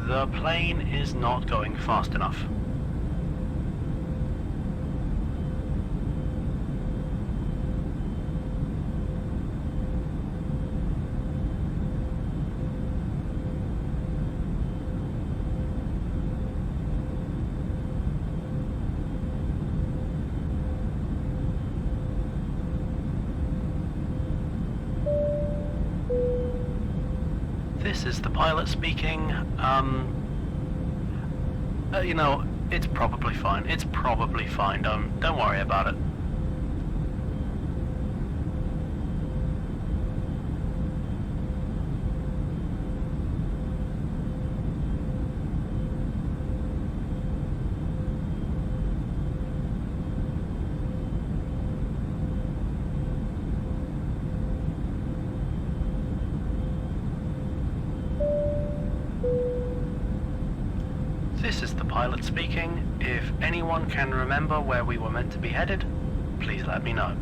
The plane is not going fast enough. This is the pilot speaking. You know, it's probably fine. It's probably fine. Don't worry about it. This is the pilot speaking. If anyone can remember where we were meant to be headed, please let me know.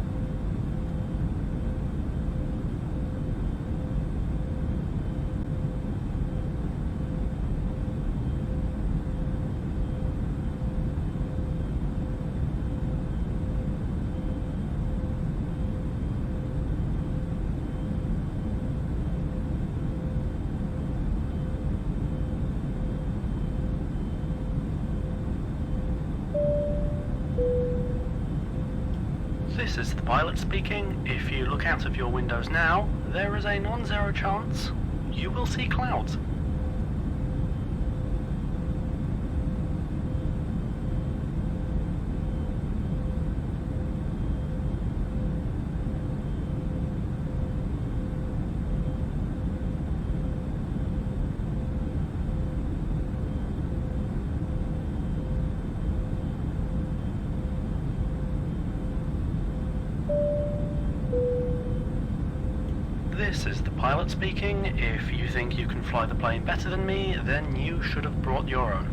This is the pilot speaking. If you look out of your windows now, there is a non-zero chance you will see clouds. This is the pilot speaking. If you think you can fly the plane better than me, then you should have brought your own.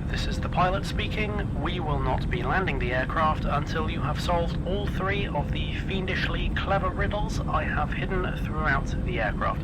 This is the pilot speaking. We will not be landing the aircraft until you have solved all 3 of the fiendishly clever riddles I have hidden throughout the aircraft.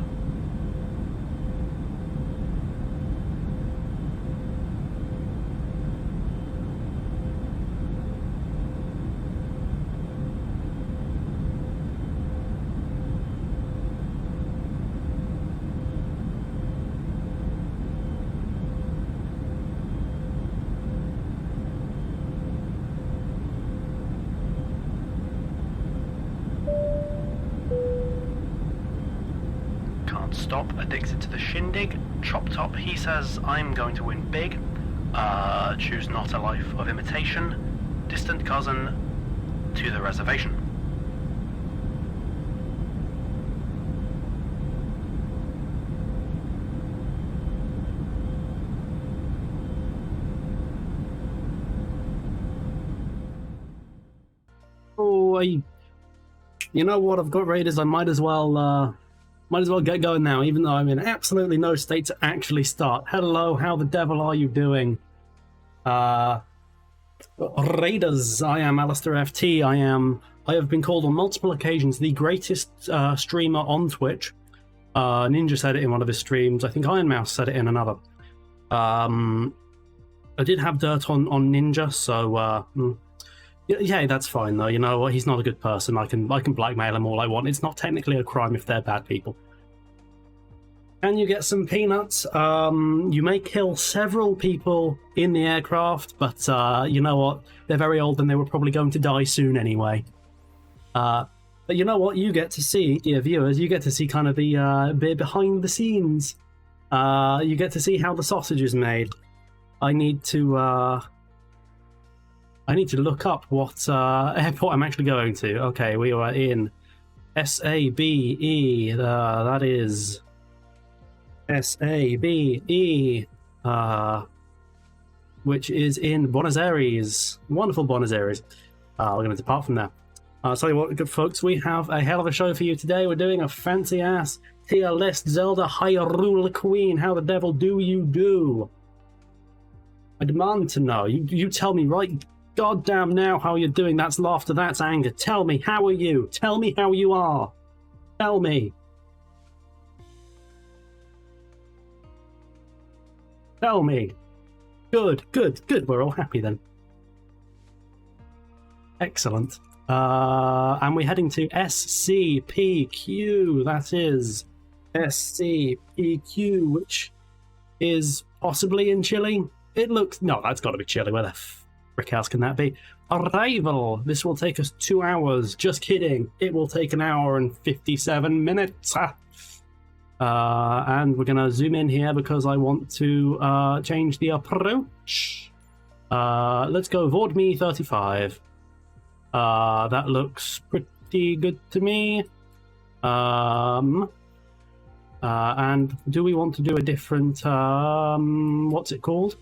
Stop, addicted to the shindig. Chop Top, he says, I'm going to win big. Choose not a life of imitation. Distant cousin, to the reservation. Oh, you know what? I've got Raiders. I might as well get going now, even though I'm in absolutely no state to actually start. Hello, how the devil are you doing? Raiders, I am Alistair FT. I have been called on multiple occasions the greatest streamer on Twitch. Ninja said it in one of his streams. I think Iron Mouse said it in another. I did have dirt on Ninja, so yeah, that's fine though. You know what? He's not a good person. I can blackmail him all I want. It's not technically a crime if they're bad people. And you get some peanuts. You may kill several people in the aircraft, but you know what? They're very old and they were probably going to die soon anyway. But you know what? You get to see, dear viewers, you get to see kind of the bit behind the scenes. You get to see how the sausage is made. I need to look up what airport I'm actually going to. Okay, we are in SABE. That is SABE. which is in Buenos Aires. Wonderful Buenos Aires. We're going to depart from there. I'll tell you what, good folks, we have a hell of a show for you today. We're doing a fancy-ass tier list Zelda Hyrule Queen. How the devil do you do? I demand to know. You tell me right goddamn now how you're doing. That's laughter, that's anger. Tell me, how are you? Tell me how you are. Tell me. Tell me. Good, good, good. We're all happy then. Excellent. And we're heading to SCPQ. That is SCPQ, which is possibly in Chile. It looks... No, that's got to be Chile. Where the frick else can that be? Arrival. This will take us 2 hours. Just kidding. It will take 1 hour and 57 minutes. And we're going to zoom in here because I want to change the approach. Let's go Vord Me 35. That looks pretty good to me. And do we want to do a different, what's it called?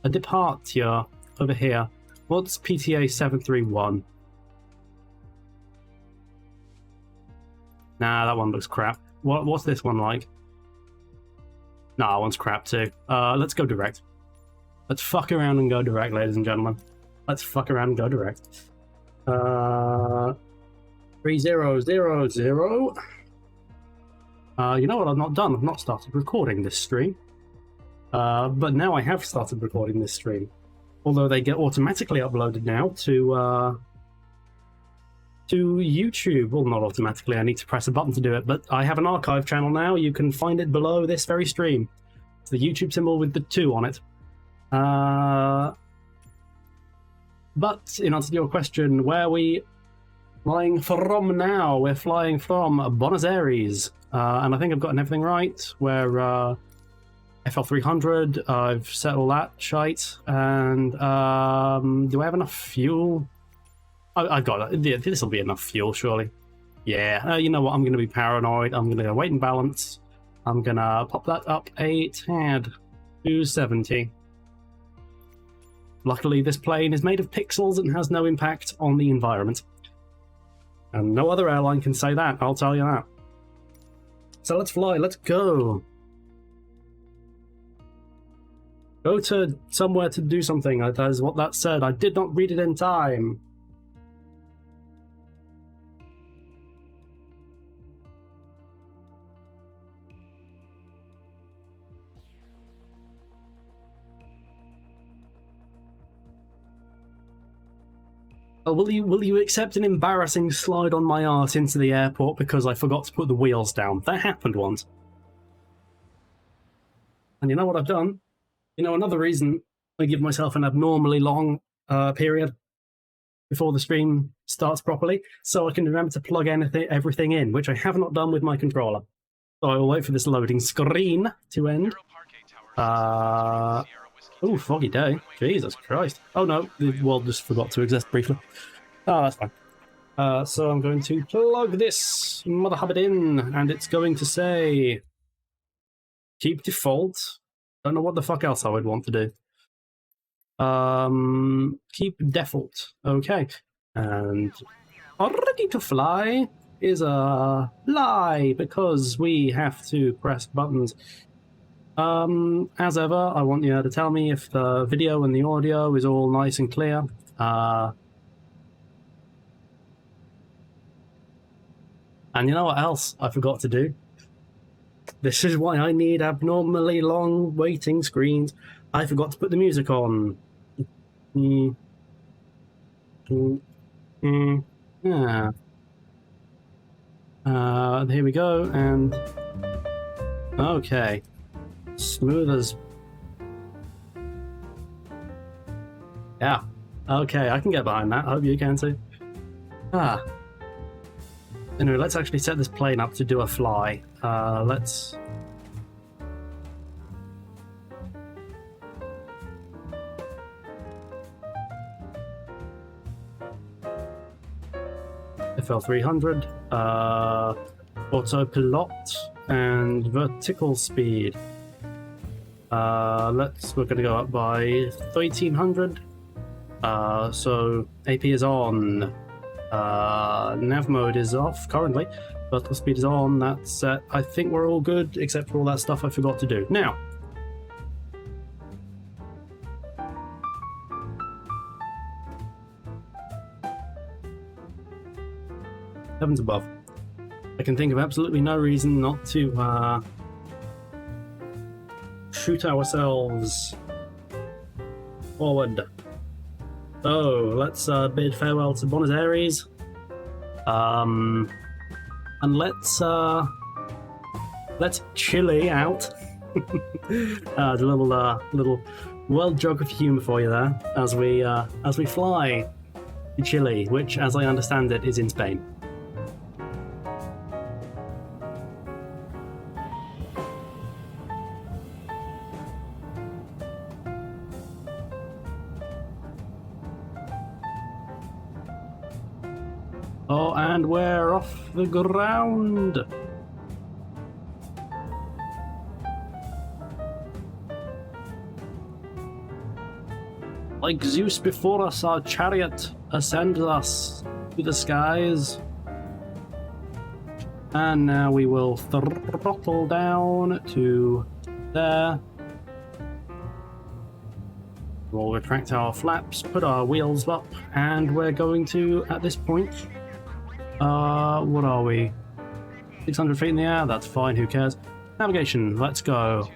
A departure over here. What's PTA 731? Nah, that one looks crap. What's this one like? Nah, that one's crap too. Let's go direct. Let's fuck around and go direct, ladies and gentlemen. Let's fuck around and go direct. 3000. You know what I've not done? I've not started recording this stream. But now I have started recording this stream. Although they get automatically uploaded now to YouTube. Well, not automatically, I need to press a button to do it, but I have an archive channel now. You can find it below this very stream. It's the YouTube symbol with the 2 on it. But in answer to your question, where are we flying from now? We're flying from Buenos Aires. And I think I've gotten everything right. We're FL300, I've set all that shite. And do I have enough fuel? I got it. This will be enough fuel, surely. Yeah, you know what? I'm going to be paranoid. I'm going to go weight and balance. I'm going to pop that up a tad to 70. Luckily, this plane is made of pixels and has no impact on the environment. And no other airline can say that, I'll tell you that. So let's fly, let's go. Go to somewhere to do something, that is what that said. I did not read it in time. Oh, will you accept an embarrassing slide on my arse into the airport because I forgot to put the wheels down? That happened once. And you know what I've done? You know, another reason I give myself an abnormally long period before the stream starts properly, so I can remember to plug everything in, which I have not done with my controller. So I will wait for this loading screen to end. Oh, foggy day. Jesus Christ. Oh no, the world just forgot to exist briefly. Oh, that's fine. So I'm going to plug this mother hubbard in, and it's going to say... Keep default. Don't know what the fuck else I would want to do. Keep default. Okay. And... Ready to fly is a lie, because we have to press buttons. As ever, I want you to tell me if the video and the audio is all nice and clear. And you know what else I forgot to do? This is why I need abnormally long waiting screens. I forgot to put the music on. Yeah. Here we go, and... Okay. Smooth as... Yeah. Okay, I can get behind that. I hope you can too. Anyway, let's actually set this plane up to do a fly. Let's... FL300, autopilot, and vertical speed. We're going to go up by 1300. So AP is on. Nav mode is off currently. Vertical speed is on. That's set. I think we're all good, except for all that stuff I forgot to do. Now, heavens above. I can think of absolutely no reason not to shoot ourselves forward. So let's bid farewell to Buenos Aires, and let's Chile out. A little world geography humor for you there as we fly to Chile, which, as I understand it, is in Spain. Oh, and we're off the ground. Like Zeus before us, our chariot ascends us to the skies. And now we will throttle down to there. We'll retract our flaps, put our wheels up, and we're going to, at this point, what are we? 600 feet in the air? That's fine, who cares? Navigation, let's go.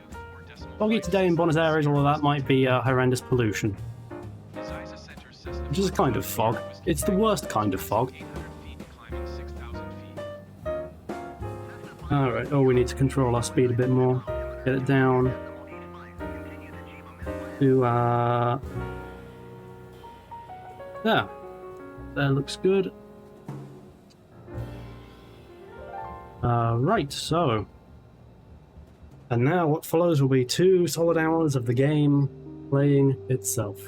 Foggy today in Buenos Aires, although that might be horrendous pollution. Which is a kind of fog. It's the worst kind of fog. Alright, oh, we need to control our speed a bit more. Get it down to, there. There looks good. Right, so. And now what follows will be 2 solid hours of the game playing itself.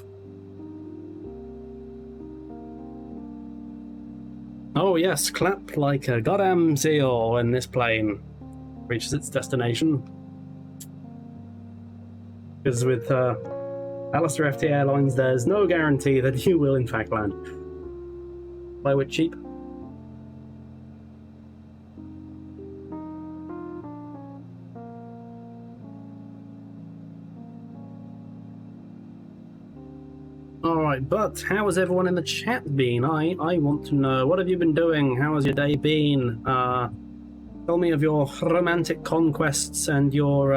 Oh yes, clap like a goddamn seal when this plane reaches its destination. Because with Alistair FT Airlines, there's no guarantee that you will in fact land. Fly with cheap. Alright, but how has everyone in the chat been? I want to know. What have you been doing? How has your day been? Tell me of your romantic conquests and your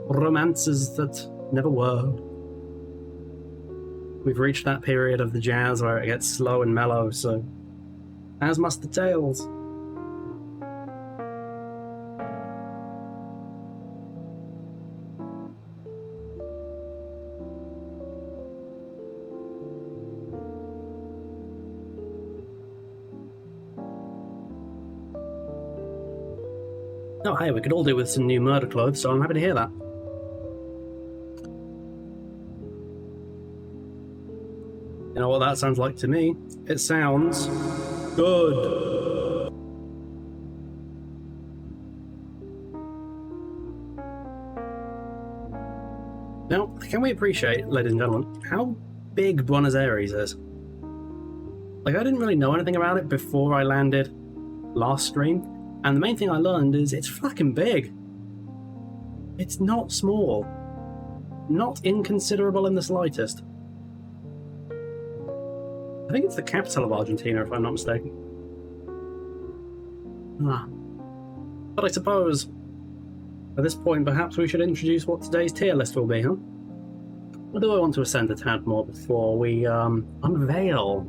romances that never were. We've reached that period of the jazz where it gets slow and mellow, so as must the tales. Oh, hey, we could all do with some new murder clothes, so I'm happy to hear that. You know what that sounds like to me? It sounds good. Now, can we appreciate, ladies and gentlemen, how big Buenos Aires is? Like, I didn't really know anything about it before I landed last stream. And the main thing I learned is it's fucking big. It's not small. Not inconsiderable in the slightest. I think it's the capital of Argentina, if I'm not mistaken. But I suppose, at this point, perhaps we should introduce what today's tier list will be, huh? Or do I want to ascend a tad more before we unveil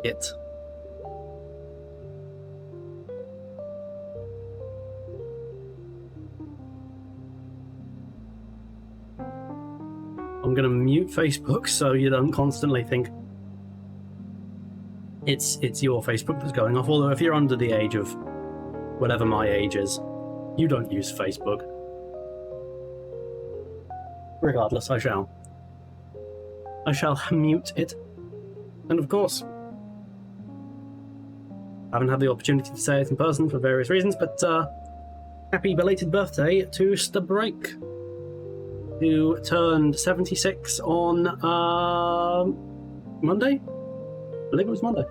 it? I'm going to mute Facebook so you don't constantly think it's your Facebook that's going off. Although if you're under the age of whatever my age is, you don't use Facebook. Regardless, I shall mute it. And of course, I haven't had the opportunity to say it in person for various reasons, but Happy belated birthday to Stabrake, who turned 76 on Monday? I believe it was Monday.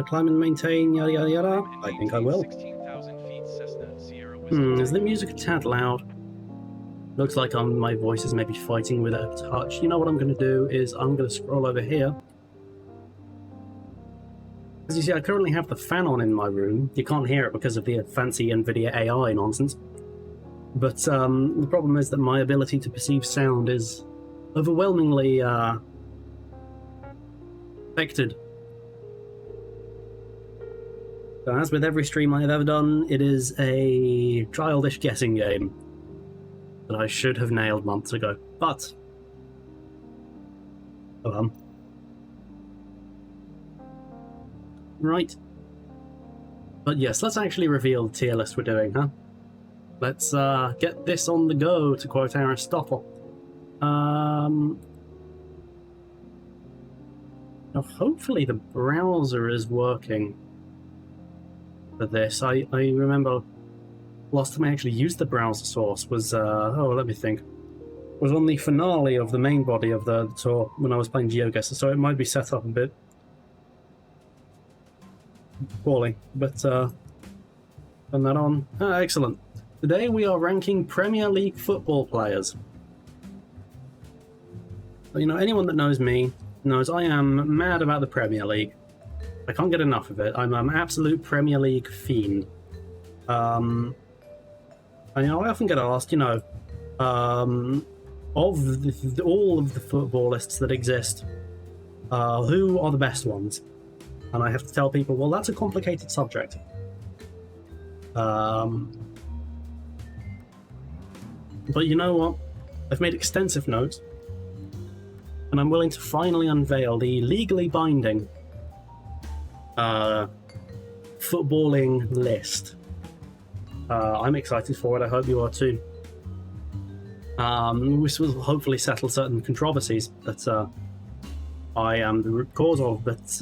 Climb and maintain, yada yada yada. I think I will. Is the music a tad loud? Looks like my voice is maybe fighting with it a touch. You know what I'm going to do is I'm going to scroll over here. As you see, I currently have the fan on in my room. You can't hear it because of the fancy NVIDIA AI nonsense. But the problem is that my ability to perceive sound is overwhelmingly affected. So as with every stream I have ever done, it is a childish guessing game that I should have nailed months ago. But right. But yes, let's actually reveal the tier list we're doing, huh? Let's get this on the go, to quote Aristotle. Now hopefully the browser is working for this. I remember last time I actually used the browser source was, let me think, was on the finale of the main body of the tour when I was playing GeoGuessr, so it might be set up a bit poorly, but turn that on. Excellent. Today we are ranking Premier League football players. You know, anyone that knows me knows I am mad about the Premier League. I can't get enough of it. I'm an absolute Premier League fiend. I often get asked, of all of the footballists that exist, who are the best ones? And I have to tell people, well, that's a complicated subject. But you know what? I've made extensive notes, and I'm willing to finally unveil the legally binding footballing list. I'm excited for it. I hope you are too. This will hopefully settle certain controversies that I am the root cause of, but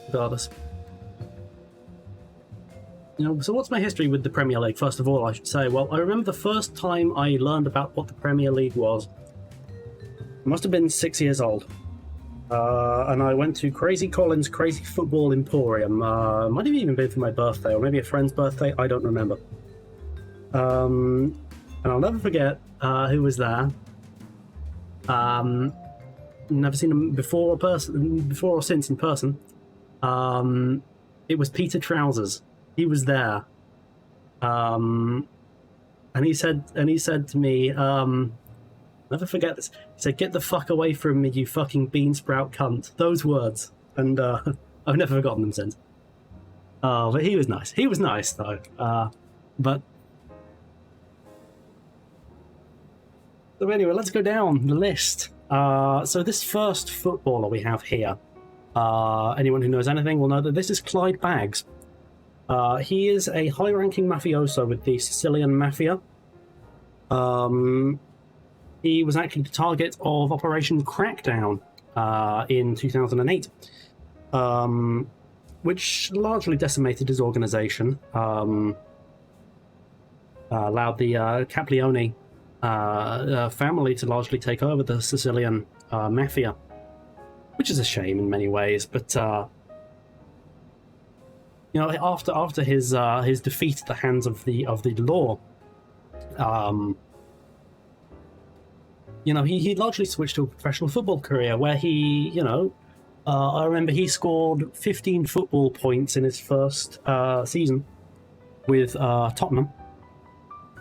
regardless. So what's my history with the Premier League? First of all, I should say, well, I remember the first time I learned about what the Premier League was. I must have been 6 years old. And I went to Crazy Colin's Crazy Football Emporium. Might have even been for my birthday, or maybe a friend's birthday, I don't remember. And I'll never forget who was there. Never seen him before or since in person. It was Peter Trousers. He was there. And he said to me, never forget this. He said, "Get the fuck away from me, you fucking beansprout cunt." Those words. And I've never forgotten them since. But he was nice. He was nice, though. But... So anyway, let's go down the list. So this first footballer we have here, anyone who knows anything will know that this is Clyde Baggs. He is a high-ranking mafioso with the Sicilian Mafia. He was actually the target of Operation Crackdown in 2008, which largely decimated his organization, allowed the Caplione family to largely take over the Sicilian Mafia, which is a shame in many ways, but after his defeat at the hands of the law, he largely switched to a professional football career where he, I remember he scored 15 football points in his first season with Tottenham.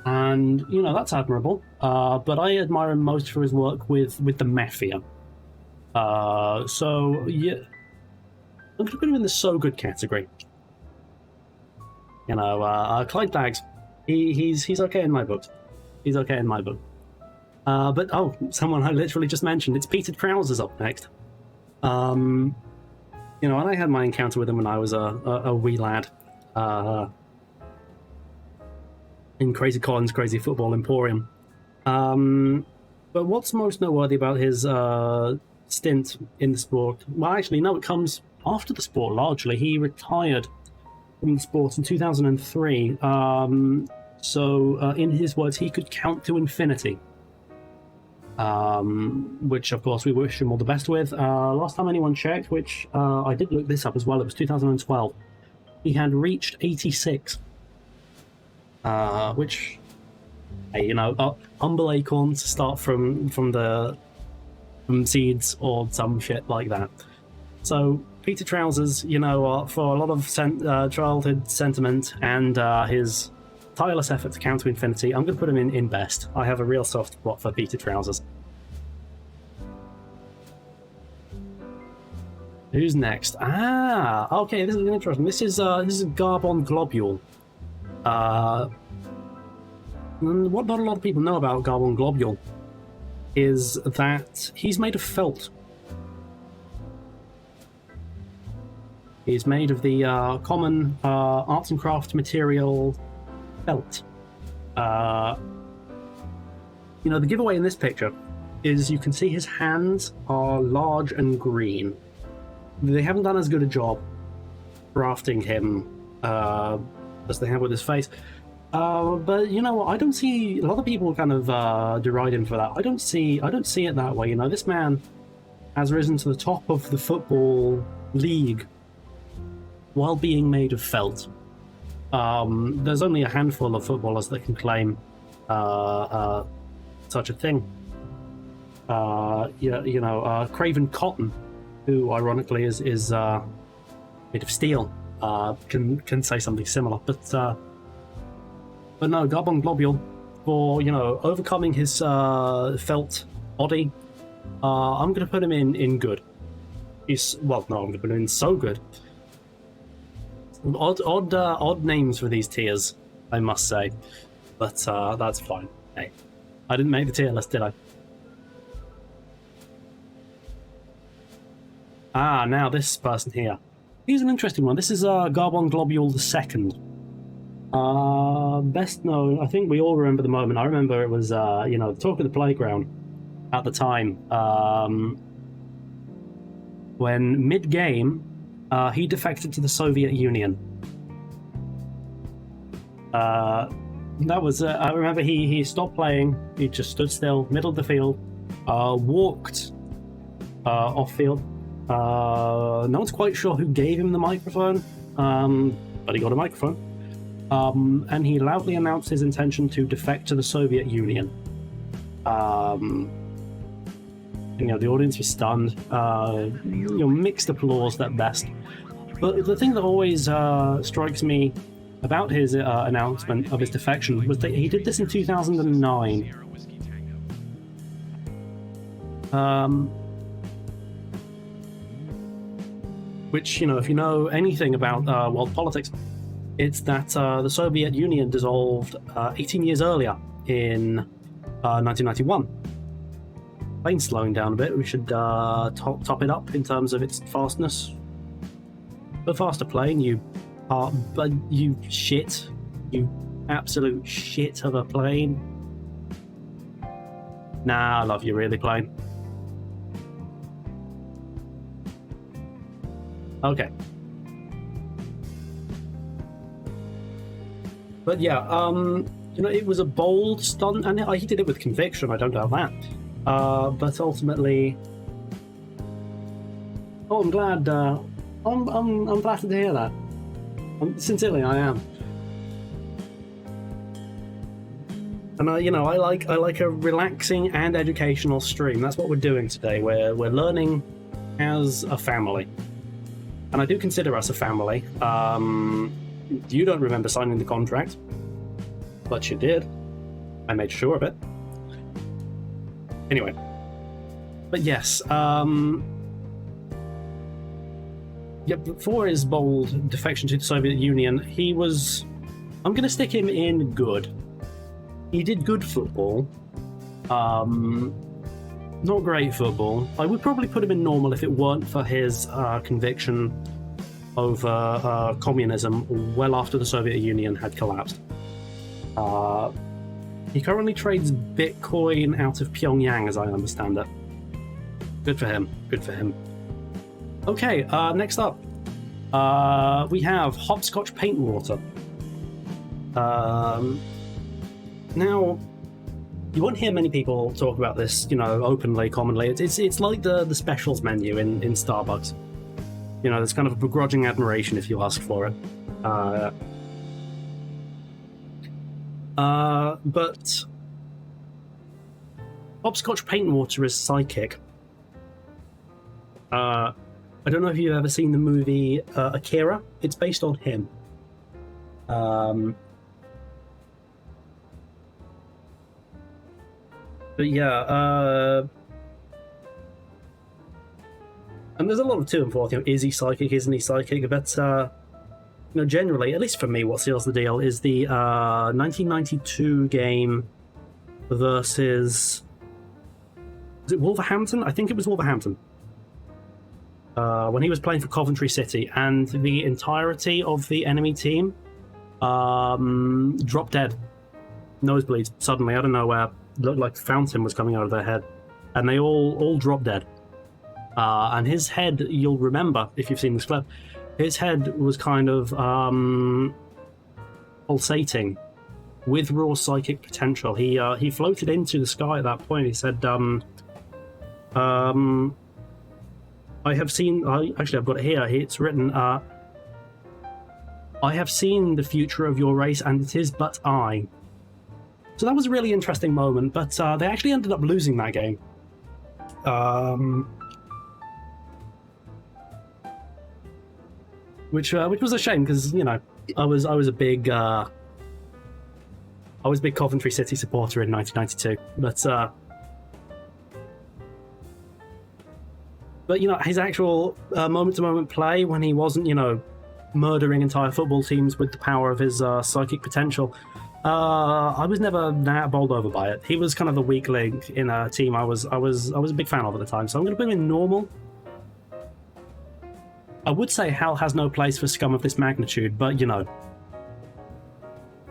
And, that's admirable. But I admire him most for his work with the Mafia. So, yeah, I'm going to put him in the so good category. Clyde Baggs, he's okay in my book. He's okay in my book. But someone I literally just mentioned, it's Peter Trousers up next. And I had my encounter with him when I was a wee lad in Crazy Colin's Crazy Football Emporium. But what's most noteworthy about his stint in the sport? Well, actually, no, it comes after the sport largely. He retired from the sport in 2003. So, in his words, he could count to infinity. Which, of course, we wish him all the best with. Last time anyone checked, which I did look this up as well, it was 2012. He had reached 86. Which, hey, humble acorns start from seeds or some shit like that. So Peter Trousers, for a lot of childhood sentiment and his tireless effort to count to infinity, I'm going to put him in best. I have a real soft spot for Peter Trousers. Who's next? Okay, this is interesting. This is Garbon Globule. What not a lot of people know about Garbon Globule is that he's made of felt. He's made of the common arts and crafts material felt. The giveaway in this picture is you can see his hands are large and green. They haven't done as good a job crafting him as they have with his face. But you know what? I don't see a lot of people kind of deride him for that. I don't see it that way. This man has risen to the top of the football league while being made of felt. There's only a handful of footballers that can claim such a thing. Craven Cotton, who ironically is made of steel, can say something similar. But no, Garbon Globule, for overcoming his felt body, I'm going to put him in good. I'm going to put him in so good. Odd names for these tiers, I must say, but that's fine. Hey, I didn't make the tier list, did I? Now this person here. He's an interesting one. This is Garbon Globule II. Best known, I think we all remember the moment. I remember it was, the talk of the playground at the time. When mid-game, he defected to the Soviet Union. That was, I remember he stopped playing. He just stood still, middle of the field, walked off-field. No one's quite sure who gave him the microphone, but he got a microphone. And he loudly announced his intention to defect to the Soviet Union. The audience was stunned. Mixed applause at best. But the thing that always strikes me about his announcement of his defection was that he did this in 2009. Which, if you know anything about world politics, it's that the Soviet Union dissolved 18 years earlier in 1991. Plane's slowing down a bit. We should top it up in terms of its fastness. The faster plane, you shit. You absolute shit of a plane. Nah, I love you, really, plane. Okay. But yeah, it was a bold stunt, and he did it with conviction, I don't doubt that. But ultimately, I'm glad. I'm flattered to hear that. Sincerely, I am. And I like a relaxing and educational stream. That's what we're doing today. We're learning as a family, and I do consider us a family. You don't remember signing the contract, but you did. I made sure of it. Anyway, but yes, before his bold defection to the Soviet Union, he was, I'm going to stick him in good. He did good football. Not great football. I would probably put him in normal if it weren't for his conviction over communism well after the Soviet Union had collapsed. He currently trades Bitcoin out of Pyongyang, as I understand it. Good for him. Good for him. Okay, next up, we have Hopscotch Paint Water. Now, you won't hear many people talk about this, openly, commonly. It's like the specials menu in Starbucks. There's kind of a begrudging admiration if you ask for it. But Hopscotch Paint Water is psychic. I don't know if you've ever seen the movie Akira. It's based on him. But yeah, and there's a lot of to and forth. Is he psychic? Isn't he psychic? But generally, at least for me, what seals the deal is the 1992 game versus. Was it Wolverhampton? I think it was Wolverhampton. When he was playing for Coventry City, and the entirety of the enemy team dropped dead, nosebleeds suddenly out of nowhere. Looked like a fountain was coming out of their head, and they all dropped dead. And his head, you'll remember if you've seen this clip, his head was kind of pulsating with raw psychic potential. He floated into the sky at that point. He said, I have seen. Actually, I've got it here. It's written. I have seen the future of your race, and it is but I. So that was a really interesting moment, but they actually ended up losing that game. Which was a shame because I was a big Coventry City supporter in 1992, but his actual moment-to-moment play when he wasn't murdering entire football teams with the power of his psychic potential. I was never that bowled over by it. He was kind of the weak link in a team I was a big fan of at the time, so I'm going to put him in normal. I would say hell has no place for scum of this magnitude, but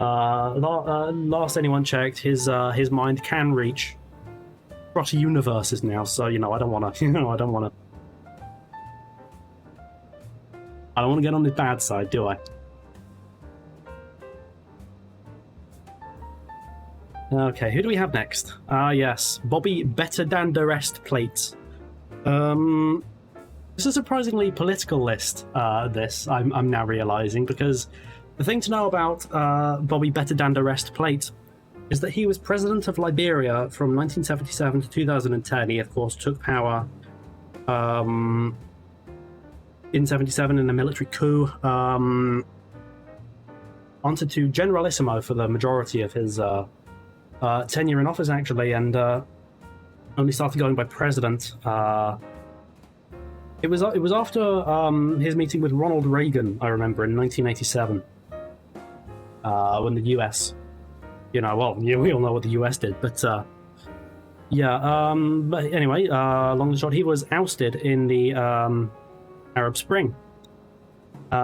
last anyone checked, his mind can reach across universes now. So I don't want to, I don't want to get on the bad side, do I? Okay, who do we have next? Yes, Bobby Better Than the Rest Plates. This is a surprisingly political list, I'm now realising, because the thing to know about Bobby Better Than the Rest Plate is that he was president of Liberia from 1977 to 2010. He, of course, took power in 77 in a military coup, onto to Generalissimo for the majority of his tenure in office, actually, and only started going by president. It was after his meeting with Ronald Reagan, I remember, in 1987, when the US, we all know what the US did, but but anyway, long and short, he was ousted in the Arab Spring. He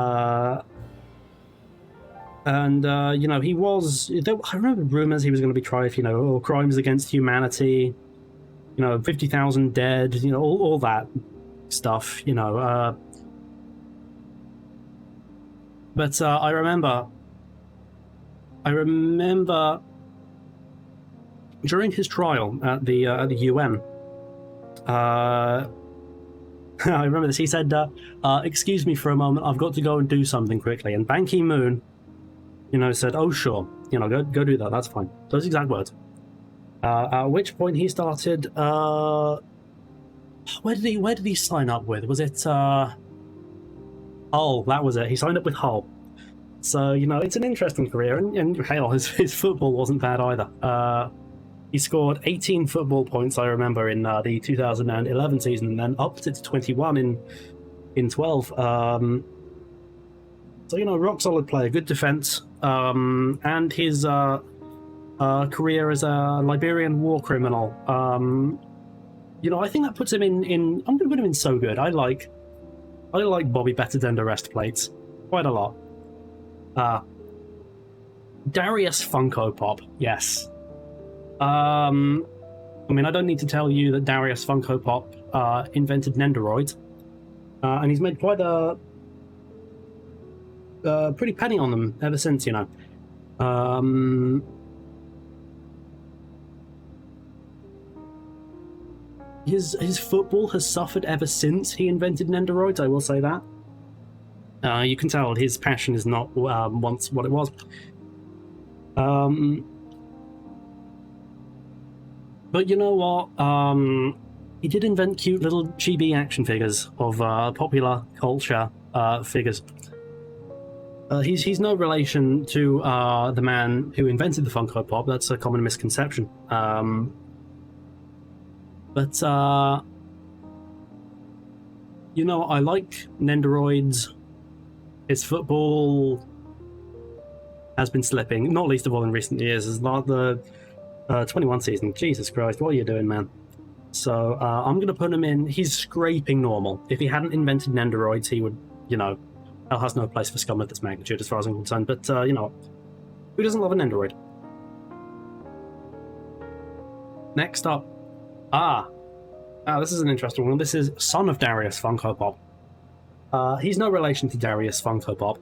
was. I remember rumors he was going to be tried for, crimes against humanity, 50,000 dead, all that stuff, But I remember during his trial at the UN. I remember this. He said, "Excuse me for a moment. I've got to go and do something quickly." And Ban Ki-moon, said, "Oh, sure. Go do that. That's fine." Those exact words. At which point he started. Where did he sign up with? Was it Hull? That was it. He signed up with Hull. So it's an interesting career, and hell, his football wasn't bad either. He scored 18 football points, I remember, in the 2011 season, and then upped it to 21 in 12. So rock solid player, good defense, and his career as a Liberian war criminal I think that puts him in. I'm going to put him in so good. I like Bobby better than the rest plates quite a lot. Darius Funko Pop, yes. I mean, I don't need to tell you that Darius Funko Pop invented Nendoroid, and he's made quite a pretty penny on them ever since. His football has suffered ever since he invented Nendoroids, I will say that. You can tell his passion is not once what it was. But you know what? He did invent cute little chibi action figures of popular culture figures. He's no relation to the man who invented the Funko Pop. That's a common misconception. But I like Nendoroids. His football has been slipping, not least of all in recent years. It's not the 21 season. Jesus Christ, what are you doing, man? So I'm going to put him in. He's scraping normal. If he hadn't invented Nendoroids, he would, hell has no place for scum of this magnitude as far as I'm concerned. But, who doesn't love a Nendoroid? Next up. This is an interesting one. This is son of Darius Funko Pop. He's no relation to Darius Funko Pop.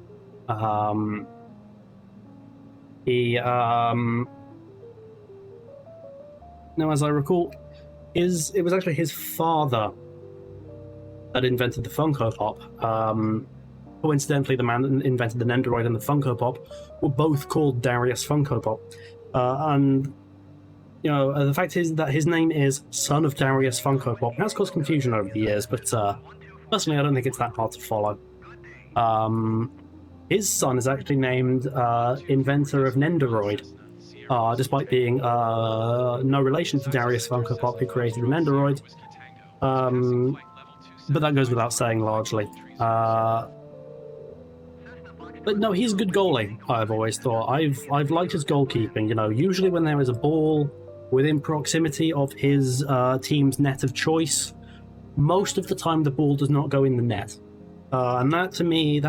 Now, as I recall, it was actually his father that invented the Funko Pop. Coincidentally, the man that invented the Nendoroid and the Funko Pop were both called Darius Funko Pop. And the fact is that his name is son of Darius Funko Pop. That's caused confusion over the years, but personally, I don't think it's that hard to follow. His son is actually named inventor of Nendoroid, despite being no relation to Darius Funko Pop, who created the Nendoroid. But that goes without saying, largely. But no, he's a good goalie, I've always thought. I've liked his goalkeeping. Usually when there is a ball within proximity of his team's net of choice, most of the time the ball does not go in the net. And that to me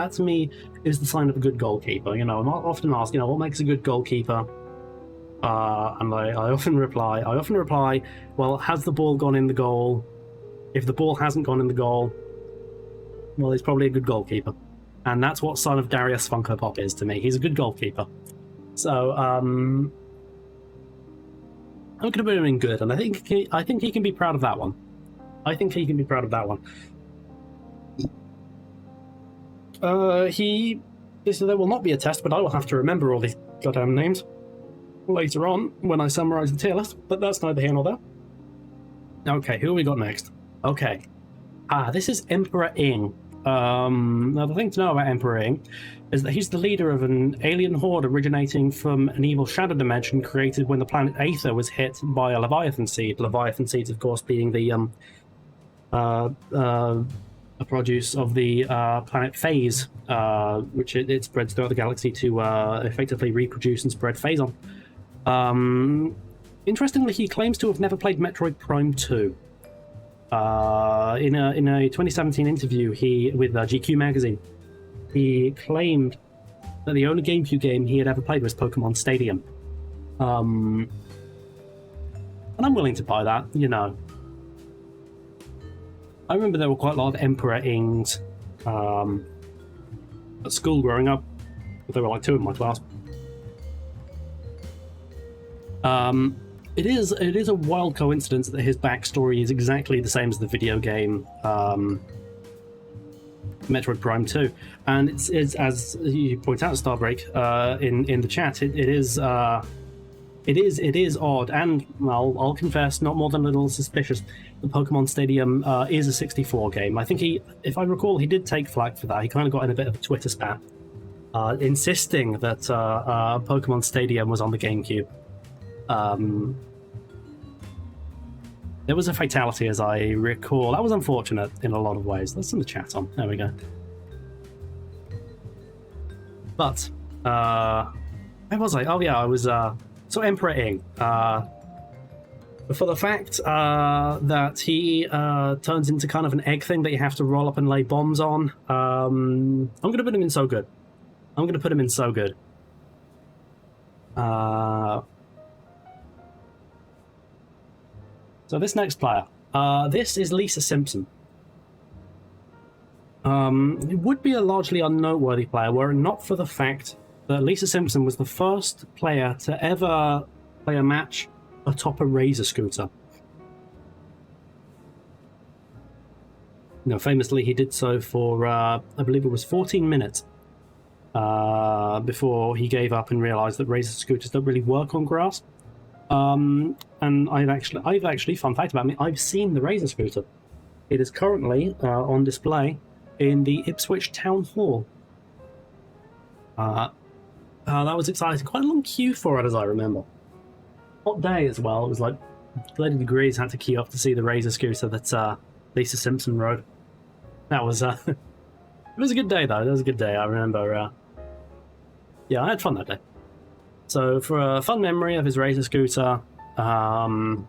is the sign of a good goalkeeper. I'm often asked, what makes a good goalkeeper? And I often reply, well, has the ball gone in the goal? If the ball hasn't gone in the goal, well, he's probably a good goalkeeper. And that's what son of Darius Funko Pop is to me. He's a good goalkeeper. So, I'm going to put him in good, and I think he can be proud of that one. There will not be a test, but I will have to remember all these goddamn names later on when I summarize the tier list, but that's neither here nor there. Okay, who have we got next? Okay. This is Emperor Ing. Now, the thing to know about Emperor Ing is that he's the leader of an alien horde originating from an evil shadow dimension created when the planet Aether was hit by a Leviathan seed. Leviathan seeds, of course, being the a produce of the planet Phase, which it spreads throughout the galaxy to effectively reproduce and spread phase on. Interestingly, he claims to have never played Metroid Prime 2. In a 2017 interview with GQ magazine, he claimed that the only GameCube game he had ever played was Pokemon Stadium. And I'm willing to buy that, I remember there were quite a lot of Emperor Ings at school growing up. There were like 2 in my class. It is a wild coincidence that his backstory is exactly the same as the video game Metroid Prime 2, and it's as you point out, Starbreak, in the chat. It is odd, and I'll confess, not more than a little suspicious. The Pokemon Stadium is a 64 game. I think if I recall, he did take flack for that. He kind of got in a bit of a Twitter spat, insisting that Pokemon Stadium was on the GameCube. There was a fatality, as I recall. That was unfortunate in a lot of ways. That's in the chat on. There we go. But, where was I? Oh yeah, I was, so Emperor Ing. for the fact that he turns into kind of an egg thing that you have to roll up and lay bombs on, I'm going to put him in so good. I'm going to put him in so good. So this next player, this is Lisa Simpson. It would be a largely unnoteworthy player were it not for the fact that Lisa Simpson was the first player to ever play a match atop a razor scooter. Famously, he did so for, I believe it was 14 minutes before he gave up and realised that razor scooters don't really work on grass. And I've actually, fun fact about me, I've seen the razor scooter. It is currently on display in the Ipswich Town Hall. That was exciting. Quite a long queue for it, as I remember. Hot day as well. It was like 30 degrees. Had to queue up to see the razor scooter that Lisa Simpson rode. That was it was a good day though. It was a good day. I remember. Yeah, I had fun that day. So for a fun memory of his razor scooter, I'm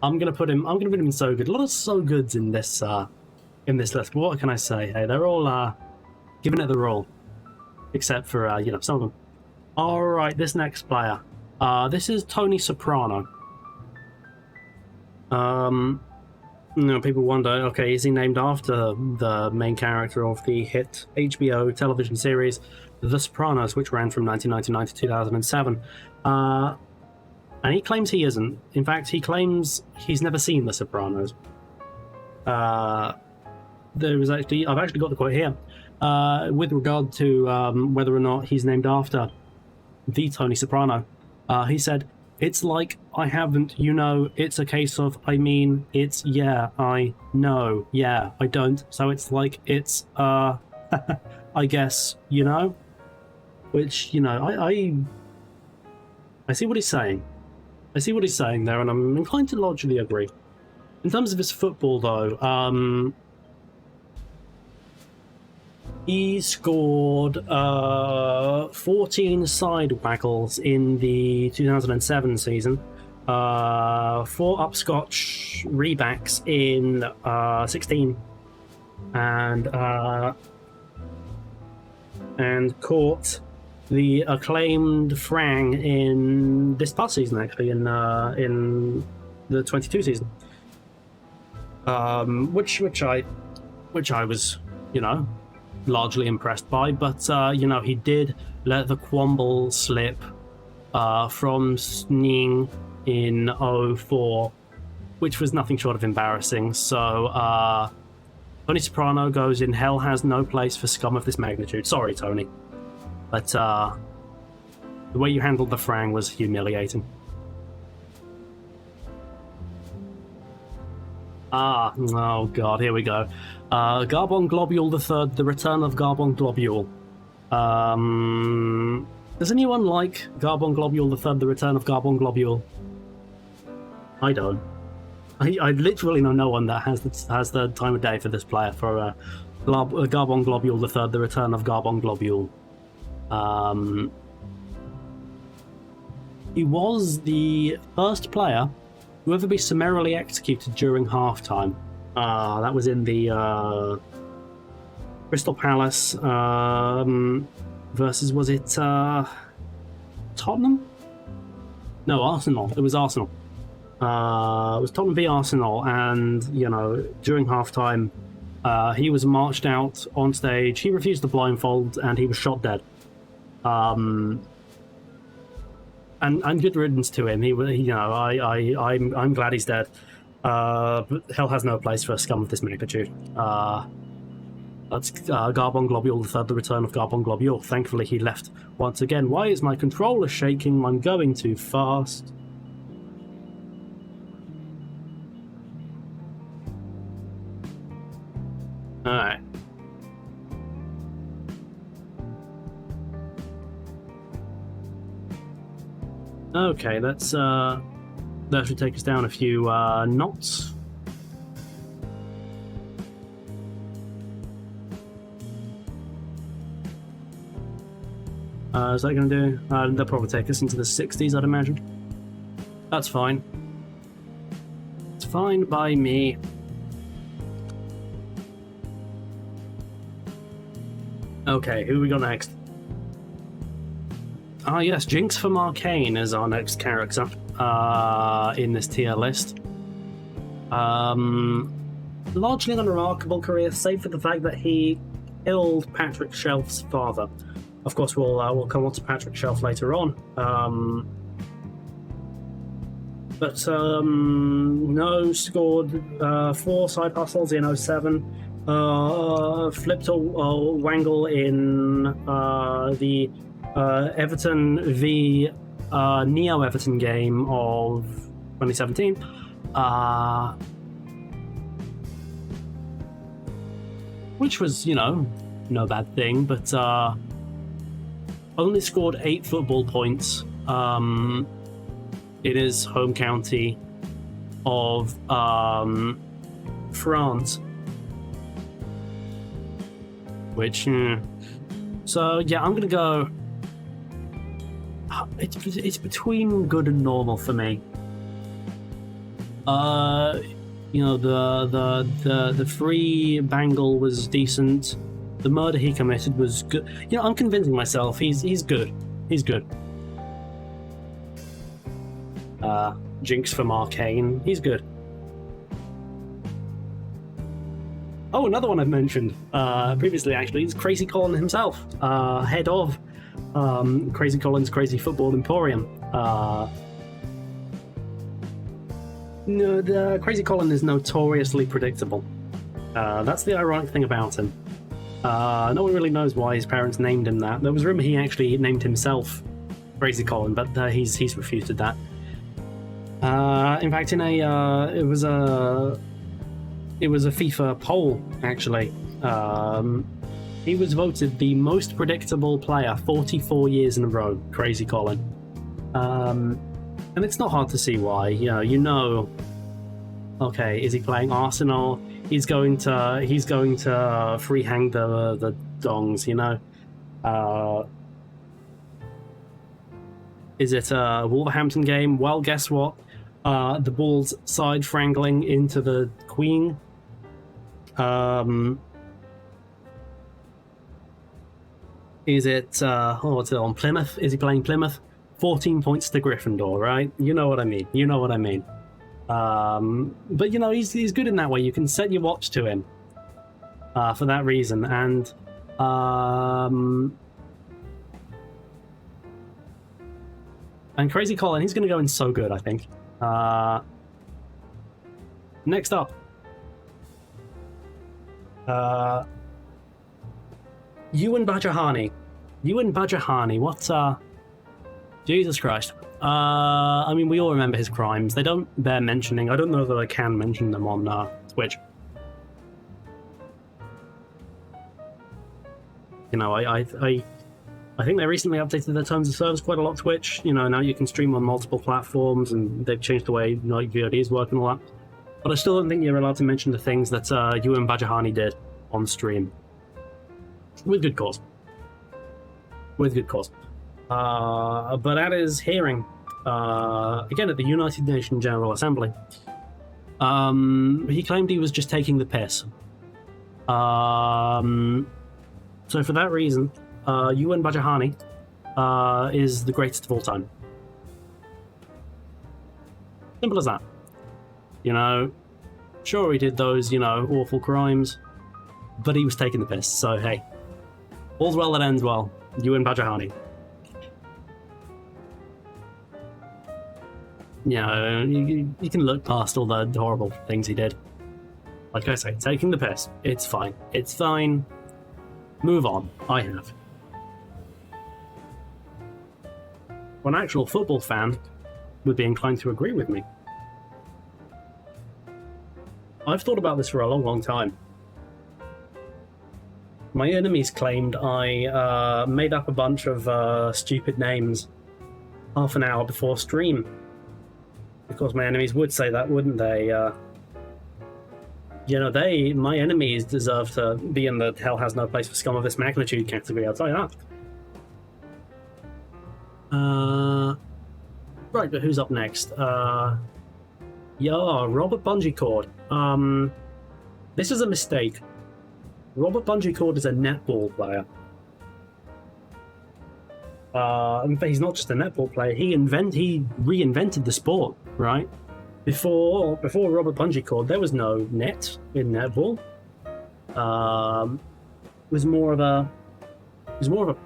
gonna put him in so good. A lot of so goods in this list. But what can I say? Hey, they're all giving it the roll, except for some of them. All right, this next player. This is Tony Soprano. People wonder, okay, is he named after the main character of the hit HBO television series The Sopranos, which ran from 1999 to 2007? And he claims he isn't. In fact, he claims he's never seen The Sopranos. I've actually got the quote here. With regard to whether or not he's named after the Tony Soprano, he said, "It's like I haven't, it's a case of, I mean, it's, yeah, I know, yeah, I don't, so it's like, it's, I guess, which, I see what he's saying. I see what he's saying there, and I'm inclined to largely agree. In terms of his football, though, he scored 14 side waggles in the 2007 season, 4 upscotch rebacks in 16, and caught the acclaimed Frang in this past season, actually, in the 22 season, which I was, largely impressed by, but he did let the Quamble slip from Sning in 04, which was nothing short of embarrassing. So Tony Soprano goes in Hell Has No Place for scum of this magnitude. Sorry, Tony, but the way you handled the Frang was humiliating. Oh god, here we go. Garbon Globule III, The Return of Garbon Globule. Does anyone like Garbon Globule III, The Return of Garbon Globule? I don't. I literally know no one that has the time of day for this player, for Garbon Globule III, The Return of Garbon Globule. He was the first player to ever be summarily executed during halftime. That was in the Crystal Palace versus, was it Tottenham? No, Arsenal. It was Arsenal. It was Tottenham v Arsenal, and during halftime, he was marched out on stage. He refused the blindfold, and he was shot dead. And good riddance to him. I'm glad he's dead. But hell has no place for a scum of this magnitude. That's Garbon Globule III, The Return of Garbon Globule. Thankfully, he left once again. Why is my controller shaking? I'm going too fast. Alright. Okay, that should take us down a few knots. Is that going to do? They'll probably take us into the 60s, I'd imagine. That's fine. It's fine by me. Okay, who we got next? Ah, yes, Jinx from Arcane is our next character in this tier list. Largely an unremarkable career, save for the fact that he killed Patrick Shelf's father. Of course, we'll come on to Patrick Shelf later on. No, scored 4 side hustles in 07. Flipped a wangle in the Everton v Neo Everton game of 2017. Which was, no bad thing, but only scored 8 football points in his home county of France. Which, so yeah, I'm gonna go. It's between good and normal for me. The free bangle was decent. The murder he committed was good. I'm convincing myself he's good. He's good. Jinx from Arcane, he's good. Oh, another one I've mentioned previously, actually, is Crazy Colin himself, head of Crazy Colin's Crazy Football Emporium. The Crazy Colin is notoriously predictable. That's the ironic thing about him. No one really knows why his parents named him that. There was rumor he actually named himself Crazy Colin, but he's refuted that. In fact, it was a FIFA poll, actually. He was voted the most predictable player 44 years in a row, Crazy Colin. And it's not hard to see why. Okay, is he playing Arsenal? He's going to free hang the dongs, Is it a Wolverhampton game? Well, guess what? The ball's side frangling into the Queen. Is it what's it on Plymouth? Is he playing Plymouth? 14 points to Gryffindor, right? You know what I mean. But he's good in that way. You can set your watch to him for that reason. And Crazy Colin, he's going to go in so good, I think. Next up, Ewan Bajahani. What? Jesus Christ. We all remember his crimes. They don't bear mentioning. I don't know that I can mention them on Twitch. I think they recently updated their terms of service quite a lot, Twitch. Now you can stream on multiple platforms, and they've changed the way VODs work and all that. But I still don't think you're allowed to mention the things that Ewan Bajahani did on stream. With good cause. But at his hearing, again at the United Nations General Assembly, he claimed he was just taking the piss. So for that reason, Ewan Bajahani is the greatest of all time. Simple as that. Sure, he did those, awful crimes, but he was taking the piss, so hey. All's well that ends well. Ewan Bajahani. You can look past all the horrible things he did. Like I say, taking the piss. It's fine. It's fine. Move on. I have. An actual football fan would be inclined to agree with me. I've thought about this for a long, long time. My enemies claimed I made up a bunch of stupid names half an hour before stream. Of course, my enemies would say that, wouldn't they? My enemies deserve to be in the hell has no place for scum of this magnitude category, I'll tell you that. Right, but who's up next? Yeah, Robert Bungeecord. This is a mistake. Robert Bungeecord is a netball player. He's not just a netball player. He reinvented the sport, right? Before Robert Bungeecord, there was no net in netball. It was more of a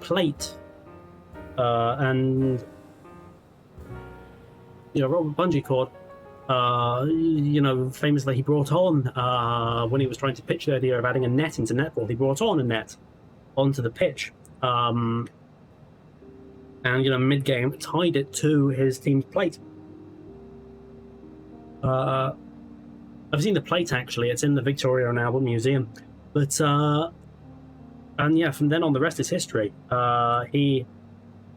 plate, and Robert Bungeecord, famously he brought on when he was trying to pitch the idea of adding a net into netball, he brought on a net onto the pitch, and mid-game tied it to his team's plate. I've seen the plate actually. It's in the Victoria and Albert Museum, but and yeah, from then on the rest is history. He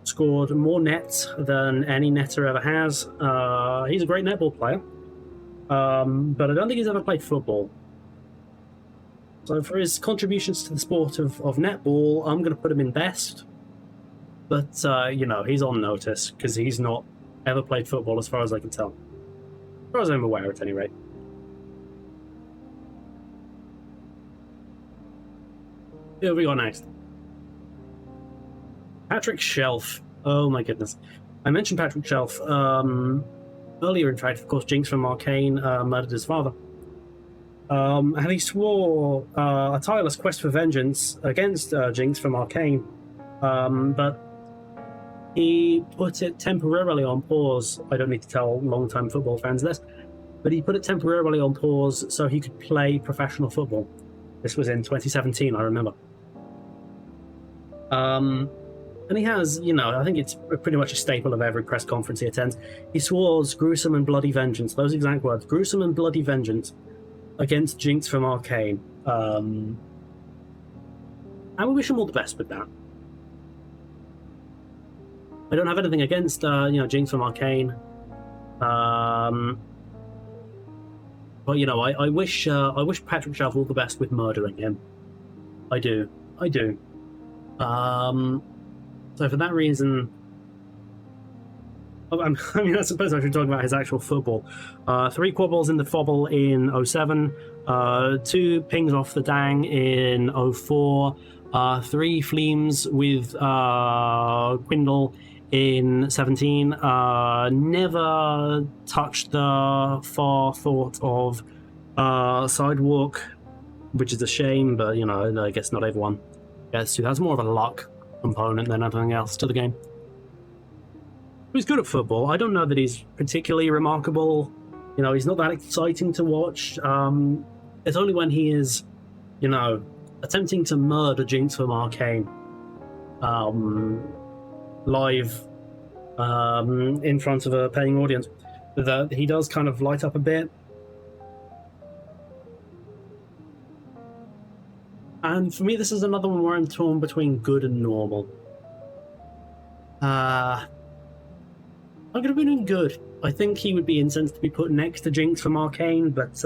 scored more nets than any netter ever has. He's a great netball player, but I don't think he's ever played football. So for his contributions to the sport of netball, I'm going to put him in best. But, he's on notice because he's not ever played football as far as I can tell. As far as I'm aware, at any rate. Who have we got next? Patrick Shelf. Oh my goodness. I mentioned Patrick Shelf earlier, in fact. Of course, Jinx from Arcane murdered his father. And he swore a tireless quest for vengeance against Jinx from Arcane. But he put it temporarily on pause. I don't need to tell long-time football fans this, but he put it temporarily on pause so he could play professional football. This was in 2017, I remember. And he has, I think it's pretty much a staple of every press conference he attends. He swore gruesome and bloody vengeance, those exact words, gruesome and bloody vengeance against Jinx from Arcane. And we wish him all the best with that. I don't have anything against, Jinx from Arcane. But, I wish Patrick Shelf all the best with murdering him. I do. So for that reason, I suppose I should talk about his actual football. 3 quabbles in the fobble in 07, 2 pings off the dang in 04, 3 fleams with Quindle in 17. Never touched the far thought of Sidewalk, which is a shame, but I guess not everyone gets to. That's more of a luck component than anything else to the game. He's good at football. I don't know that he's particularly remarkable. He's not that exciting to watch. It's only when he is, attempting to murder Jinx from Arcane live in front of a paying audience that he does kind of light up a bit. And for me, this is another one where I'm torn between good and normal. I'm going to be doing good. I think he would be incensed to be put next to Jinx from Arcane, but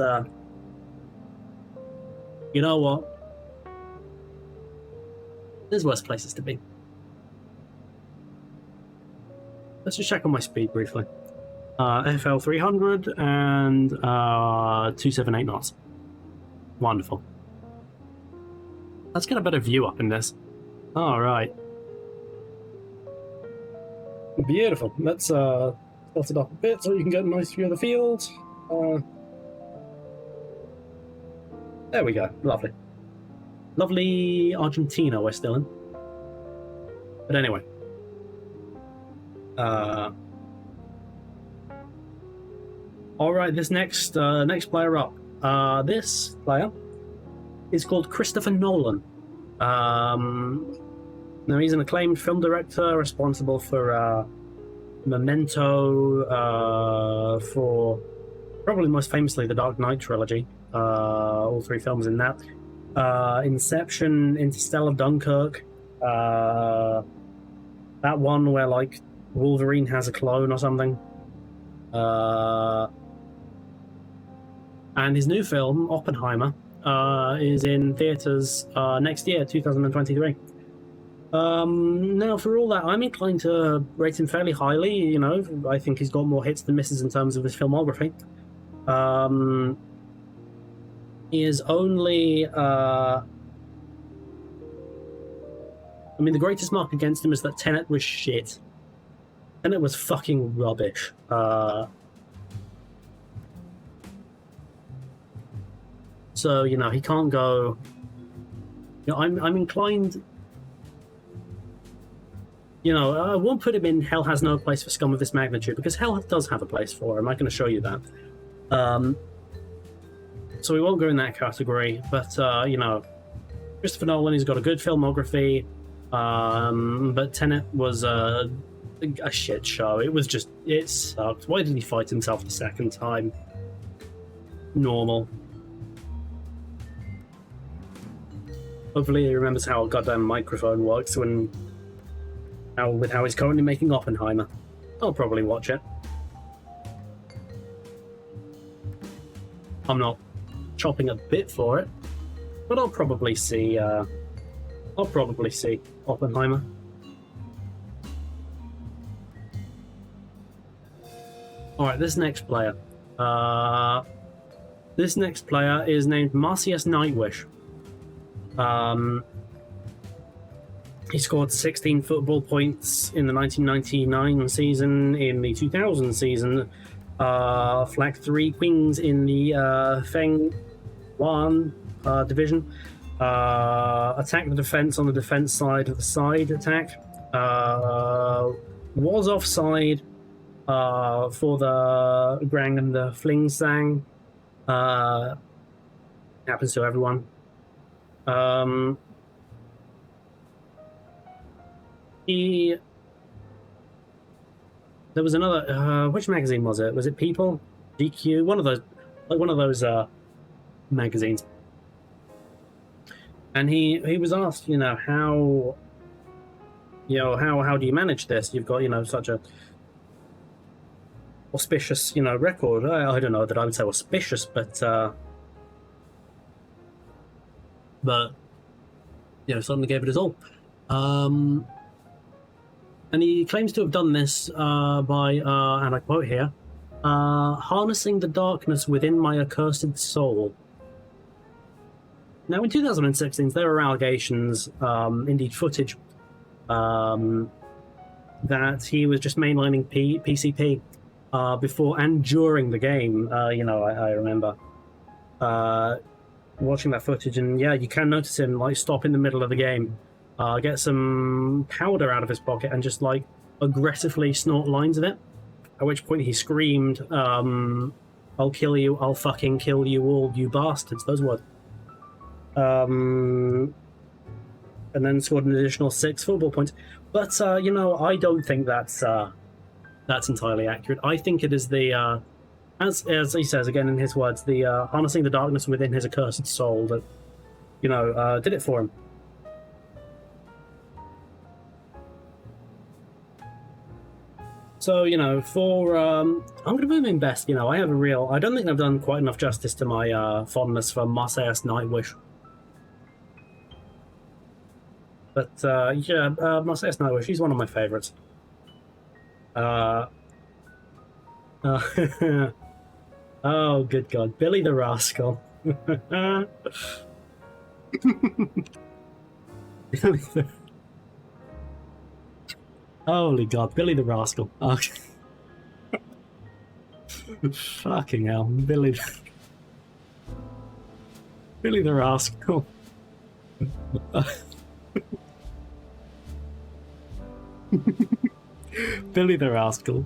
you know what? There's worse places to be. Let's just check on my speed briefly. FL 300 and 278 knots. Wonderful. Let's get a better view up in this. Alright. Beautiful. Let's tilt it up a bit so you can get a nice view of the field. There we go. Lovely. Lovely Argentina we're still in. But anyway. Alright, this next player up. This player is called Christopher Nolan. Now, he's an acclaimed film director responsible for Memento, for probably most famously the Dark Knight trilogy, all 3 films in that. Inception, Interstellar, Dunkirk, that one where Wolverine has a clone or something. And his new film, Oppenheimer, is in theaters next year, 2023. Now, for all that, I'm inclined to rate him fairly highly. You know, I think he's got more hits than misses in terms of his filmography. He is only... I mean, the greatest mark against him is that Tenet was shit. Tenet was fucking rubbish. So, you know, he can't go... You know, I'm inclined... You know, I won't put him in Hell Has No Place for Scum of this magnitude, because Hell does have a place for him. I can assure you that. So we won't go in that category, but, you know, Christopher Nolan, he's got a good filmography, but Tenet was a shit show. It sucked. Why did he fight himself the second time? Normal. Hopefully he remembers how a goddamn microphone works with how he's currently making Oppenheimer. I'll probably watch it. I'm not chopping a bit for it, but I'll probably see Oppenheimer. Alright, this next player. This next player is named Marcius Nightwish. He scored 16 football points in the 1999 season, in the 2000 season, flagged 3 wings in the Feng Yuan division, attacked the defense on the defense side of the side attack, was offside for the Grang and the Fling Sang. Happens to everyone. There was another. Which magazine was it? Was it People? GQ? One of those magazines. And he was asked, you know, how do you manage this? You've got, you know, such a auspicious, you know, record. I don't know that I would say auspicious, but you know, certainly gave it his all. And he claims to have done this by, and I quote here, harnessing the darkness within my accursed soul. Now, in 2016, there were allegations, indeed footage, that he was just mainlining PCP before and during the game. You know, I remember watching that footage, and yeah, you can notice him like stop in the middle of the game, get some powder out of his pocket, and just like aggressively snort lines of it. At which point he screamed, "I'll kill you! I'll fucking kill you all, you bastards!" Those words. And then scored an additional 6 football points. But you know, I don't think that's entirely accurate. I think it is the as he says again in his words, the harnessing the darkness within his accursed soul that, you know, did it for him. So, you know, for I'm going to put him in best. You know, I don't think I've done quite enough justice to my fondness for Marcius Nightwish. But yeah, Marcius Nightwish, he's one of my favourites. Oh, good God. Billy the Rascal. Holy God, Billy the Rascal. Okay. Fucking hell. Billy the Rascal. Billy the Rascal.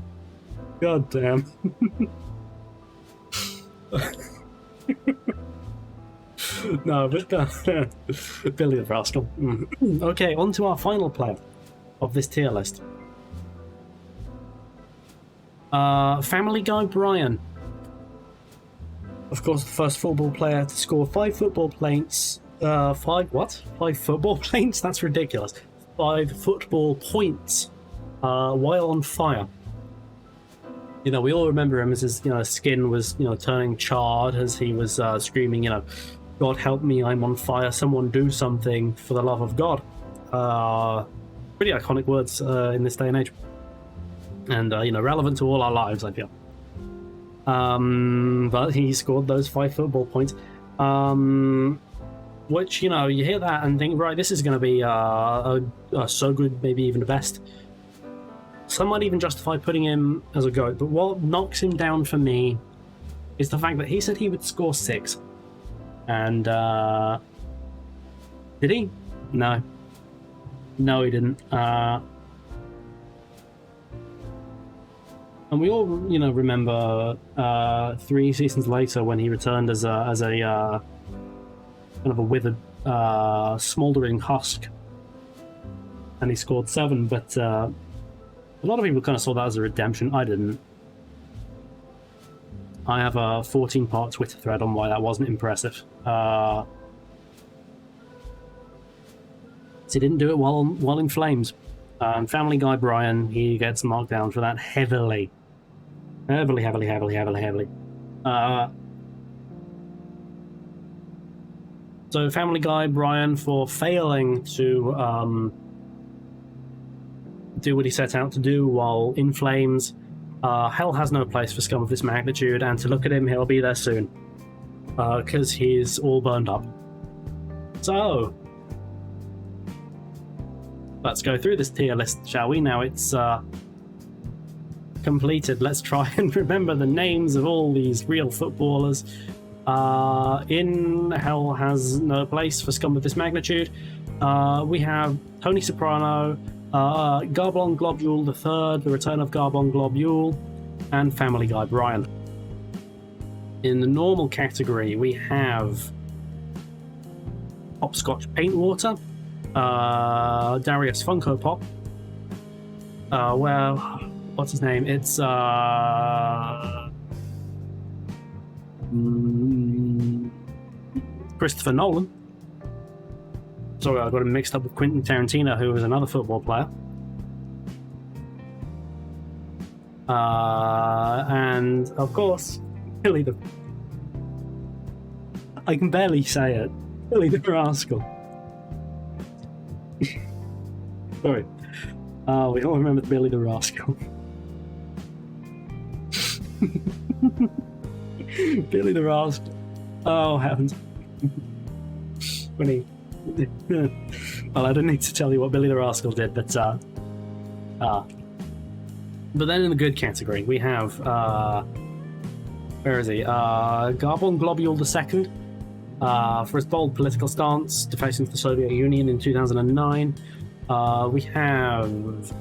God damn. No, but Billy the Rascal. Okay, on to our final player of this tier list. Family Guy Brian. Of course, the first football player to score 5 football points. 5 football points? That's ridiculous. 5 football points while on fire. You know, we all remember him as his, you know, skin was, you know, turning charred as he was screaming, you know, "God help me, I'm on fire, someone do something for the love of God." Pretty iconic words in this day and age. And, relevant to all our lives, I feel. But he scored those 5 football points. Which, you hear that and think, right, this is going to be so good, maybe even the best. Some might even justify putting him as a GOAT, but what knocks him down for me is the fact that he said he would score 6. And, did he? No. No, he didn't. And we all, remember 3 seasons later when he returned as a kind of a withered, smouldering husk, and he scored 7. But a lot of people kind of saw that as a redemption. I didn't. I have a 14-part Twitter thread on why that wasn't impressive. So he didn't do it while in flames. And Family Guy Brian, he gets marked down for that heavily. Heavily. So Family Guy Brian for failing to do what he set out to do while in flames. Hell has no place for scum of this magnitude, and to look at him, he'll be there soon. Because he's all burned up. So, let's go through this tier list, shall we? Now it's completed. Let's try and remember the names of all these real footballers. In Hell Has No Place for Scum of This Magnitude, we have Tony Soprano, Garbon Globule III, The Return of Garbon Globule, and Family Guy Brian. In the normal category, we have Hopscotch Paintwater, Darius Funko Pop, what's his name? It's Christopher Nolan. Sorry, I got him mixed up with Quentin Tarantino, who was another football player. And of course, Billy the... I can barely say it. Billy the Rascal. Sorry. We all remember Billy the Rascal. Billy the Rascal. Oh, heavens. When he... well, I don't need to tell you what Billy the Rascal did, but then in the good category, we have, where is he? Garbon Globule II, for his bold political stance, defacing the Soviet Union in 2009. We have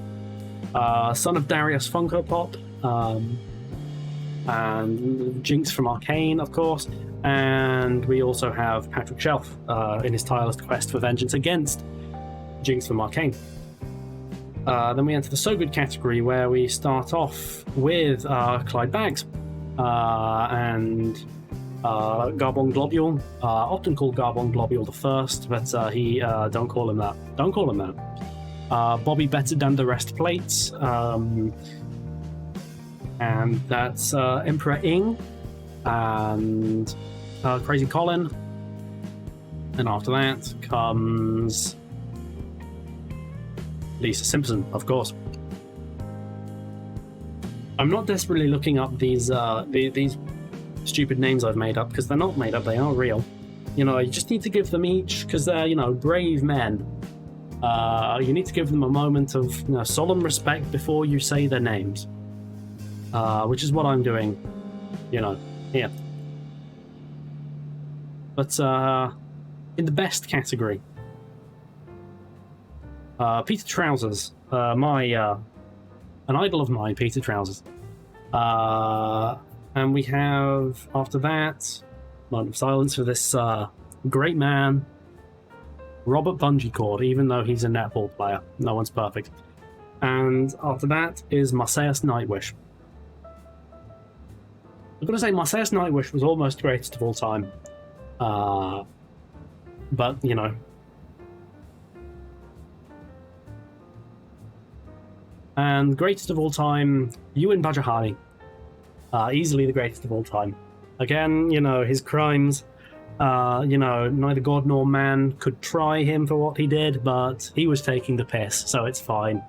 Son of Darius Funko Pop, and Jinx from Arcane, of course. And we also have Patrick Shelf in his tireless quest for vengeance against Jinx from Arcane. Then we enter the So Good category, where we start off with Clyde Baggs and Garbon Globule, often called Garbon Globule I, but don't call him that. Don't call him that. Bobby Better Than the Rest Plates, and that's Emperor Ing and Crazy Colin. And after that comes Lisa Simpson, of course. I'm not desperately looking up these stupid names I've made up, because they're not made up, they are real. You just need to give them each, because they're, brave men. You need to give them a moment of solemn respect before you say their names. Which is what I'm doing, here. But in the best category, Peter Trousers, an idol of mine, Peter Trousers. And we have, after that, moment of silence for this great man, Robert Bungeecord, even though he's a netball player. No one's perfect. And after that is Marseilles Nightwish. I'm going to say Marseilles Nightwish was almost greatest of all time. But, And greatest of all time, Ewan Bajahani. Easily the greatest of all time. Again, his crimes You know, neither God nor man could try him for what he did, but he was taking the piss, so it's fine.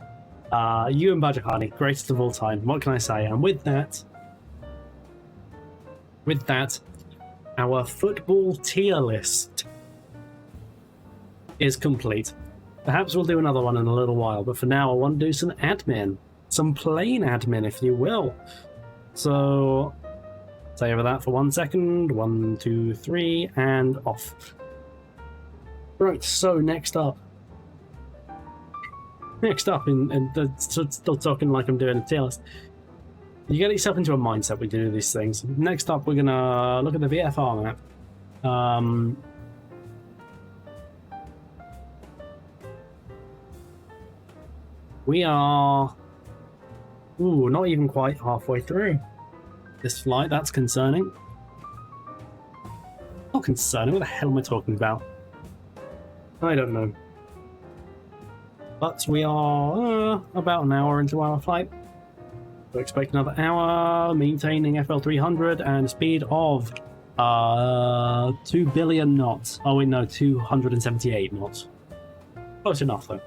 You and Bajahani, greatest of all time. What can I say? And with that, our football tier list is complete. Perhaps we'll do another one in a little while, but for now I want to do some admin. Some plain admin, if you will. So, stay over that for 1 second. 1, 2, 3, and off. Right, so next up, still talking like I'm doing a tier list. You get yourself into a mindset when you do these things. Next up, we're gonna look at the VFR map. We are, not even quite halfway through this flight. That's concerning. Not concerning. What the hell am I talking about? I don't know. But we are about an hour into our flight. So expect another hour, maintaining FL 300 and speed of 2 billion knots. Oh wait, no, 278 knots. Close enough though.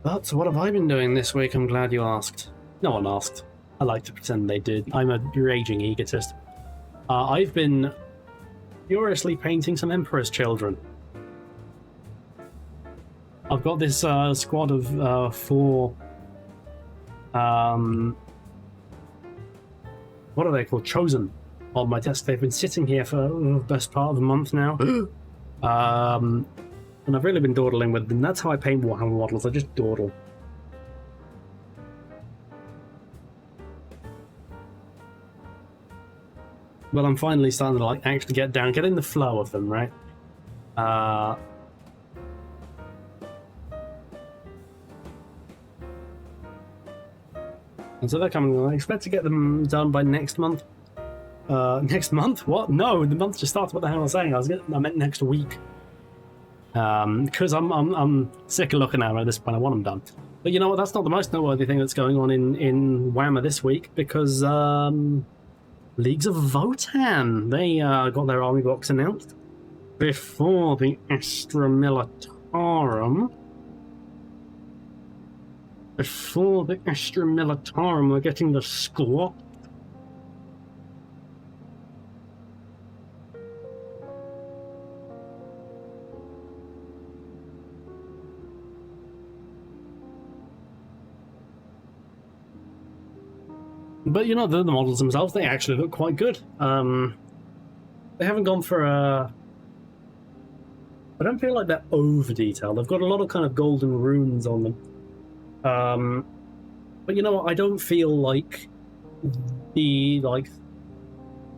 But what have I been doing this week? I'm glad you asked. No one asked. I like to pretend they did. I'm a raging egotist. I've been furiously painting some Emperor's Children. I've got this squad of 4. What are they called? Chosen on my desk. They've been sitting here for the best part of a month now. And I've really been dawdling with them. That's how I paint Warhammer models. I just dawdle. Well, I'm finally starting to like actually get in the flow of them, right? And so they're coming. I expect to get them done by next month. Next month? What? No, the month just started. What the hell was I saying? I meant next week. Because I'm sick of looking at them at this point. I want them done. But you know what? That's not the most noteworthy thing that's going on in Whammer this week, because Leagues of Votan, they got their army blocks announced before the Astra Militarum. Before the Astra Militarum, we're getting the squat. But you know, the models themselves, they actually look quite good. They haven't gone for a... I don't feel like they're over-detailed. They've got a lot of kind of golden runes on them. But you know what, I don't feel like the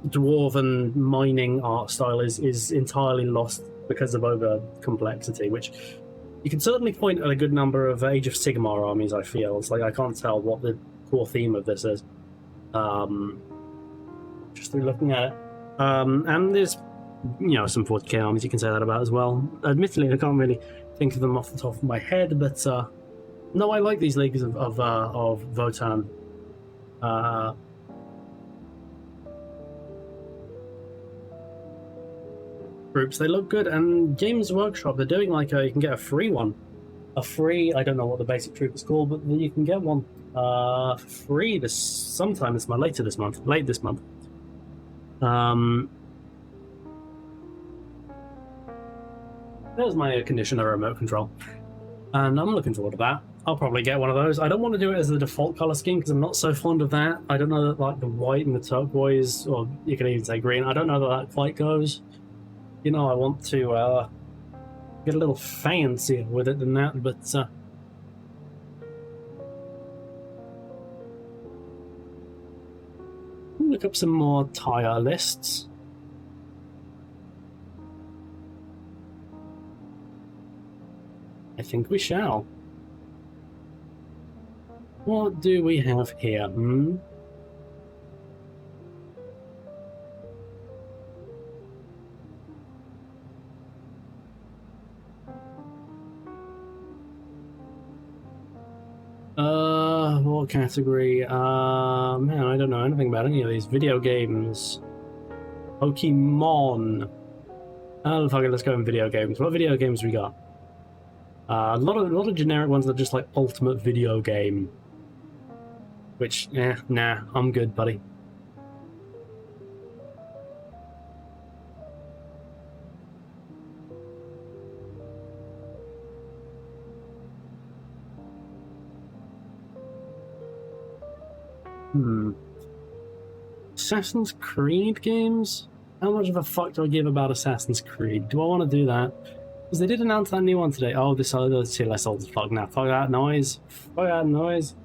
dwarven mining art style is entirely lost because of over-complexity, which you can certainly point at a good number of Age of Sigmar armies, I feel. It's like I can't tell what the core theme of this is. Just through looking at it. And there's, you know, some 40k armies you can say that about as well. Admittedly, I can't really think of them off the top of my head, but no, I like these leagues of Votan. Groups, they look good, and Games Workshop, they're doing like you can get a free one. I don't know what the basic troop is called, but you can get one free sometime this month, late this month. There's my air conditioner remote control, and I'm looking forward to that. I'll probably get one of those. I don't want to do it as the default color scheme because I'm not so fond of that. I don't know that like the white and the turquoise, or you can even say green, I don't know that quite goes. You know, I want to get a little fancier with it than that, but look up some more tire lists. I think we shall. What do we have here? What category? Man, I don't know anything about any of these. Video games. Pokemon. Oh, fuck it, let's go in video games. What video games we got? A lot of generic ones that are just like ultimate video game. Which, nah, I'm good, buddy. Assassin's Creed games? How much of a fuck do I give about Assassin's Creed? Do I want to do that? Because they did announce that new one today. Oh, this other less old as fuck now. Fuck that noise. Fuck that noise.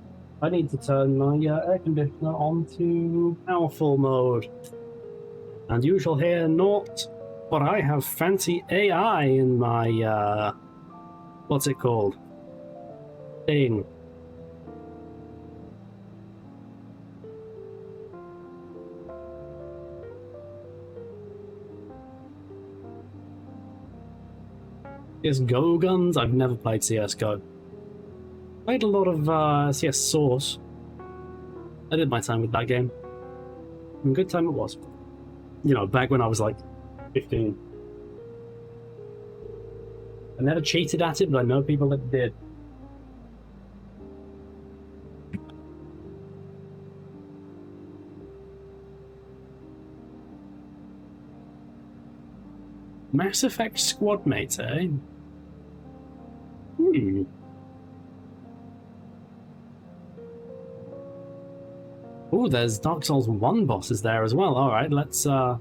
I need to turn my air conditioner on to powerful mode. And you shall hear naught, but I have fancy AI in my, what's it called? Thing. CSGO guns? I've never played CSGO. Played a lot of CS Source. I did my time with that game. And good time it was. You know, back when I was like 15. I never cheated at it, but I know people that did. Mass Effect squad mates, eh? Oh, there's Dark Souls 1 bosses there as well. Alright, let's Mass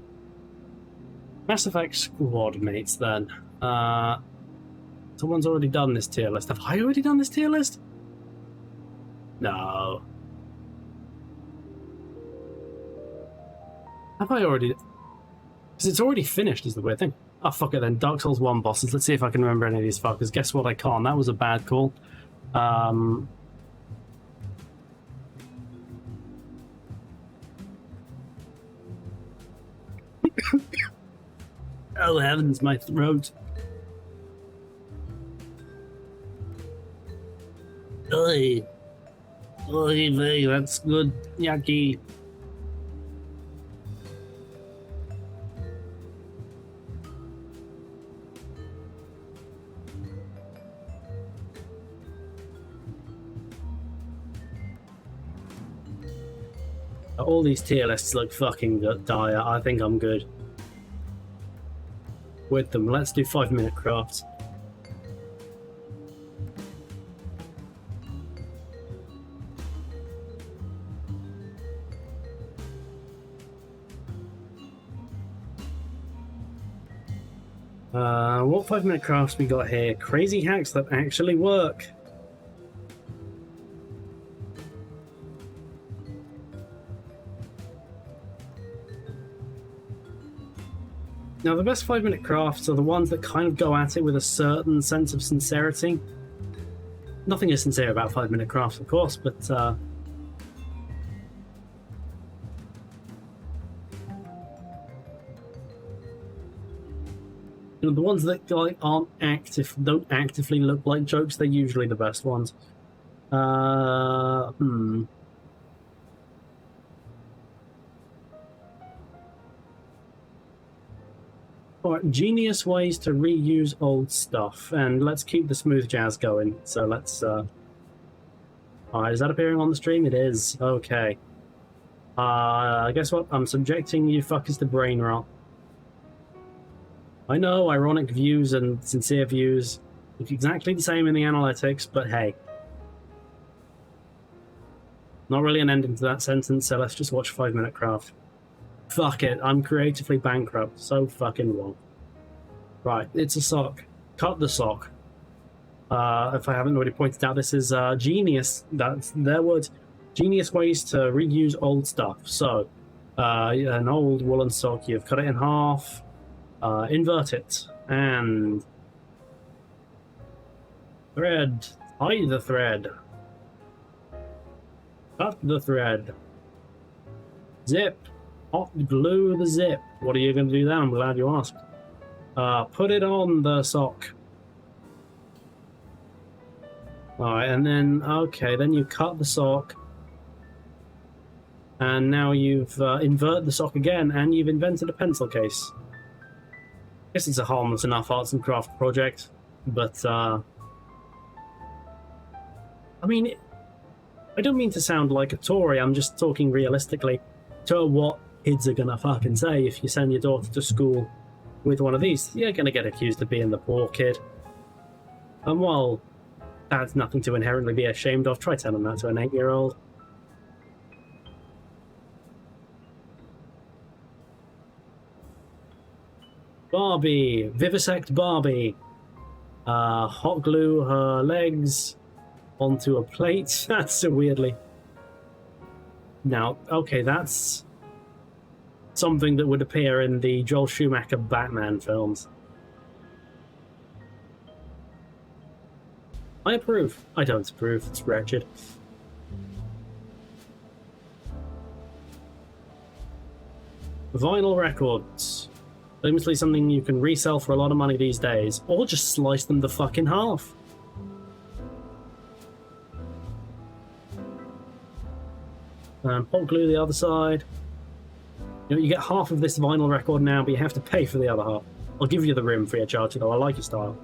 Effect squad mates then. Someone's already done this tier list. Have I already done this tier list? No. Have I already? Because it's already finished is the weird thing. Oh, fuck it then. Dark Souls 1 bosses. Let's see if I can remember any of these fuckers. Guess what? I can't. That was a bad call. Oh heavens, my throat. Oy. Oy vey, that's good. Yucky. All these tier lists look fucking dire. I think I'm good with them. Let's do 5-minute crafts. What 5-minute crafts we got here? Crazy hacks that actually work. Now, the best 5-minute crafts are the ones that kind of go at it with a certain sense of sincerity. Nothing is sincere about 5-minute crafts, of course, but you know, the ones that like don't actively look like jokes, they're usually the best ones. Alright, genius ways to reuse old stuff, and let's keep the smooth jazz going. So let's alright, is that appearing on the stream? It is. Okay. Guess what? I'm subjecting you fuckers to brain rot. I know, ironic views and sincere views look exactly the same in the analytics, but hey. Not really an ending to that sentence, so let's just watch 5-minute craft. Fuck it, I'm creatively bankrupt. So fucking wrong. Right, it's a sock. Cut the sock. If I haven't already pointed out, this is genius. That's their words. Genius ways to reuse old stuff. So, an old woolen sock, you've cut it in half, invert it, and thread. Tie the thread. Cut the thread. Zip. Hot glue the zip. What are you going to do then? I'm glad you asked. Put it on the sock. Alright, and then, okay, then you cut the sock, And now you've inverted the sock again, and you've invented a pencil case. I guess it's a harmless enough arts and craft project, but I mean, I don't mean to sound like a Tory, I'm just talking realistically to what kids are gonna fucking say if you send your daughter to school with one of these. You're gonna get accused of being the poor kid. And while that's nothing to inherently be ashamed of, try telling that to an 8-year-old. Barbie, vivisect Barbie. Hot glue her legs onto a plate. That's so weirdly. Now, okay, that's something that would appear in the Joel Schumacher Batman films. I approve. I don't approve. It's wretched. Vinyl records. Famously something you can resell for a lot of money these days, or just slice them the fuck in half. And hot glue the other side. You know, you get half of this vinyl record now, but you have to pay for the other half. I'll give you the rim free of charge, though. I like your style.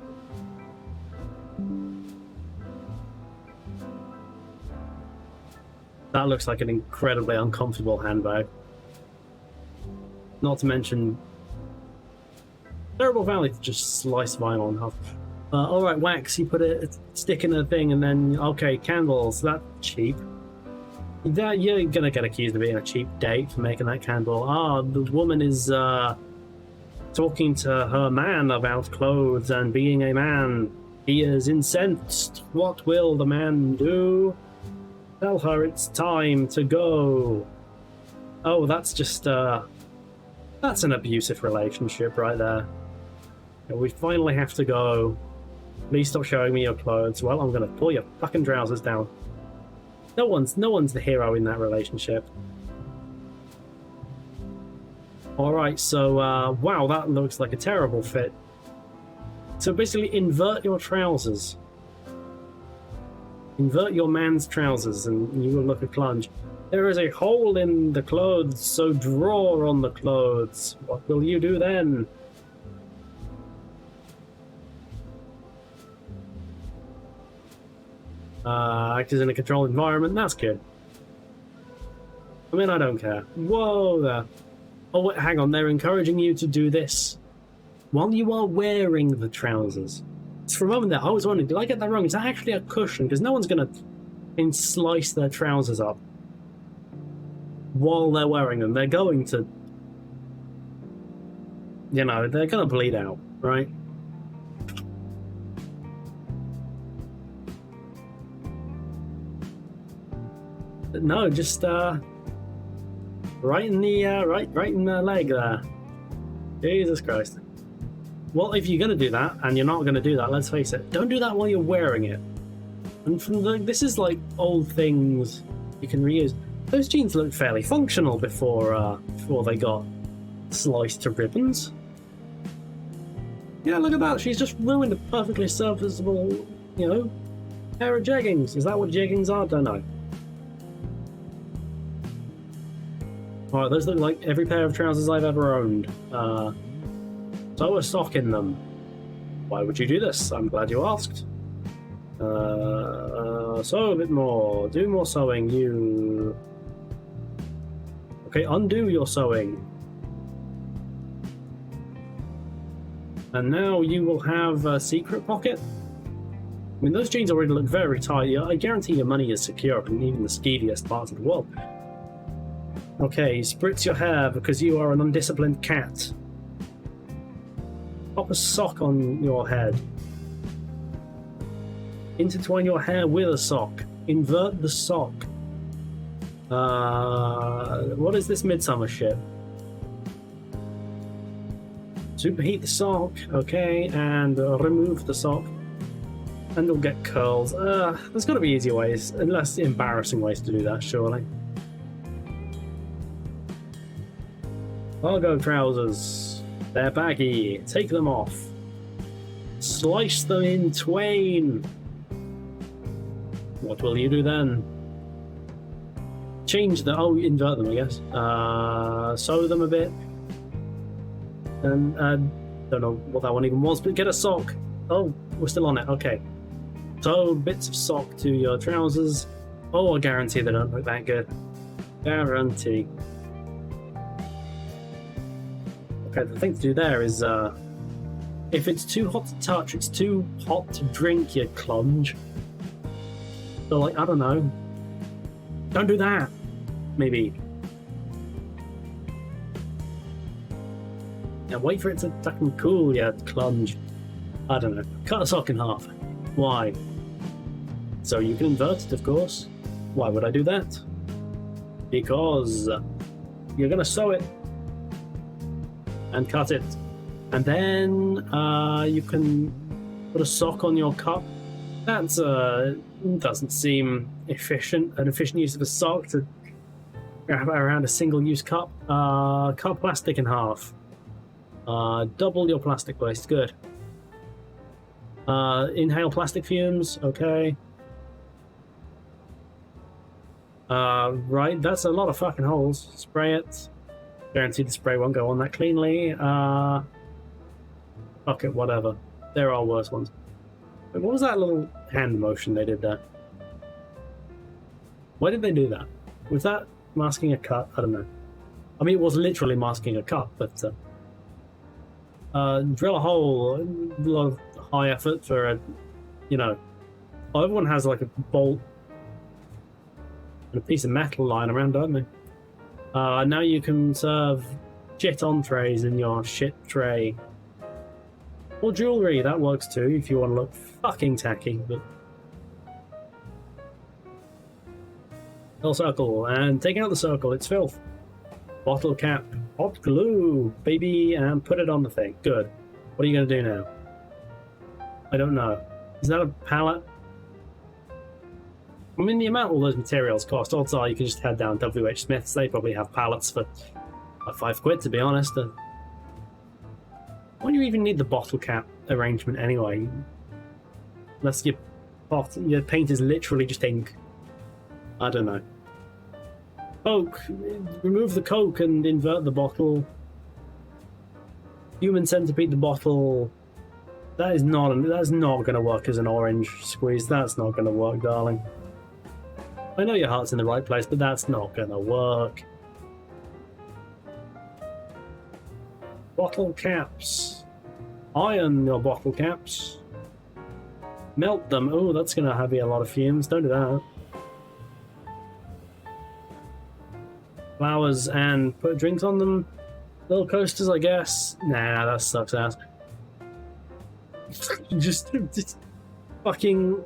That looks like an incredibly uncomfortable handbag. Not to mention terrible value to just slice vinyl in half. Alright, wax, you put a stick in a thing and then, okay, candles, that's cheap. That, you're gonna get accused of being a cheap date for making that candle. The woman is talking to her man about clothes and being a man. He is incensed. What will the man do? Tell her it's time to go. Oh, that's just, that's an abusive relationship right there. We finally have to go. Please stop showing me your clothes. Well, I'm gonna pull your fucking trousers down. No one's the hero in that relationship. Alright, so, wow, that looks like a terrible fit. So basically, invert your trousers. Invert your man's trousers and you will look a clunge. There is a hole in the clothes, so draw on the clothes. What will you do then? Act as in a controlled environment, that's good. I mean, I don't care. Whoa there. Oh, wait, hang on, they're encouraging you to do this while you are wearing the trousers. So for a moment there, I was wondering, did I get that wrong? Is that actually a cushion? Because no one's going to slice their trousers up while they're wearing them. They're going to, you know, they're going to bleed out, right? No, just right in the right in the leg there. Jesus Christ. Well, if you're gonna do that, and you're not gonna do that, let's face it, don't do that while you're wearing it. And from the, this is like old things you can reuse. Those jeans looked fairly functional before they got sliced to ribbons. Yeah, look at that. She's just ruined a perfectly serviceable, you know, pair of jeggings. Is that what jeggings are? Don't know. Alright, those look like every pair of trousers I've ever owned. Sew a sock in them. Why would you do this? I'm glad you asked. Sew a bit more. Do more sewing, you... Okay, undo your sewing. And now you will have a secret pocket. I mean, those jeans already look very tight. I guarantee your money is secure in even the skeeviest parts of the world. Okay, spritz your hair because you are an undisciplined cat. Pop a sock on your head. Intertwine your hair with a sock. Invert the sock. What is this midsummer shit? Superheat the sock, okay, and remove the sock. And you'll get curls. There's got to be easier ways, and less embarrassing ways to do that, surely. Cargo trousers. They're baggy. Take them off. Slice them in twain. What will you do then? change the... Oh, invert them, I guess. Sew them a bit. And don't know what that one even was, but get a sock. Oh, we're still on it. Okay. Sew bits of sock to your trousers. Oh, I guarantee they don't look that good. Guarantee. Okay, the thing to do there is, if it's too hot to touch, it's too hot to drink, you clunge. So, like, I don't know. Don't do that. Maybe. Yeah, wait for it to fucking cool, you clunge. I don't know. Cut a sock in half. Why? So you can invert it, of course. Why would I do that? Because you're gonna sew it and cut it, and then you can put a sock on your cup. That's doesn't seem efficient. An efficient use of a sock to wrap around a single-use cup. Cut plastic in half. Double your plastic waste. Good. Inhale plastic fumes. Okay. Right, that's a lot of fucking holes. Spray it. Guaranteed the spray won't go on that cleanly. Fuck it, whatever. There are worse ones. Wait, what was that little hand motion they did there? Why did they do that? Was that masking a cut? I don't know. I mean, it was literally masking a cut, but drill a hole. A lot of high effort for a, you know. Oh, everyone has like a bolt and a piece of metal lying around, don't they? Now you can serve shit entrees in your shit tray. Or jewellery, that works too, if you want to look fucking tacky, but... Little circle, and take out the circle, it's filth. Bottle cap, hot glue, baby, and put it on the thing. Good. What are you going to do now? I don't know. Is that a pallet? I mean, the amount all those materials cost, odds are you can just head down WH Smith's. They probably have pallets for like £5, to be honest. Why do you even need the bottle cap arrangement anyway? Unless your paint is literally just ink. I don't know. Coke. Remove the Coke and invert the bottle. Human centipede the bottle. That is not going to work as an orange squeeze. That's not going to work, darling. I know your heart's in the right place, but that's not going to work. Bottle caps. Iron your bottle caps. Melt them. Oh, that's going to have you a lot of fumes. Don't do that. Flowers and put drinks on them. Little coasters, I guess. Nah, that sucks ass. just fucking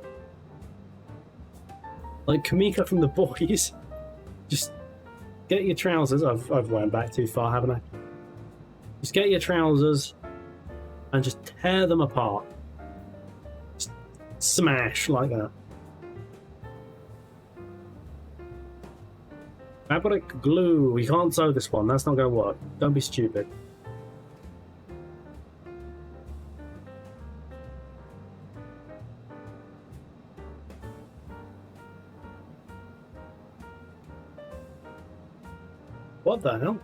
like Kamika from The Boys. Just get your trousers. I've went back too far, haven't I? Just get your trousers and just tear them apart. Just smash like that. Fabric glue. We can't sew this one. That's not going to work. Don't be stupid. What the hell?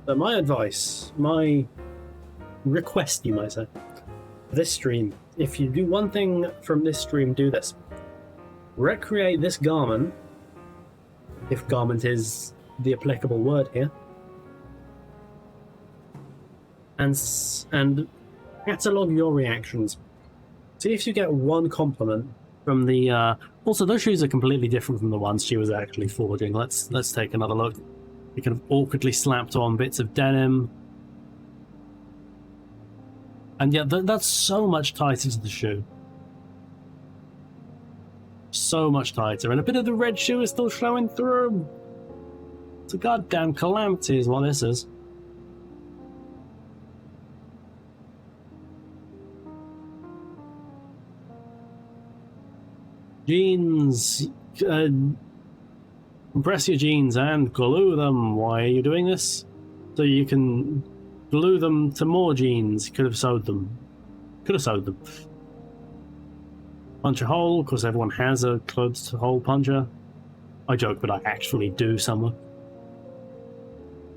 So my advice, my request, you might say, for this stream, if you do one thing from this stream, do this. Recreate this garment, if garment is the applicable word here, and catalogue your reactions. See if you get one compliment from the... Also, those shoes are completely different from the ones she was actually forging. Let's take another look. We kind of awkwardly slapped on bits of denim. And yeah, that's so much tighter to the shoe. So much tighter. And a bit of the red shoe is still showing through. It's a goddamn calamity is what this is. Jeans. Compress your jeans and glue them. Why are you doing this? So you can glue them to more jeans. Could have sewed them. Could have sewed them. Punch a hole, because everyone has a closed hole puncher. I joke, but I actually do somewhere.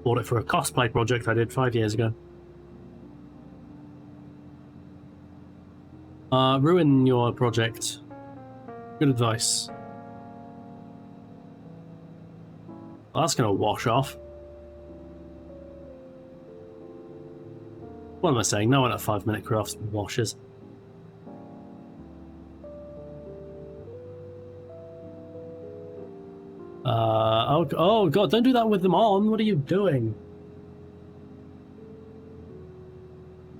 Bought it for a cosplay project I did 5 years ago. Ruin your project. Good advice. Well, that's gonna wash off. What am I saying? No one at 5-minute crafts washes. Oh god, don't do that with them on. What are you doing?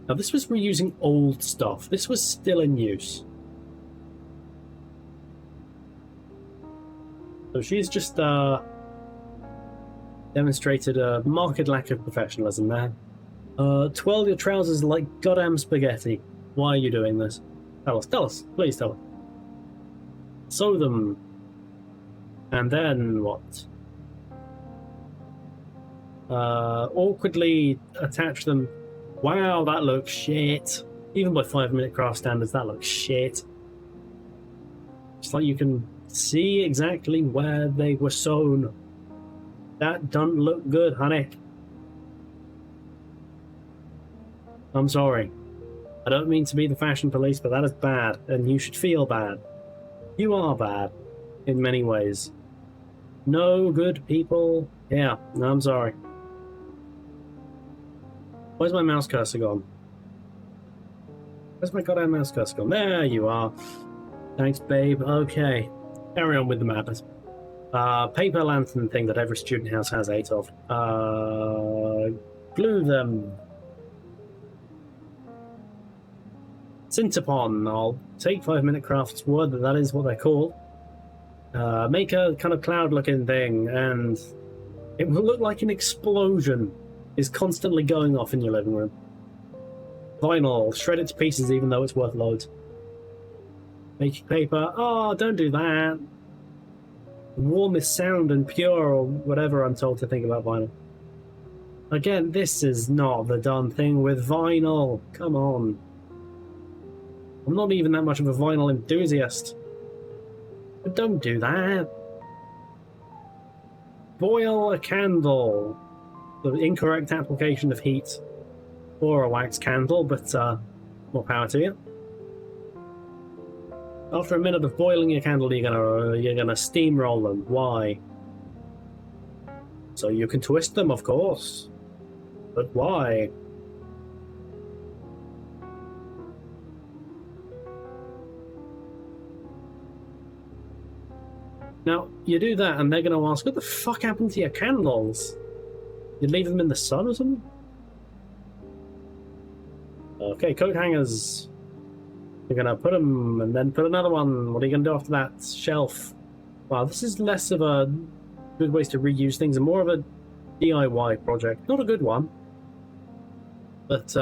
Now, this was reusing old stuff. This was still in use. So she's just demonstrated a marked lack of professionalism there. Twirl your trousers like goddamn spaghetti. Why are you doing this? Tell us, please tell us. Sew them. And then what? Awkwardly attach them. Wow, that looks shit. Even by 5-minute craft standards, that looks shit. It's like you can see exactly where they were sewn. That doesn't look good, honey. I'm sorry. I don't mean to be the fashion police, but that is bad, and you should feel bad. You are bad, in many ways. No good people. Yeah, no, I'm sorry. Where's my mouse cursor gone? Where's my goddamn mouse cursor gone? There you are. Thanks, babe. Okay. Carry on with the madness. Paper lantern thing that every student house has 8 of. Glue them. Sintapon. I'll take 5-minute crafts word that is what they're called. Make a kind of cloud-looking thing, and it will look like an explosion is constantly going off in your living room. Vinyl. Shred it to pieces even though it's worth loads. Making paper. Oh, don't do that. Warmest sound and pure, or whatever I'm told to think about vinyl. Again, this is not the done thing with vinyl. Come on. I'm not even that much of a vinyl enthusiast. But don't do that. Boil a candle. The incorrect application of heat for a wax candle, but more power to you. After a minute of boiling your candle, you're gonna steamroll them. Why? So you can twist them, of course. But why? Now, you do that, and they're going to ask, what the fuck happened to your candles? You leave them in the sun or something? Okay, coat hangers. You're going to put them, and then put another one. What are you going to do after that? Shelf. Wow, this is less of a good ways to reuse things, and more of a DIY project. Not a good one. But,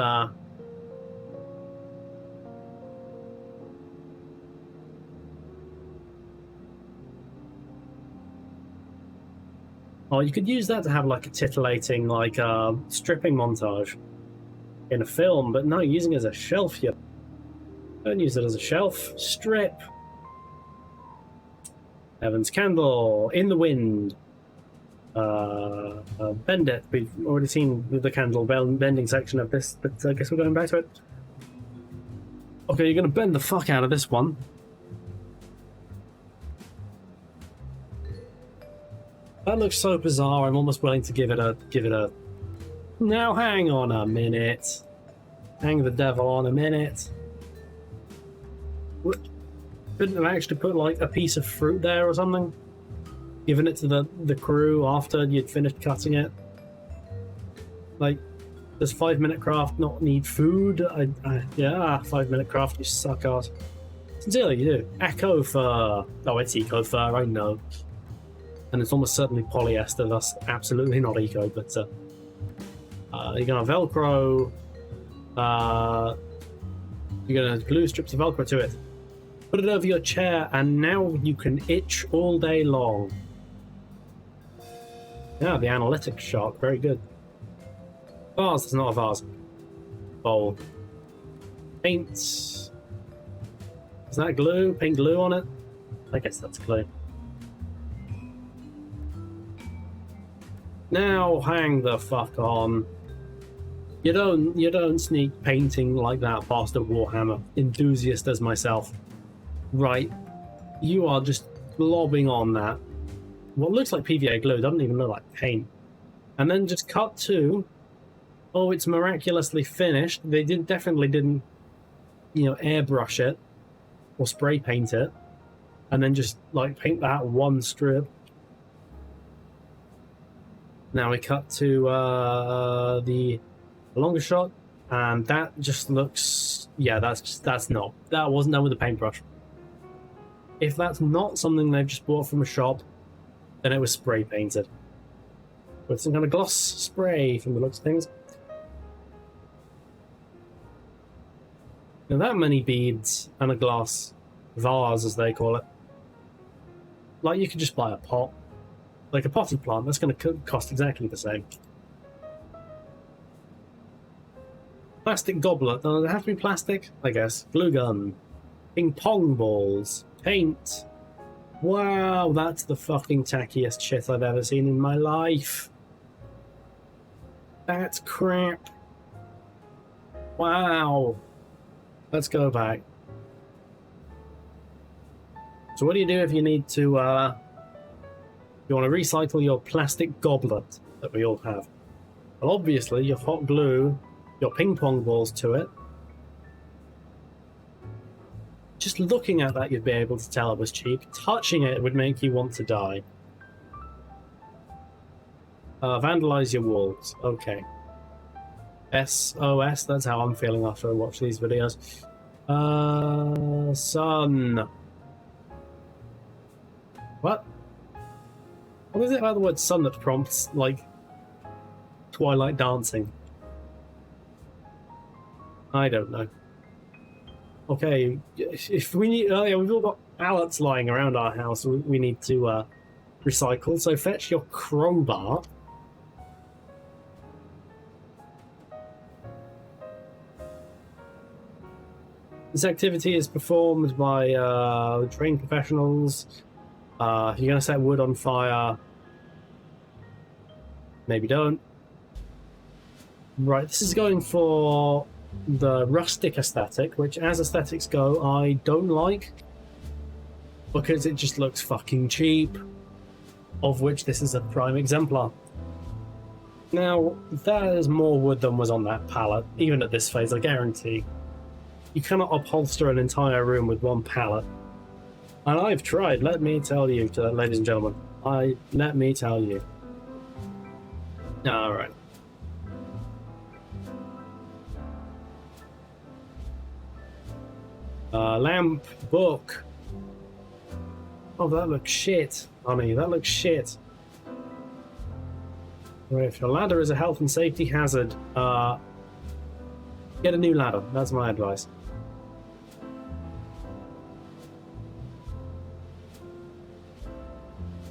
oh, you could use that to have like a titillating, like stripping montage in a film, but no, using it as a shelf here. Don't use it as a shelf. Strip. Heaven's candle in the wind. Bend it. We've already seen the candle bending section of this, but I guess we're going back to it. Okay, you're going to bend the fuck out of this one. That looks so bizarre. I'm almost willing to give it a. Now hang on a minute. Hang the devil on a minute. Couldn't have actually put like a piece of fruit there or something? Given it to the crew after you'd finished cutting it? Like, does 5-minute craft not need food? Yeah, 5-minute craft, you suck ass. Sincerely, you do. Eco fur. Oh, it's eco fur, I know. And it's almost certainly polyester, thus absolutely not eco, but you're gonna Velcro. You're gonna glue strips of Velcro to it. Put it over your chair, and now you can itch all day long. Yeah, the analytics shark, very good. Vase, there's not a vase. Bowl. Paints. Is that glue? Pink glue on it? I guess that's glue. Now hang the fuck on. You don't sneak painting like that past a Warhammer enthusiast as myself. Right. You are just globbing on that. What looks like PVA glue doesn't even look like paint. And then just cut to, oh, it's miraculously finished. They definitely didn't, airbrush it or spray paint it, and then just like paint that one strip. Now we cut to the longer shot, and that just looks, yeah, that wasn't done with a paintbrush. If that's not something they've just bought from a shop, then it was spray painted with some kind of gloss spray from the looks of things. Now that many beads and a glass vase, as they call it, like you could just buy a pot, like a potted plant. That's going to cost exactly the same. Plastic goblet. Does it have to be plastic? I guess. Glue gun. Ping pong balls. Paint. Wow, that's the fucking tackiest shit I've ever seen in my life. That's crap. Wow. Let's go back. So what do you do if you need to, you want to recycle your plastic goblet that we all have? Well, obviously, you hot glue your ping pong balls to it. Just looking at that, you'd be able to tell it was cheap. Touching it would make you want to die. Vandalize your walls. Okay. SOS, that's how I'm feeling after I watch these videos. Sun. What? What is it about the word sun that prompts, like, Twilight dancing? I don't know. Okay, if we need... we've all got pallets lying around our house we need to recycle, so fetch your crowbar. This activity is performed by trained professionals. If you're going to set wood on fire, maybe don't. Right, this is going for the rustic aesthetic, which, as aesthetics go, I don't like, because it just looks fucking cheap, of which this is a prime exemplar. Now, there's more wood than was on that pallet, even at this phase, I guarantee. You cannot upholster an entire room with one pallet. And I've tried, let me tell you, ladies and gentlemen. Let me tell you. Alright. Lamp, book. Oh, that looks shit, honey. That looks shit. If your ladder is a health and safety hazard, get a new ladder. That's my advice.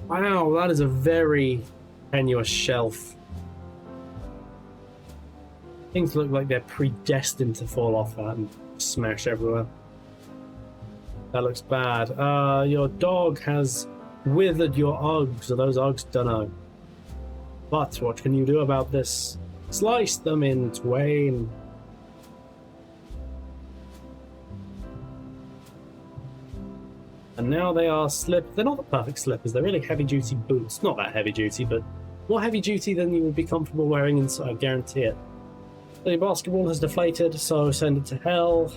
Wow, that is a very tenuous shelf. Things look like they're predestined to fall off that and smash everywhere. That looks bad. Your dog has withered your Uggs. Are those Uggs? Dunno. But what can you do about this? Slice them in twain. And now they are slipped. They're not the perfect slippers. They're really heavy-duty boots. Not that heavy-duty, but more heavy-duty than you would be comfortable wearing inside. I guarantee it. The basketball has deflated, so send it to hell.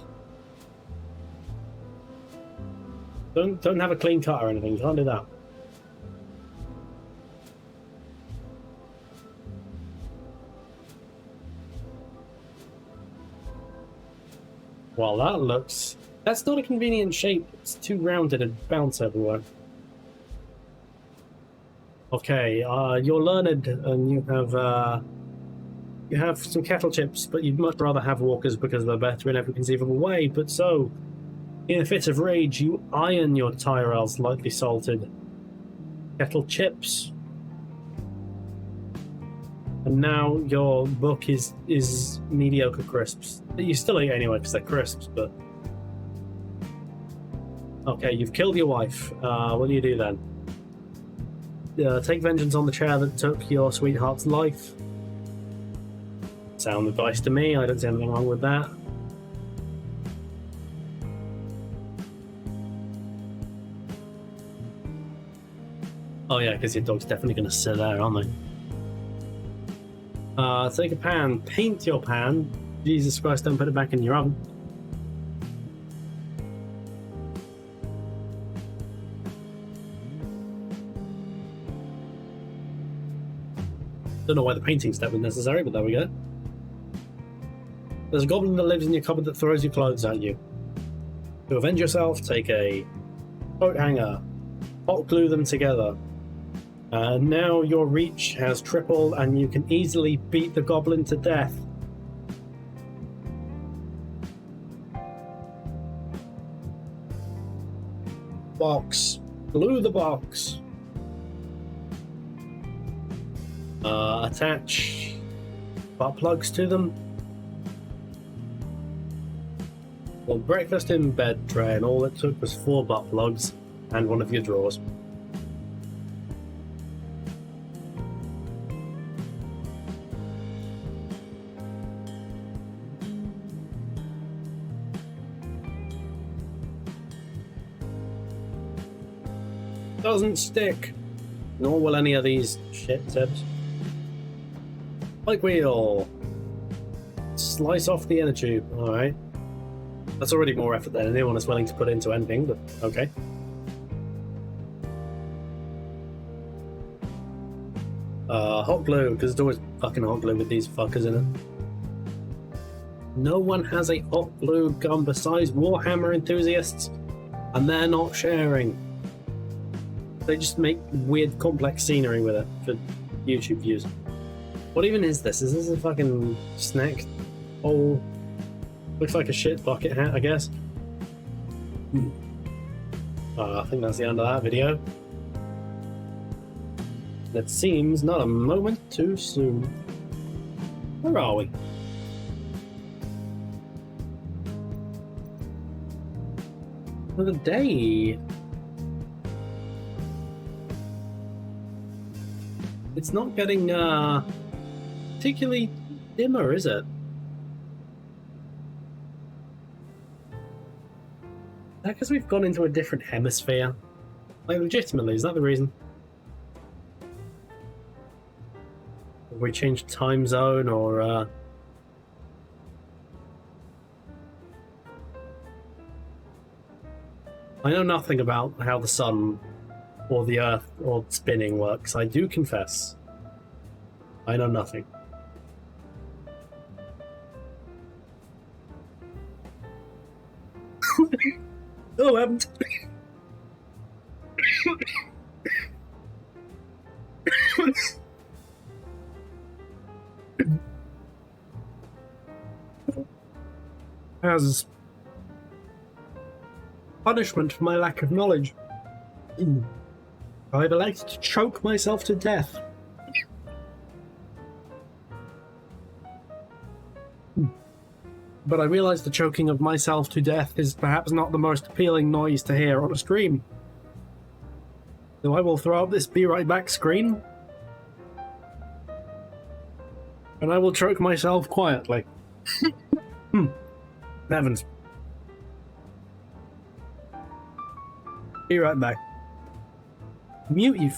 Don't have a clean cut or anything. You can't do that. Well, that looks... That's not a convenient shape. It's too rounded and bounce everywhere. Okay, you're learned and you have some kettle chips, but you'd much rather have walkers because they're better in every conceivable way. But so, in a fit of rage, you iron your Tyrell's lightly salted kettle chips. And now your book is mediocre crisps. You still eat anyway because they're crisps, but... Okay, you've killed your wife. What do you do then? Take vengeance on the chair that took your sweetheart's life. Sound advice to me. I don't see anything wrong with that. Oh yeah, because your dog's definitely going to sit there, aren't they? Take a pan. Paint your pan. Jesus Christ, don't put it back in your oven. Don't know why the painting step was necessary, but there we go. There's a goblin that lives in your cupboard that throws your clothes at you. To avenge yourself, take a coat hanger, hot glue them together. Now your reach has tripled and you can easily beat the goblin to death. Box. Glue the box. Attach butt plugs to them. Well, breakfast in bed tray, and all it took was 4 butt plugs and one of your drawers. Doesn't stick, nor will any of these shit tips. Bike wheel. Slice off the inner tube. Alright. That's already more effort than anyone is willing to put into anything, but okay. Hot glue, because there's always fucking hot glue with these fuckers in it. No one has a hot glue gun besides Warhammer enthusiasts, and they're not sharing. They just make weird, complex scenery with it for YouTube views. What even is this? Is this a fucking snack bowl? Looks like a shit bucket hat, I guess. I think that's the end of that video. It seems not a moment too soon. Where are we? Another day. It's not getting particularly dimmer, is it? Is that because we've gone into a different hemisphere? Like, legitimately, is that the reason? Have we changed time zone, or I know nothing about how the sun or the earth or spinning works. I do confess. I know nothing. Oh, I haven't. As punishment for my lack of knowledge, I've elected to choke myself to death. But I realise the choking of myself to death is perhaps not the most appealing noise to hear on a stream. So I will throw up this be right back screen, and I will choke myself quietly. Heavens. Be right back. Mute you.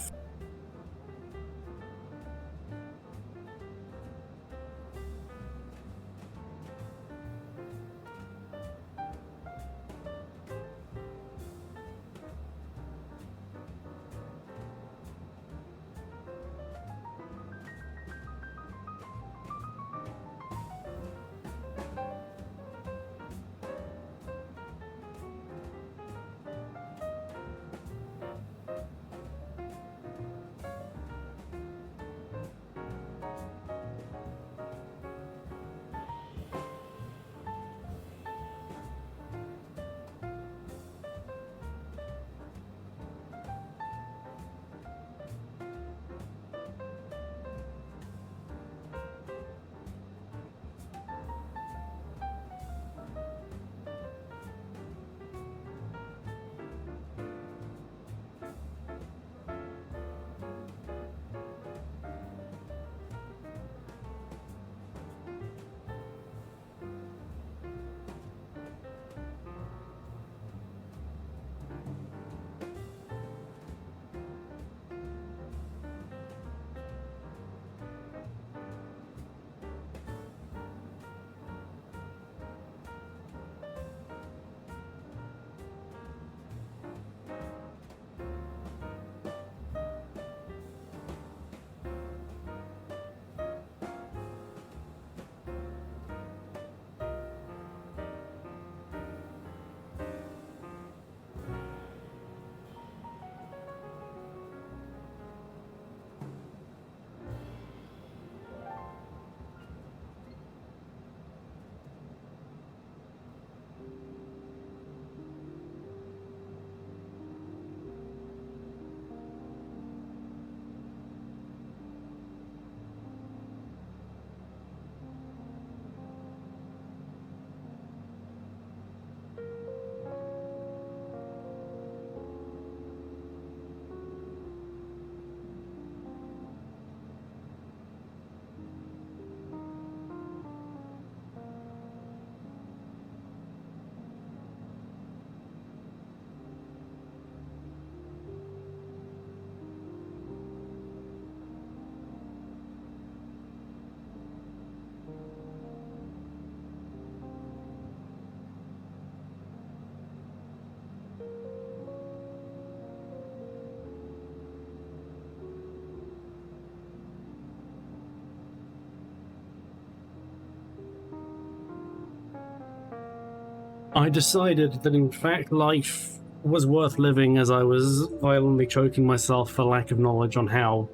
I decided that in fact life was worth living as I was violently choking myself for lack of knowledge on how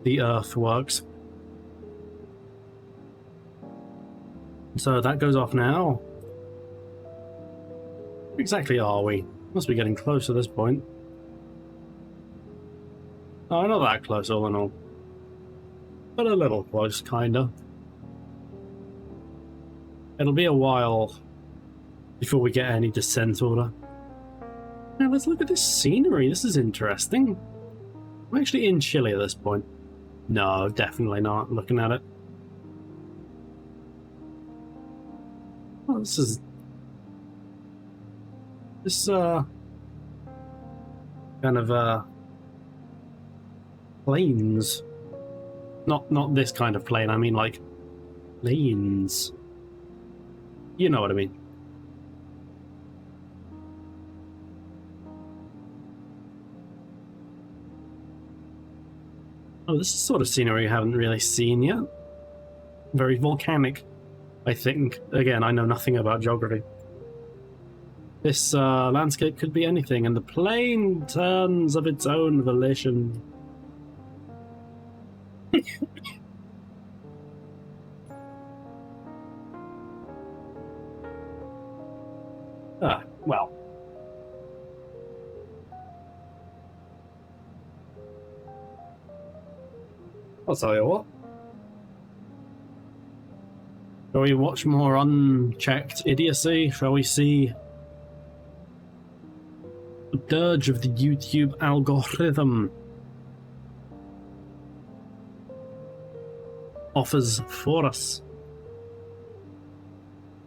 the Earth works. So that goes off now. Where exactly are we? Must be getting close at this point. Oh, not that close all in all. But a little close, kinda. It'll be a while before we get any descent order. Now let's look at this scenery. This is interesting. I'm actually in Chile at this point. No, definitely not looking at it. Oh, this kind of plains. Not this kind of plane, I mean like plains. You know what I mean. Oh, this is sort of scenery I haven't really seen yet. Very volcanic, I think. Again, I know nothing about geography. This landscape could be anything, and the plane turns of its own volition. Well. I'll tell you what. Shall we watch more unchecked idiocy? Shall we see the dirge of the YouTube algorithm offers for us?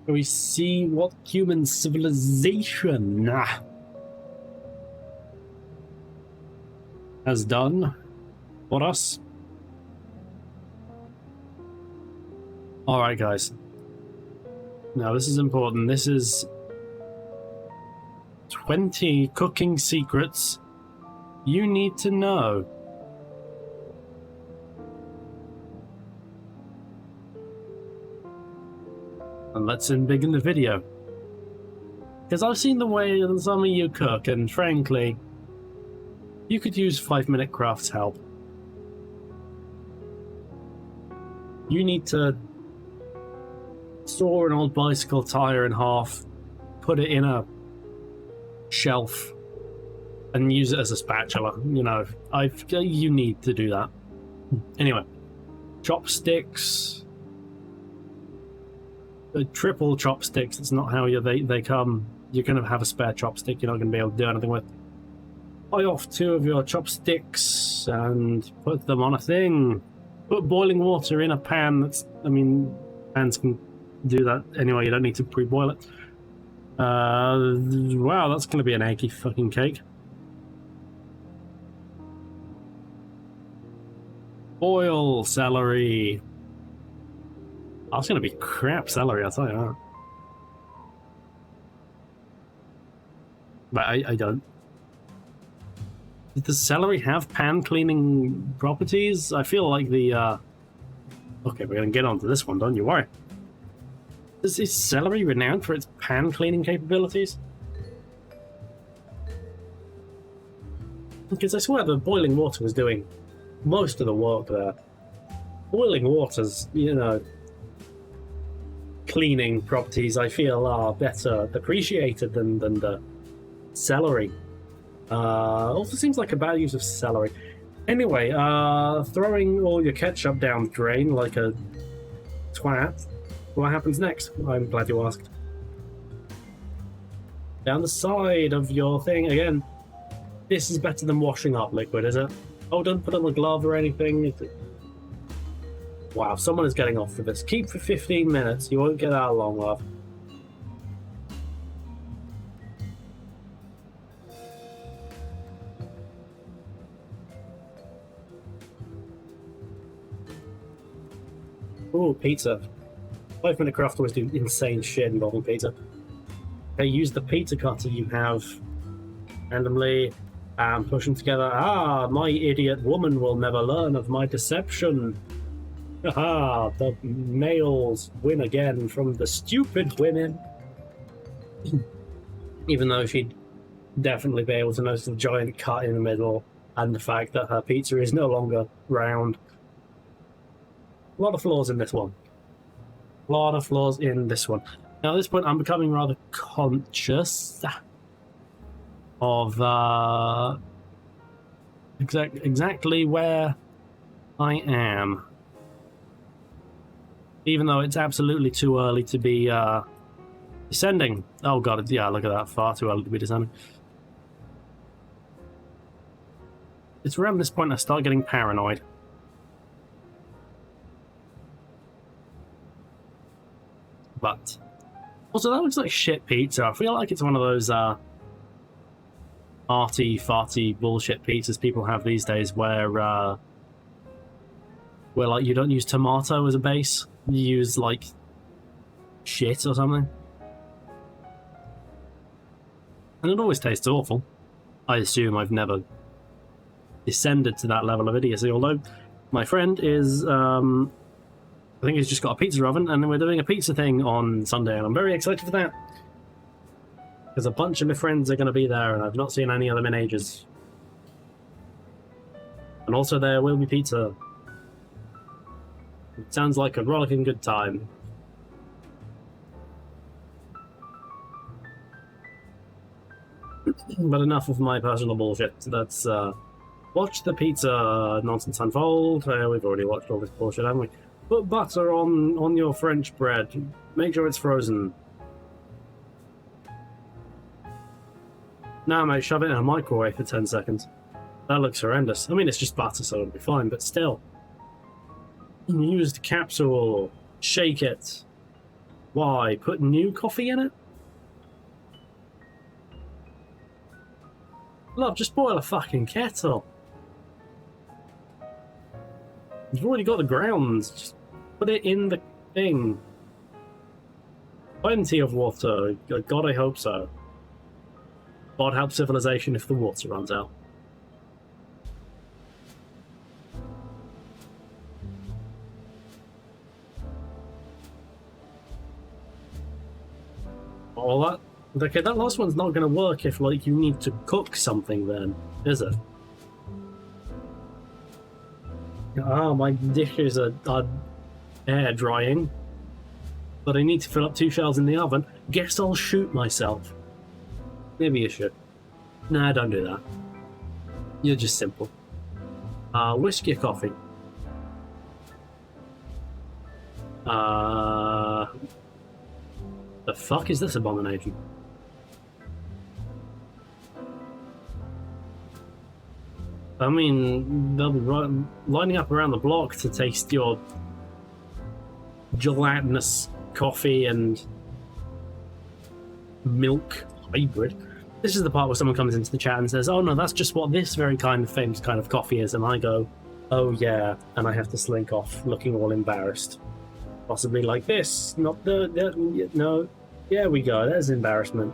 Shall we see what human civilization has done for us? Alright, guys. Now, this is important. This is 20 cooking secrets you need to know. And let's begin the video. Because I've seen the way some of you cook, and frankly, you could use 5-Minute Craft's help. You need to saw an old bicycle tire in half, put it in a shelf, and use it as a spatula. You know, you need to do that. Anyway, chopsticks, triple chopsticks. It's not how they come. You're gonna have a spare chopstick. You're not gonna be able to do anything with. Buy off 2 of your chopsticks and put them on a thing. Put boiling water in a pan. Pans can do that anyway. You don't need to pre-boil it. Wow, that's going to be an eggy fucking cake. Boil celery. That's going to be crap celery, I'll tell you that. But I don't. Does celery have pan cleaning properties? I feel like the okay, we're gonna get onto this one, don't you worry. Is celery renowned for its pan cleaning capabilities? Because I swear the boiling water was doing most of the work there. Boiling water's, cleaning properties I feel are better appreciated than the celery. Also seems like a bad use of celery. Anyway, throwing all your ketchup down the drain like a twat. What happens next? I'm glad you asked. Down the side of your thing again. This is better than washing up liquid, is it? Oh, don't put on a glove or anything. Wow, someone is getting off for this. Keep for 15 minutes. You won't get out long, love. Ooh, pizza. 5-Minute Craft always do insane shit involving pizza. Okay, use the pizza cutter you have randomly and push them together. Ah, my idiot woman will never learn of my deception. Haha, the males win again from the stupid women. Even though she'd definitely be able to notice the giant cut in the middle and the fact that her pizza is no longer round. A lot of flaws in this one. A lot of flaws in this one. Now, at this point, I'm becoming rather conscious of exactly where I am. Even though it's absolutely too early to be descending. Oh god, yeah, look at that. Far too early to be descending. It's around this point I start getting paranoid. But also, that looks like shit pizza. I feel like it's one of those arty, farty bullshit pizzas people have these days where like you don't use tomato as a base. You use like shit or something. And it always tastes awful. I assume I've never descended to that level of idiocy, although my friend is I think he's just got a pizza oven, and we're doing a pizza thing on Sunday, and I'm very excited for that. Because a bunch of my friends are going to be there, and I've not seen any of them in ages. And also there will be pizza. It sounds like a rollicking good time. But enough of my personal bullshit. Let's watch the pizza nonsense unfold. We've already watched all this bullshit, haven't we? Put butter on your French bread. Make sure it's frozen. Nah, mate, shove it in a microwave for 10 seconds. That looks horrendous. I mean, it's just butter, so it'll be fine, but still. Use the capsule. Shake it. Why? Put new coffee in it? Love, just boil a fucking kettle. You've already got the grounds. Just put it in the thing. Plenty of water. God, I hope so. God help civilization if the water runs out. Oh, okay, that last one's not going to work if, like, you need to cook something then, is it? Ah, my dishes are air drying. But I need to fill up 2 shells in the oven. Guess I'll shoot myself. Maybe you should. Nah, don't do that. You're just simple. Whiskey or coffee? The fuck is this abomination? I mean, they'll be lining up around the block to taste your gelatinous coffee and milk hybrid. This is the part where someone comes into the chat and says, oh no, that's just what this very kind of famous kind of coffee is, and I go, oh yeah, and I have to slink off looking all embarrassed. Possibly like this, not no, there we go, there's embarrassment.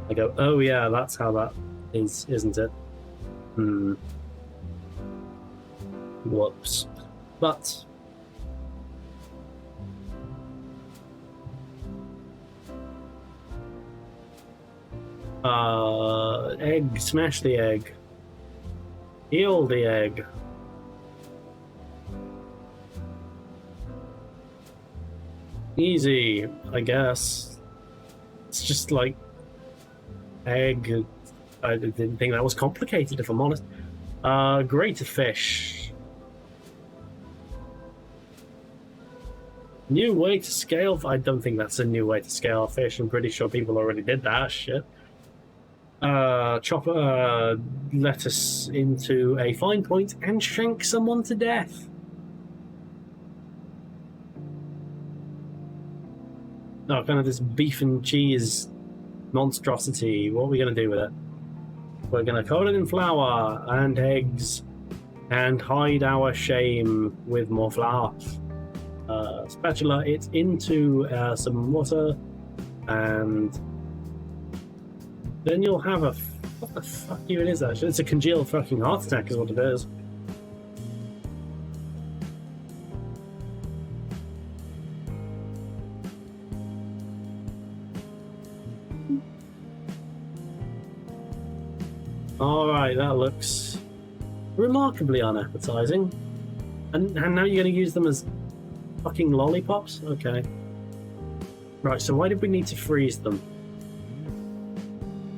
I go, oh yeah, that's how that is, isn't it? Whoops. But egg, smash the egg. Peel the egg. Easy, I guess. It's just like egg. I didn't think that was complicated, if I'm honest. Grate a fish. New way to scale. I don't think that's a new way to scale a fish. I'm pretty sure people already did that shit. Chop lettuce into a fine point and shank someone to death. Oh, kind of this beef and cheese monstrosity. What are we going to do with it? We're going to coat it in flour and eggs and hide our shame with more flour. Spatula it into some water, and then you'll have a... What the fuck even is that? It's a congealed fucking heart attack is what it is. Alright, that looks remarkably unappetizing. And now you're going to use them as fucking lollipops? Okay. Right, so why did we need to freeze them?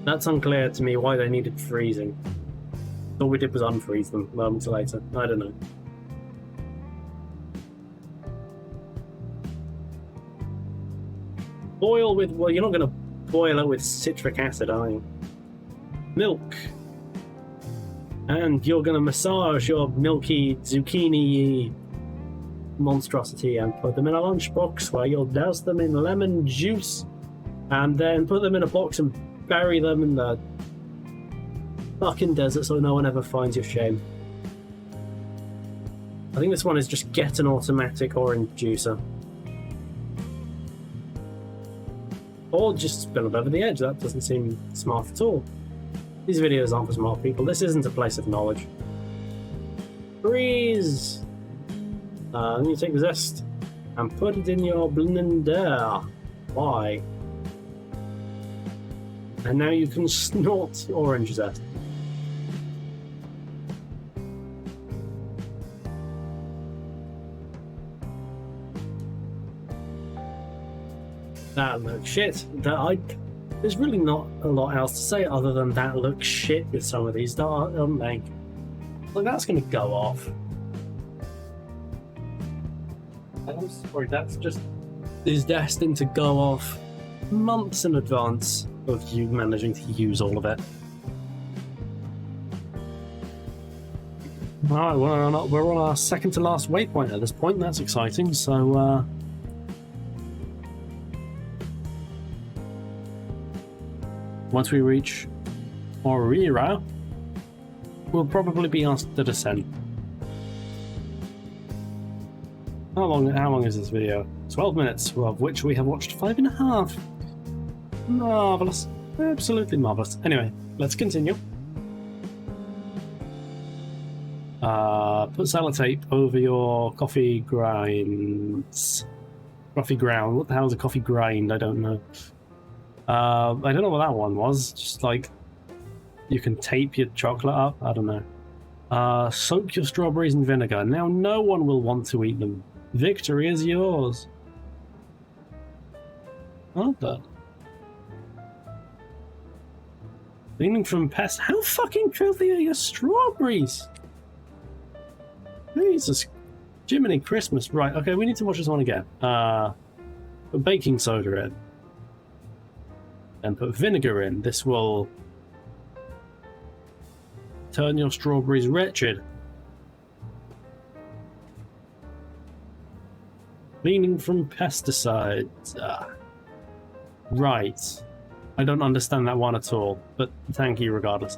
That's unclear to me why they needed freezing. All we did was unfreeze them moments later. I don't know. Boil with... Well, you're not going to boil it with citric acid, are you? Milk. And you're going to massage your milky zucchini monstrosity and put them in a lunchbox where you'll douse them in lemon juice and then put them in a box and bury them in the fucking desert so no one ever finds your shame. I think this one is just get an automatic orange juicer. Or just spill them over the edge. That doesn't seem smart at all. These videos aren't for smart people. This isn't a place of knowledge. Freeze! Then you take the zest and put it in your blender. Why? And now you can snort orange zest. That looks shit. There's really not a lot else to say other than that looks shit with some of these, aren't they? Like, that's going to go off. I'm sorry, that's just is destined to go off months in advance of you managing to use all of it. Alright, we're on our second to last waypoint at this point. That's exciting. So, once we reach Orira, we'll probably be asked to descend. How long is this video? 12 minutes, of which we have watched 5.5. Marvellous. Absolutely marvellous. Anyway, let's continue. Put sellotape over your coffee grinds. Coffee ground. What the hell is a coffee grind? I don't know. I don't know what that one was. Just like you can tape your chocolate up. I don't know. Soak your strawberries in vinegar. Now no one will want to eat them. Victory is yours. What the? Leaning from pest. How fucking filthy are your strawberries? Jesus. Jiminy Christmas. Right, okay, we need to watch this one again. Put baking soda in. And put vinegar in. This will turn your strawberries wretched. Cleaning from pesticides. Right. I don't understand that one at all, but thank you regardless.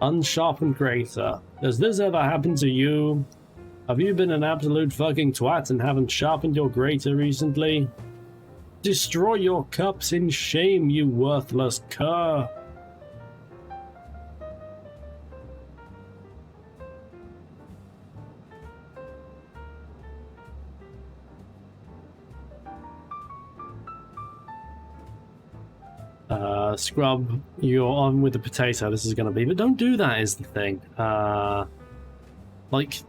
Unsharpened grater. Does this ever happen to you? Have you been an absolute fucking twat and haven't sharpened your grater recently? Destroy your cups in shame, you worthless cur. Scrub you're on with the potato. This is going to be, but don't do that is the thing. Like,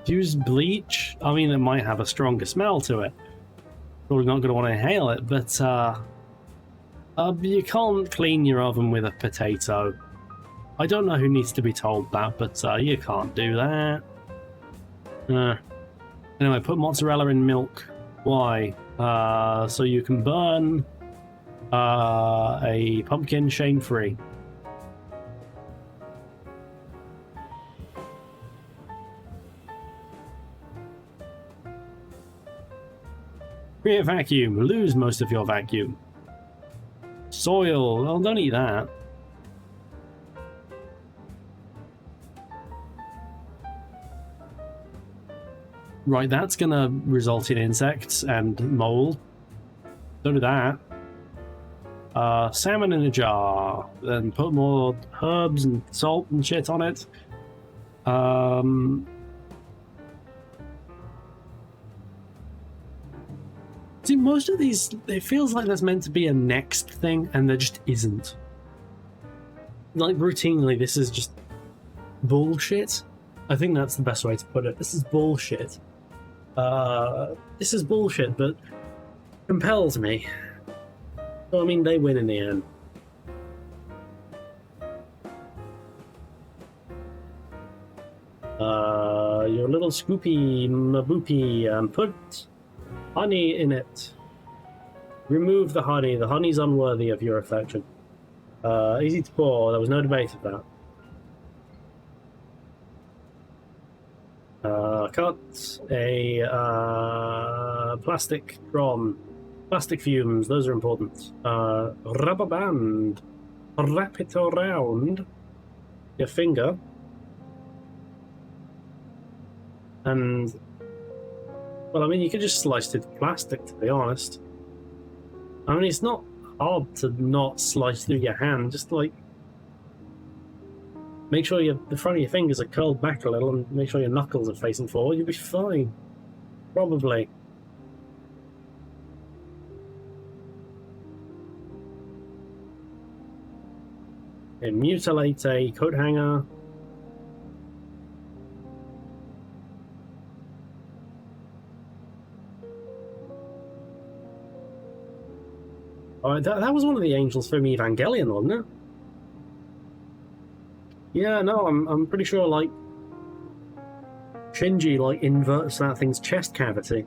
use bleach. I mean, it might have a stronger smell to it. Probably not going to want to inhale it, but you can't clean your oven with a potato. I don't know who needs to be told that, but you can't do that. Anyway, put mozzarella in milk. Why? So you can burn a pumpkin shame-free. Create vacuum. Lose most of your vacuum. Soil. Well, don't eat that. Right, that's gonna result in insects and mold. Don't do that. Salmon in a jar. Then put more herbs and salt and shit on it. See, most of these, it feels like there's meant to be a next thing, and there just isn't. like routinely, this is just bullshit. I think that's the best way to put it. This is bullshit. This is bullshit, but compels me. So, I mean, they win in the end. Your little Scoopy Maboopy, put honey in it. Remove the honey. The honey's unworthy of your affection. Easy to pour. There was no debate of that. Cut a plastic drum. Plastic fumes, those are important. Rubber band. Wrap it around your finger. And, well, I mean, you could just slice through the plastic, to be honest. I mean, it's not hard to not slice through your hand. Just, like, make sure the front of your fingers are curled back a little and make sure your knuckles are facing forward. You'll be fine. Probably. Okay, mutilate a coat hanger. Oh, that was one of the angels from Evangelion, wasn't it? Yeah, no, I'm pretty sure, like, Shinji, like, inverts that thing's chest cavity.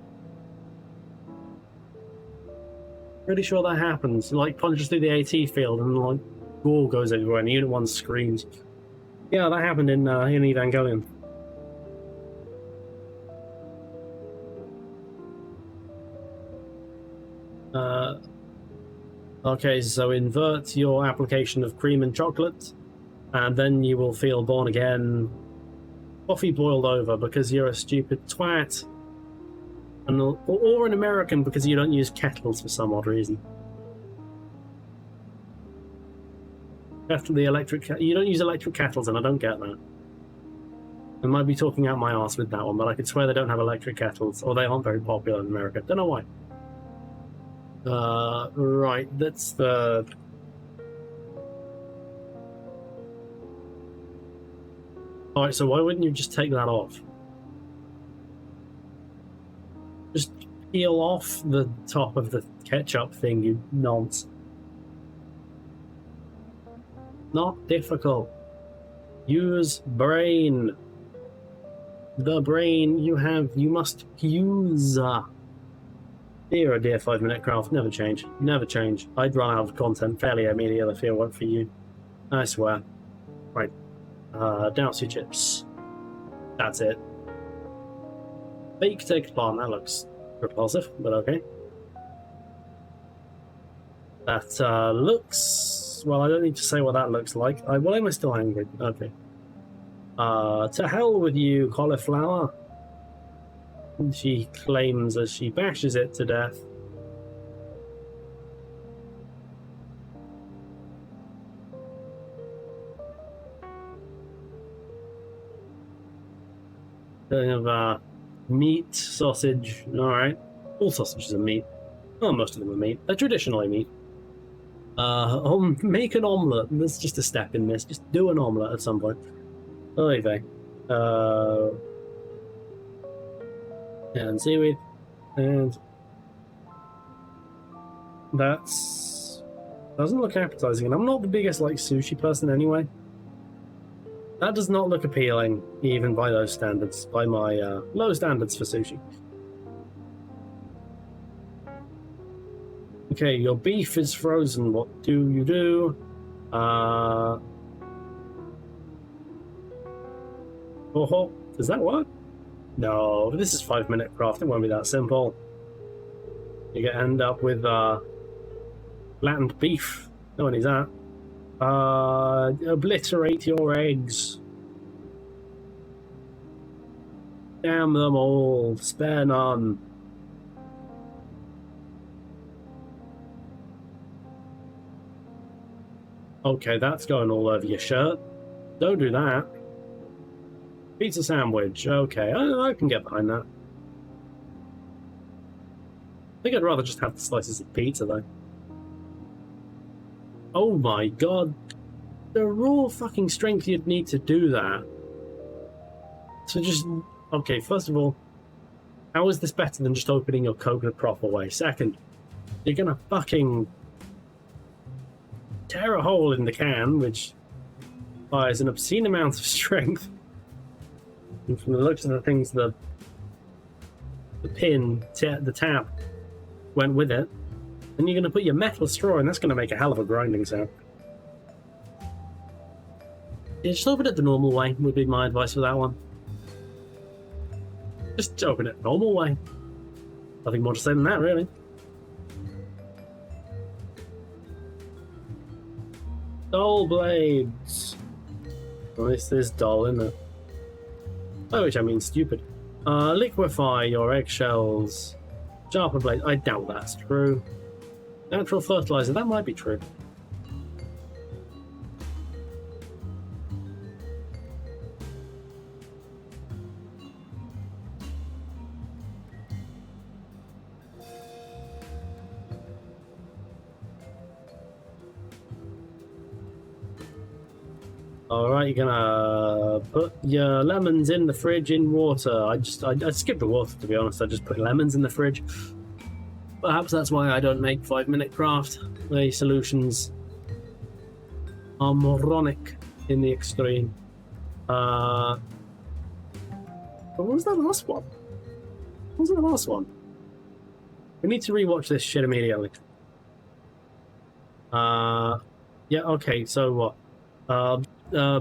Pretty sure that happens. Like, punches through the AT field and, like, gore goes everywhere and Unit 1 screams. Yeah, that happened in Evangelion. Okay, so invert your application of cream and chocolate, and then you will feel born again. Coffee boiled over because you're a stupid twat. Or an American because you don't use kettles for some odd reason. After the you don't use electric kettles, and I don't get that. I might be talking out my arse with that one, but I could swear they don't have electric kettles, or they aren't very popular in America. Don't know why. Right, that's the... Alright, so why wouldn't you just take that off? Just peel off the top of the ketchup thing, you nonce. Not difficult. Use brain. The brain you must use. Dear, oh dear, 5-minute craft. Never change. Never change. I'd run out of content fairly immediately if it weren't for you. I swear. Right. Douse your chips. That's it. Baked eggplant. That looks repulsive, but okay. That looks... Well, I don't need to say what that looks like. Why am I still angry? Okay. To hell with you, cauliflower. She claims as she bashes it to death. They have meat, sausage. Alright. All sausages are meat. Oh, most of them are meat. They're traditionally meat. Make an omelette. There's just a step in this. Just do an omelette at some point. Oy vey. And seaweed. And that's... doesn't look appetizing. And I'm not the biggest, like, sushi person anyway. That does not look appealing, even by those standards. By my low standards for sushi. Okay, your beef is frozen. What do you do? Oh, does that work? No, this is 5-minute craft. It won't be that simple. You end up with flattened beef. No one needs that. Obliterate your eggs. Damn them all. Spare none. Okay, that's going all over your shirt. Don't do that. Pizza sandwich. Okay, I can get behind that. I think I'd rather just have the slices of pizza, though. Oh my god. the raw fucking strength you'd need to do that. So just, okay, first of all, how is this better than just opening your Coke the proper way? Second, you're gonna fucking tear a hole in the can, which requires an obscene amount of strength. And from the looks of the things, the pin, the tab went with it. And you're gonna put your metal straw in, that's gonna make a hell of a grinding sound. Yeah, just open it the normal way, would be my advice for that one. Just open it the normal way. Nothing more to say than that, really. Dull blades. Well, this is dull, isn't it? By which I mean stupid. Liquefy your eggshells. Sharpen blades. I doubt that's true. Natural fertilizer. That might be true. Alright, you're gonna put your lemons in the fridge in water. I skipped the water, to be honest. I just put lemons in the fridge. Perhaps that's why I don't make 5-minute craft. The solutions are moronic in the extreme. But what was that last one? What was the last one? We need to rewatch this shit immediately. Yeah, okay, so what?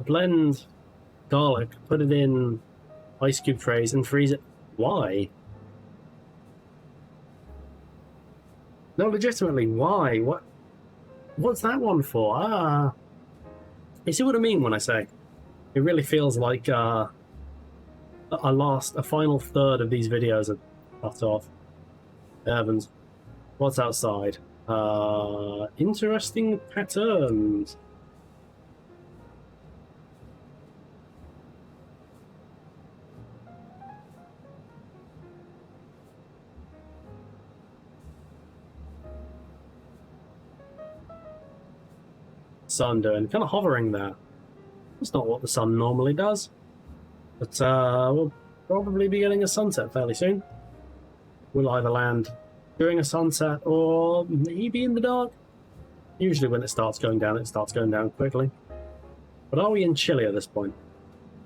Blend garlic, put it in ice cube trays and freeze it. Why? No, legitimately, why? What's that one for? You see what I mean when I say it really feels like a final third of these videos are cut off. Heavens, what's outside? Interesting patterns. Sun doing? Kind of hovering there. That's not what the sun normally does. But we'll probably be getting a sunset fairly soon. We'll either land during a sunset or maybe in the dark. Usually when it starts going down quickly. But are we in Chile at this point?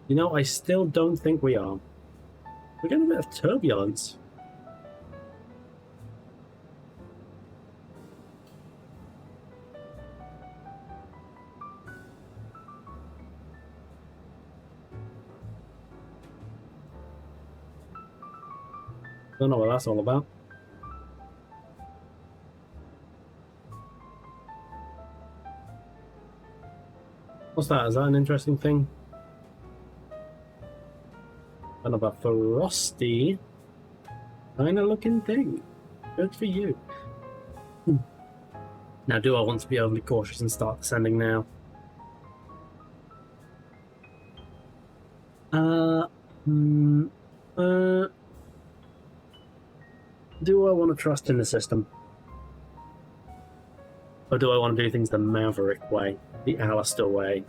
You know, I still don't think we are. We're getting a bit of turbulence. Don't know what that's all about. What's that? Is that an interesting thing? Kind of a frosty kind of looking thing. Good for you. Now, do I want to be overly cautious and start descending now? Do I want to trust in the system? Or do I want to do things the Maverick way, the Alistair way,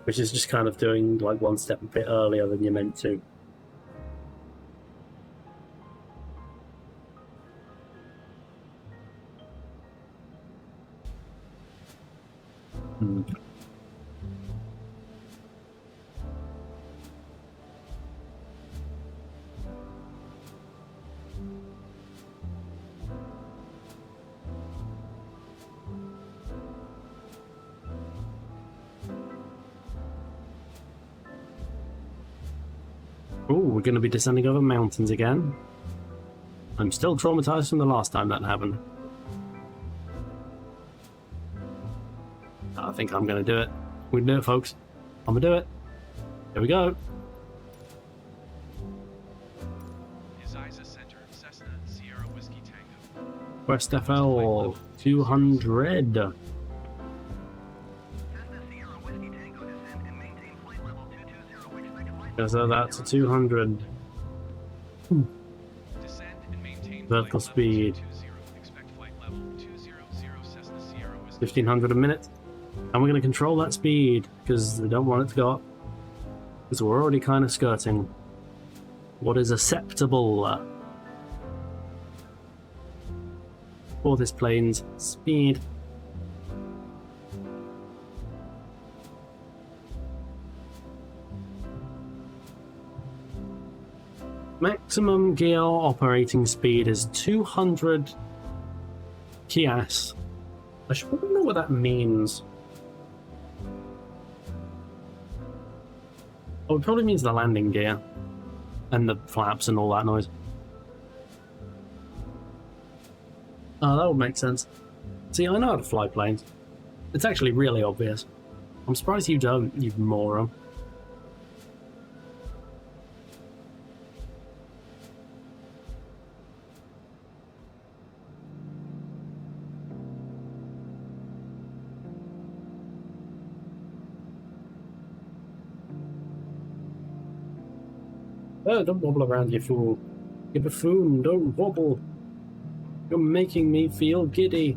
which is just kind of doing like one step a bit earlier than you're meant to? Oh, we're going to be descending over mountains again. I'm still traumatized from the last time that happened. I think I'm going to do it. We can do it, folks. I'm going to do it. Here we go. West FL 200. So that's a 200. Vertical speed. 1500 a minute. And we're going to control that speed, because we don't want it to go up. Because we're already kind of skirting what is acceptable for this plane's speed. Maximum gear operating speed is 200 kS. I should probably know what that means. Oh, it probably means the landing gear and the flaps and all that noise. Oh, that would make sense. See, I know how to fly planes. It's actually really obvious. I'm surprised you don't, you moron. Oh, don't wobble around, you fool. You buffoon, don't wobble. You're making me feel giddy.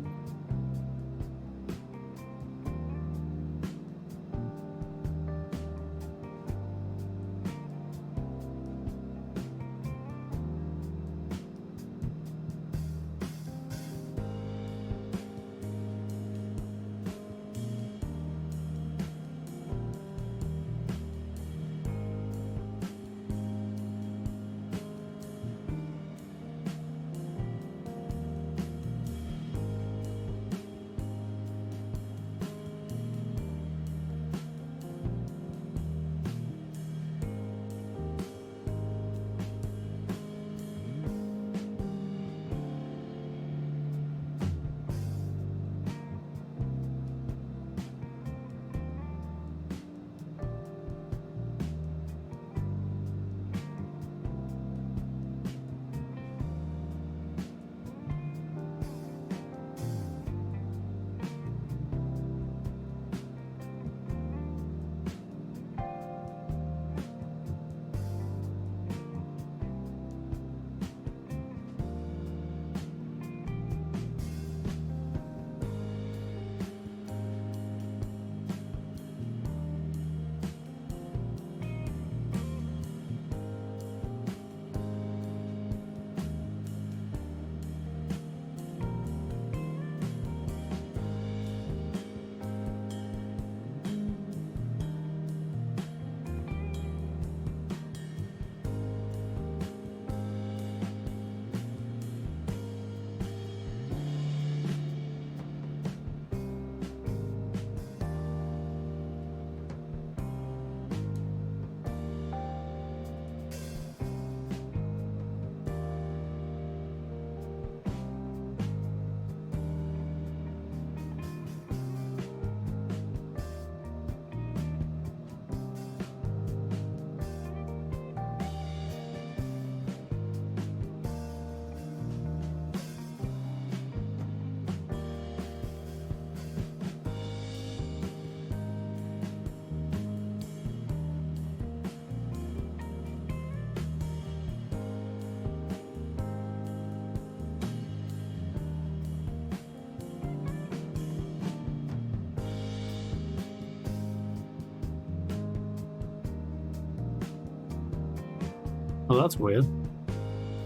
Oh, that's weird.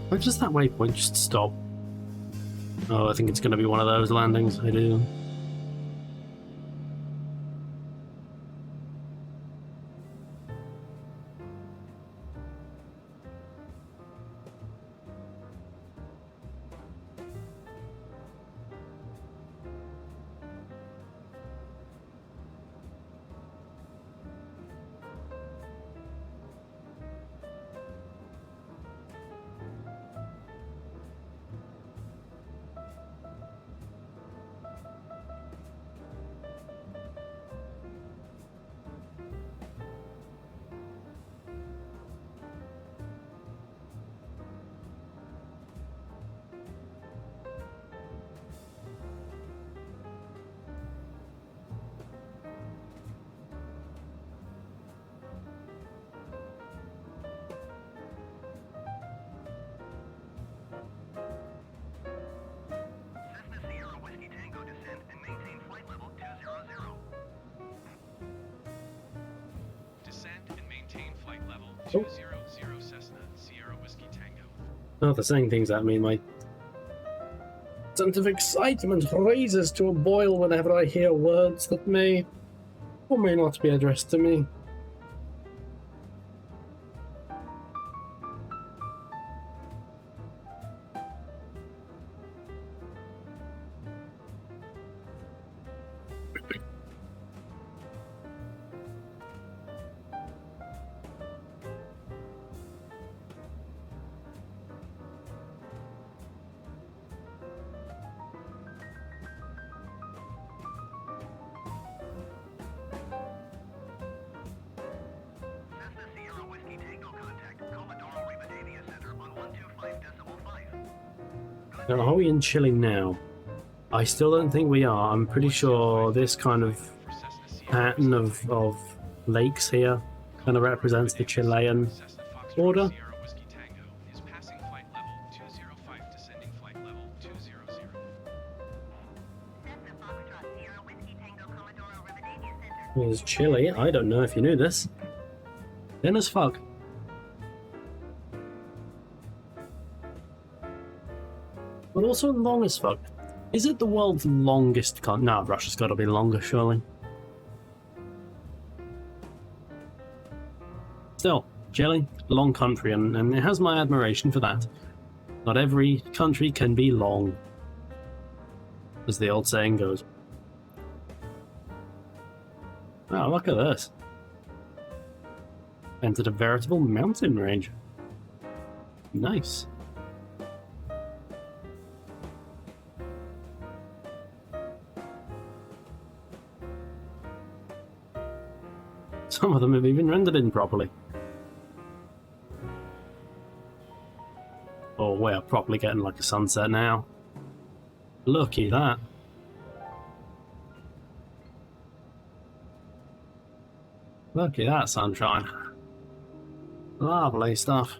Why does that waypoint just stop? Oh, I think it's going to be one of those landings. I do. Oh. 200 Cessna, Sierra Whiskey Tango. Oh, they're saying things at me. My sense of excitement rises to a boil whenever I hear words that may or may not be addressed to me. Now, are we in Chile now? I still don't think we are. I'm pretty sure this kind of pattern of lakes here kind of represents the Chilean border. Here's Chile. I don't know if you knew this. Thin as fuck. But also long as fuck. Is it the world's longest continent? No, Russia's got to be longer, surely. Still, Chile, long country, and it has my admiration for that. Not every country can be long, as the old saying goes. Wow, look at this. Entered a veritable mountain range. Nice. Some of them have even rendered in properly. Oh, we're properly getting like a sunset now. Looky that. Looky that sunshine. Lovely stuff.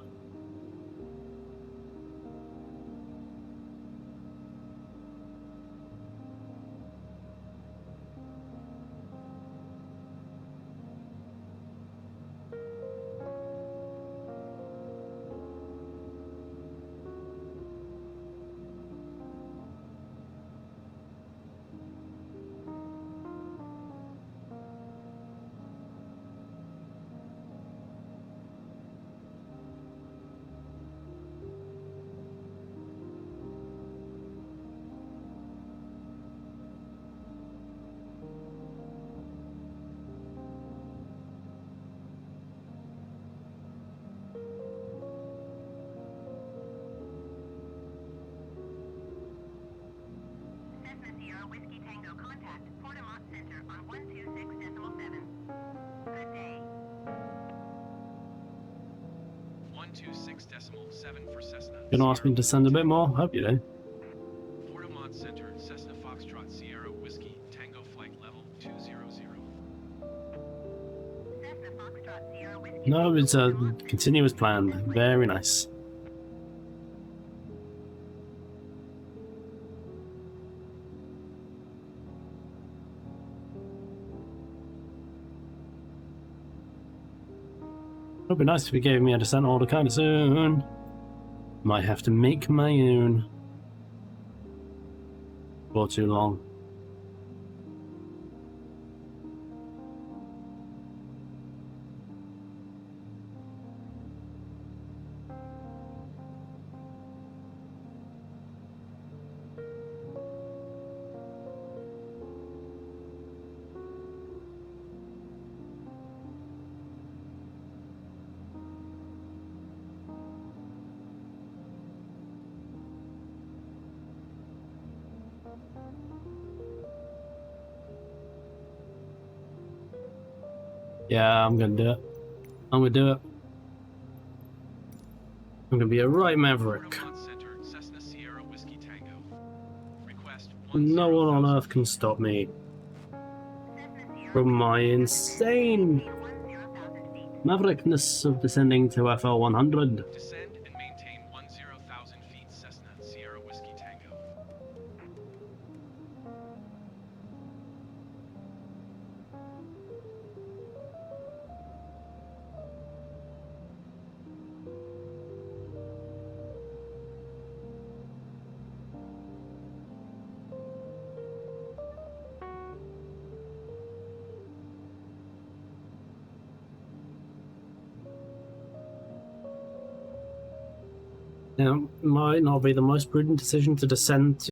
Whiskey Tango contact, Portamont Center on 126.7. Good day. 126.7 for Cessna. Gonna ask me to send a bit more? Hope you do. Portamont Center, Cessna Foxtrot Sierra Whiskey Tango flight level 200. Cessna Foxtrot Sierra Whiskey. No, it's a continuous plan. Very nice. It would be nice if you gave me a descent order kind of soon. Might have to make my own. For too long. Yeah, I'm gonna do it. I'm gonna do it. I'm gonna be a right maverick. Portamont Center, Cessna Sierra Whiskey Tango. Request No one on earth can stop me from my insane maverickness of descending to FL 100. Descend and maintain 10,000 feet Cessna Sierra Whiskey Tango. Now, it might not be the most prudent decision to descend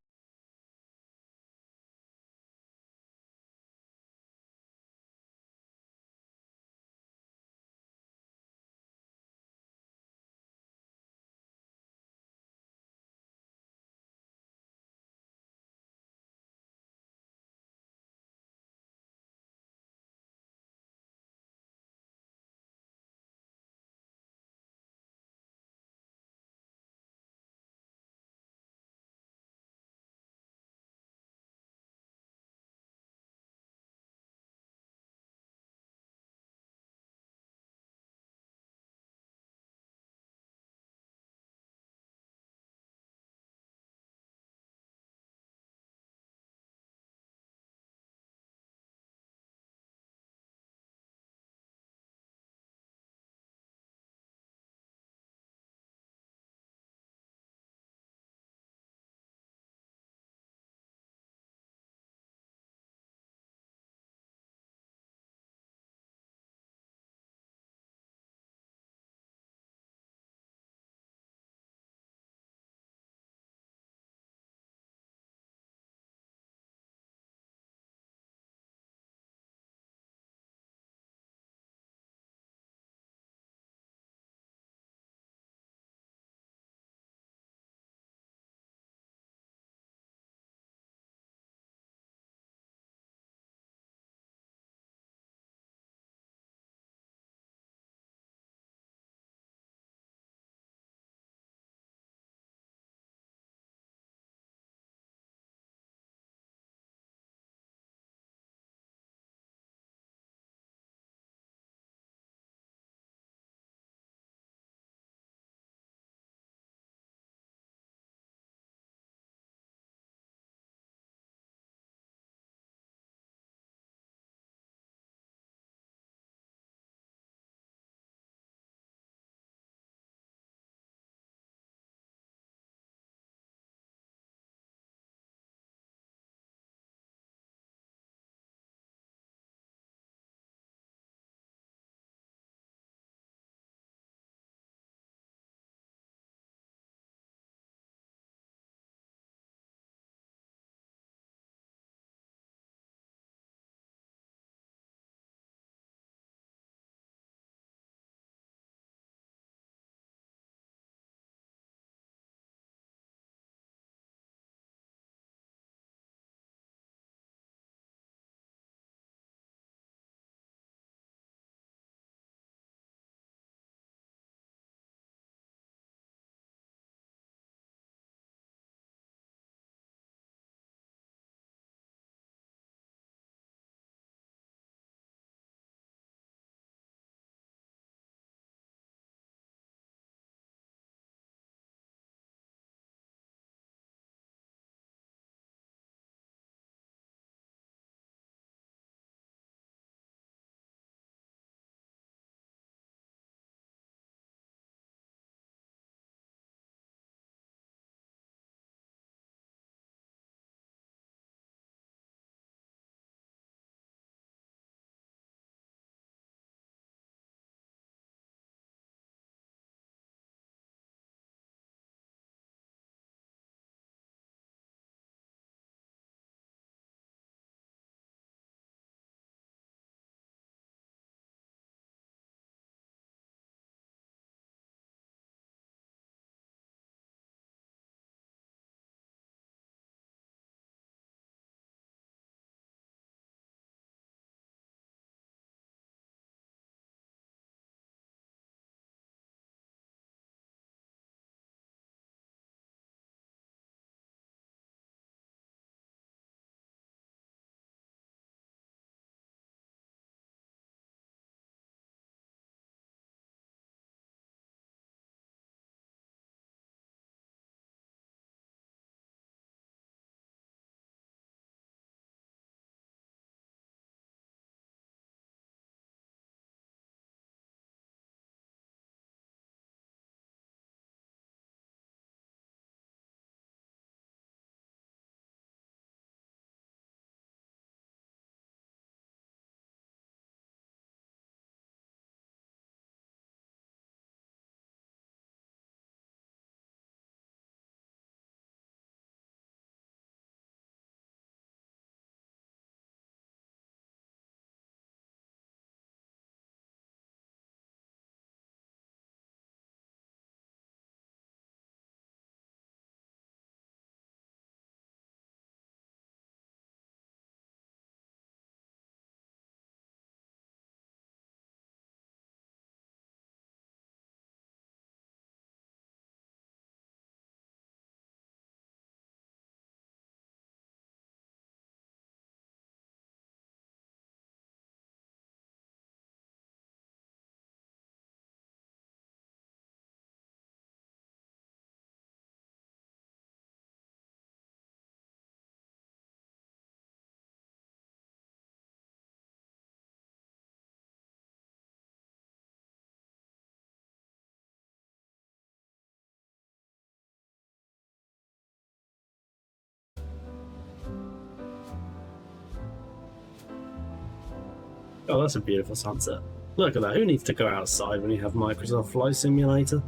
Oh, that's a beautiful sunset. Look at that. Who needs to go outside when you have Microsoft Flight Simulator?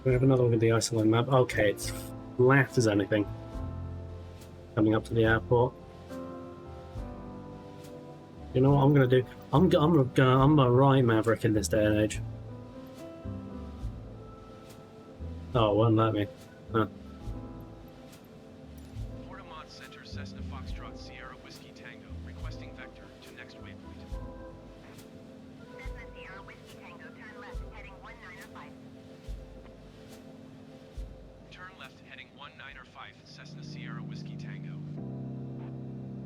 We have another look at the Iceland map. Okay, it's flat as anything. Coming up to the airport. You know what I'm gonna do? I'm a right maverick in this day and age. Oh, it won't let me. Huh. Portamont Center, Cessna Foxtrot Sierra Whiskey Tango, requesting vector to next waypoint. Cessna Sierra Whiskey Tango, turn left, heading 1905. Turn left heading 1905, Cessna Sierra Whiskey Tango.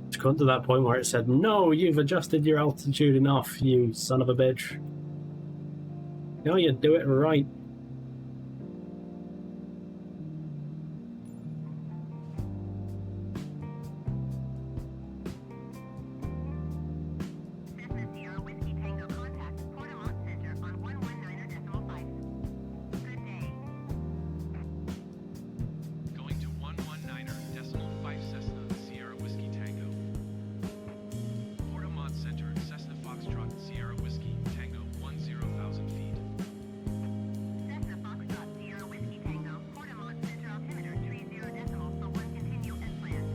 It's gone to that point where it said, "No, you've adjusted your altitude enough, you son of a bitch. No, you do it right." Cessna Sierra Whiskey Tango, contact Portamont Center on 119.5. Good day. Going to 119.5 Cessna Sierra Whiskey Tango. Portamont Center, Cessna Foxtrot Sierra Whiskey Tango, 10,000 feet. Cessna Foxtrot Sierra Whiskey Tango, Portamont Center altimeter 30 decimals, so 1 continue as planned.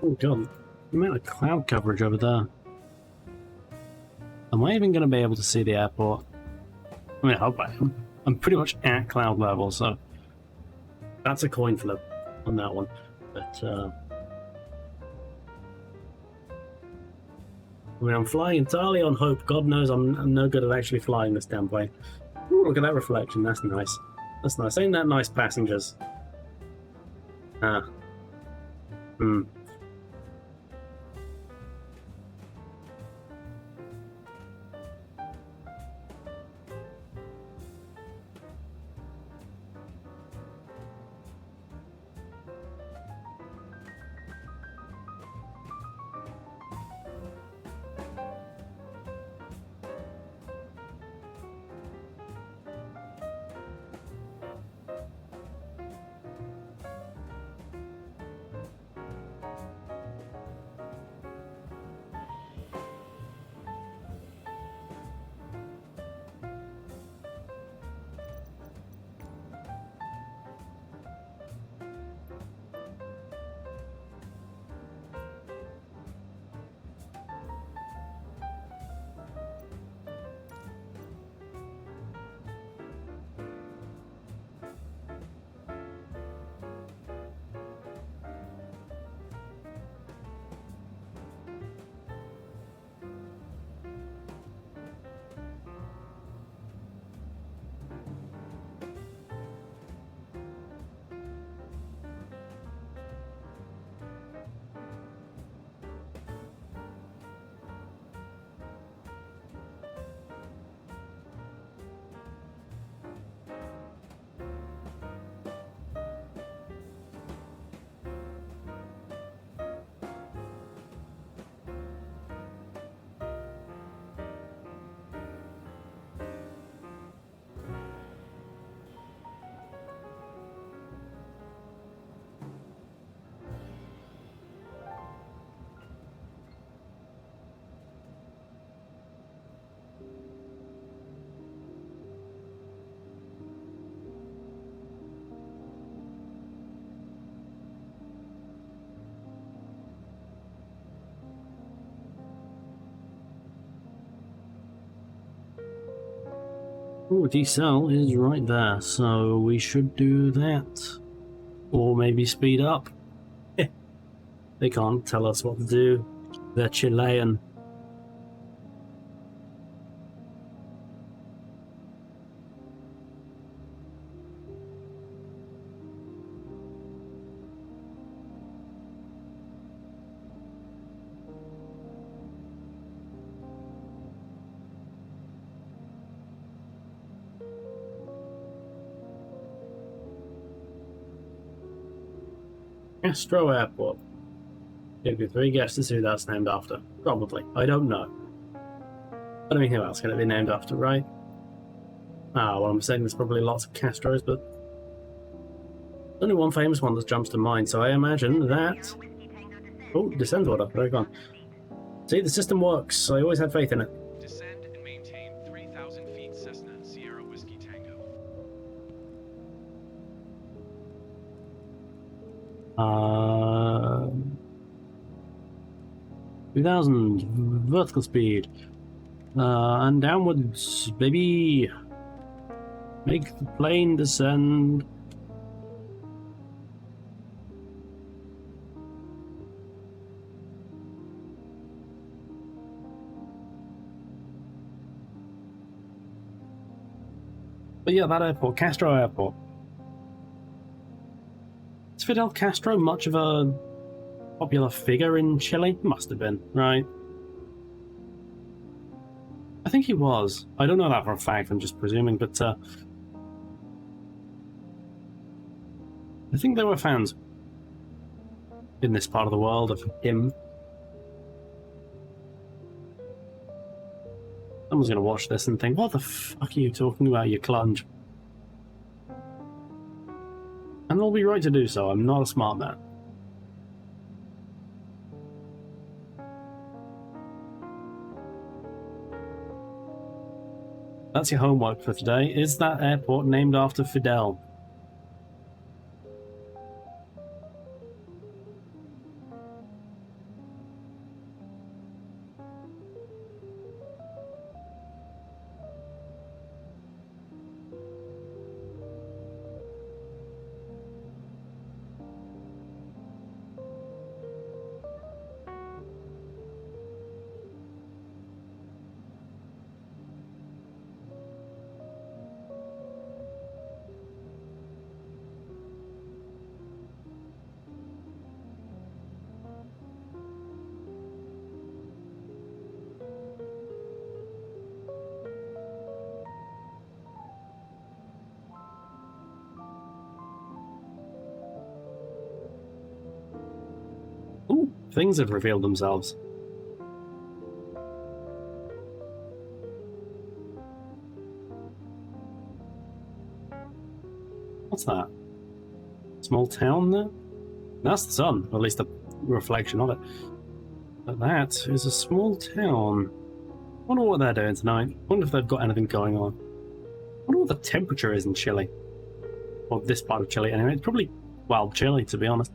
Oh god, the amount of cloud coverage over there. Am I even going to be able to see the airport? I mean, I hope I am. I'm pretty much at cloud level, so that's a coin flip on that one. But I mean, I'm flying entirely on hope. God knows I'm no good at actually flying this damn plane. Ooh, look at that reflection. That's nice. That's nice. Ain't that nice, passengers? Ah. Hmm. Oh, decel is right there, so we should do that. Or maybe speed up. They can't tell us what to do. They're Chilean. Castro Airport. Give you 3 guesses who that's named after. Probably. I don't know. I don't mean who else can it be named after, right? Ah, well, I'm saying there's probably lots of Castros, but only one famous one that jumps to mind, so I imagine that... Oh, descent order. Very gone. See, the system works. I always had faith in it. Descend and maintain 3,000 feet Cessna Sierra Whiskey Tango. 2000 vertical speed. And downwards, baby. Make the plane descend. But yeah, that airport, Castro Airport. Is Fidel Castro much of a popular figure in Chile? Must have been, right? I think he was. I don't know that for a fact, I'm just presuming, but I think there were fans in this part of the world of him. Someone's going to watch this and think, what the fuck are you talking about, you clunge? And they'll be right to do so. I'm not a smart man. That's your homework for today. Is that airport named after Fidel? things have revealed themselves. What's that? Small town there? That's the sun, or at least a reflection of it. But that is a small town. I wonder what they're doing tonight. I wonder if they've got anything going on. I wonder what the temperature is in Chile. Or this part of Chile anyway. It's probably, well, chilly to be honest.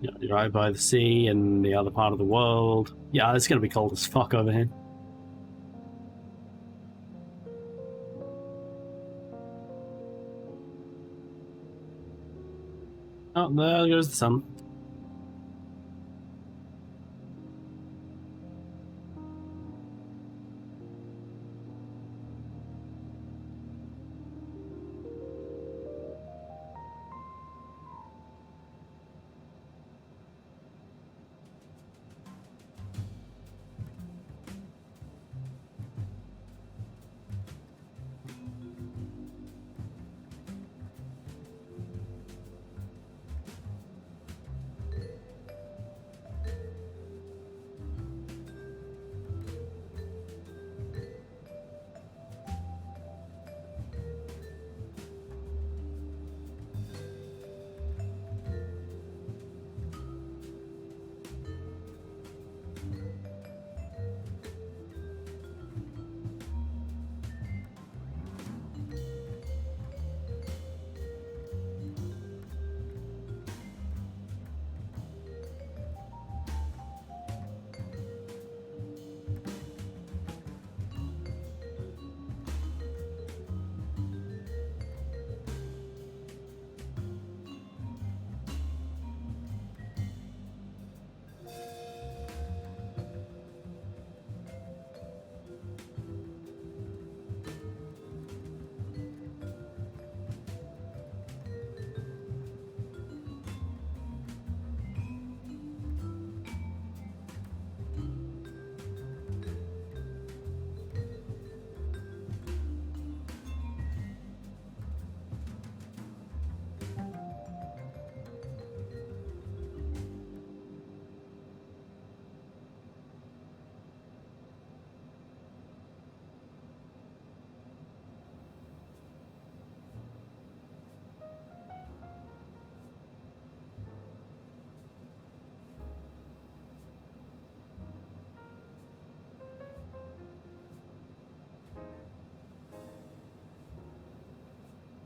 Yeah, you're right by the sea in the other part of the world. Yeah, it's going to be cold as fuck over here. Oh, there goes the sun.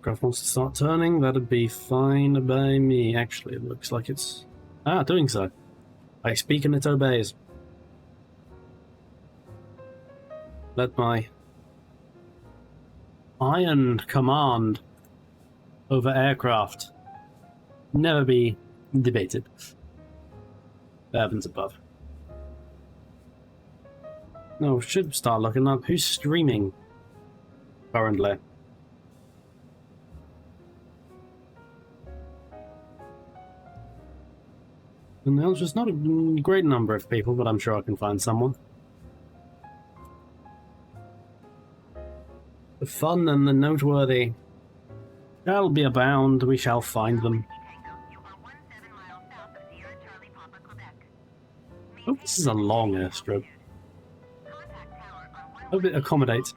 Graph wants to start turning, that'd be fine by me. Actually, it looks like it's... Ah, doing so. I speak and it obeys. Let my iron command over aircraft never be debated. The heavens above. No, we should start looking up who's streaming currently. And there's just not a great number of people, but I'm sure I can find someone. The fun and the noteworthy shall be abound, we shall find them. You are 17 miles south of Sierra Charlie Papa, Quebec. Oh, this is a long airstrip. Contact tower on Hope it accommodates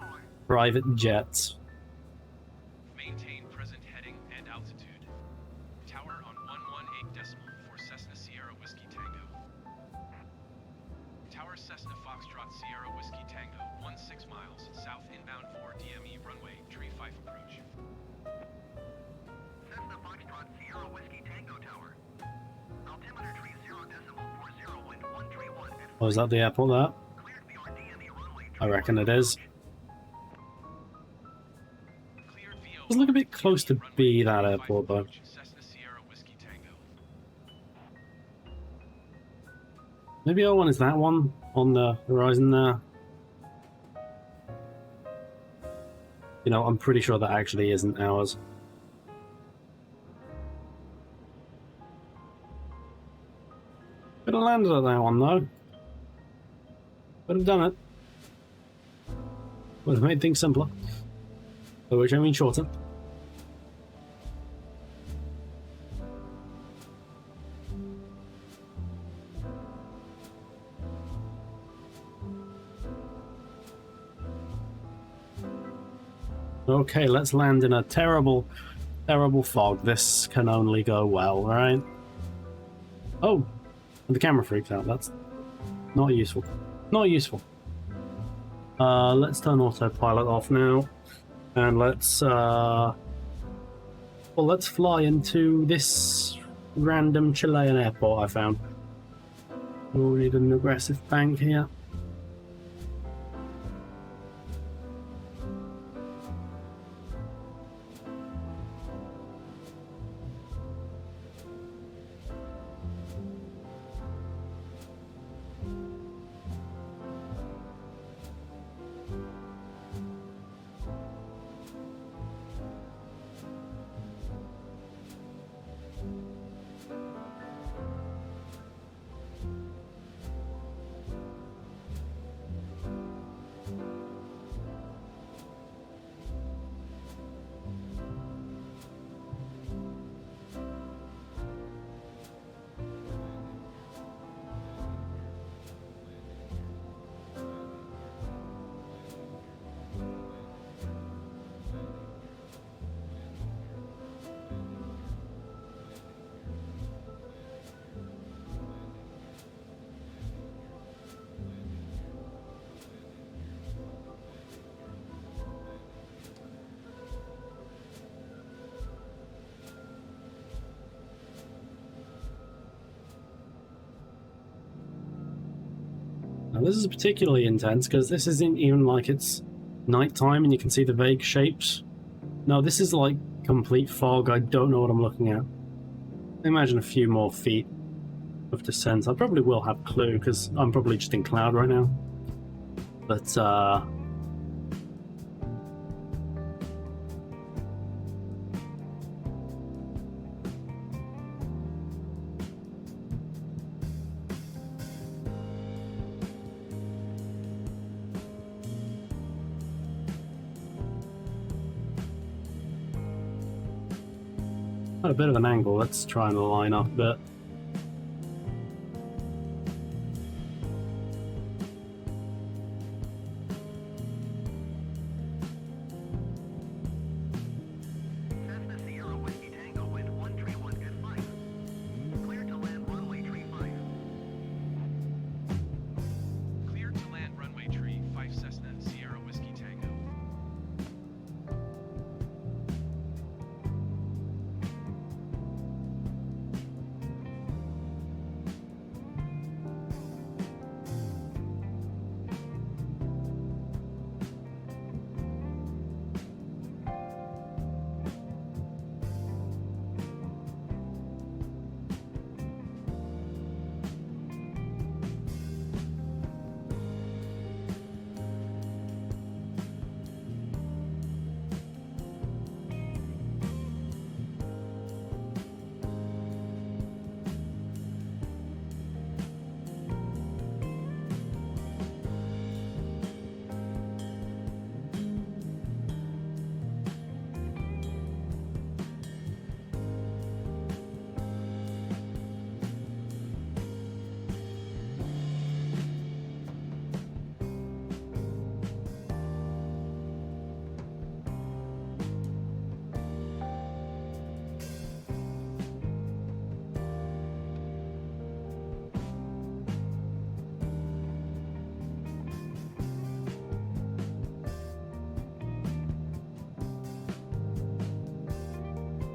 private jets. Maintain present heading and altitude. Tower on 118 decimal for Cessna Sierra Whiskey Tango. Tower Cessna Foxtrot Sierra Whiskey Tango, 16 miles south inbound 4 DME runway, tree 5 approach. Cessna Foxtrot Sierra Whiskey Tango Tower. Altimeter tree 0.40 wind 131 at Oh, is that the airport there? cleared beyond DME runway. I reckon it is. Cleared VO. Doesn't look a bit close to be that airport though. Cessna Sierra Whiskey Tango. Maybe our one is that one on the horizon there. You know, I'm pretty sure that actually isn't ours. Could have landed at that one though. Could have done it. Would have made things simpler. by which I mean shorter. Okay, let's land in a terrible, terrible fog. This can only go well, right? Oh, and the camera freaks out. That's not useful. Not useful. Let's turn autopilot off now, and let's let's fly into this random Chilean airport I found. We'll need an aggressive bank here. Now this is particularly intense because this isn't even like it's nighttime and you can see the vague shapes. No, this is like complete fog. I don't know what I'm looking at. Imagine a few more feet of descent. I probably will have a clue because I'm probably just in cloud right now. But at a bit of an angle. Let's try and line up a bit. Cessna Sierra Whiskey Tango wind 131 at 5. Clear to land runway tree 5. Clear to land runway tree 5 Cessna Sierra Whiskey Tango.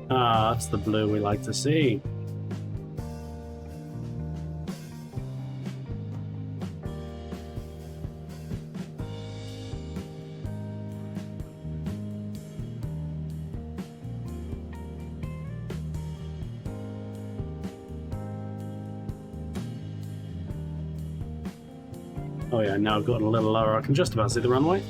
Ah, that's the blue we like to see. Oh yeah, now I've gotten a little lower. I can just about see the runway.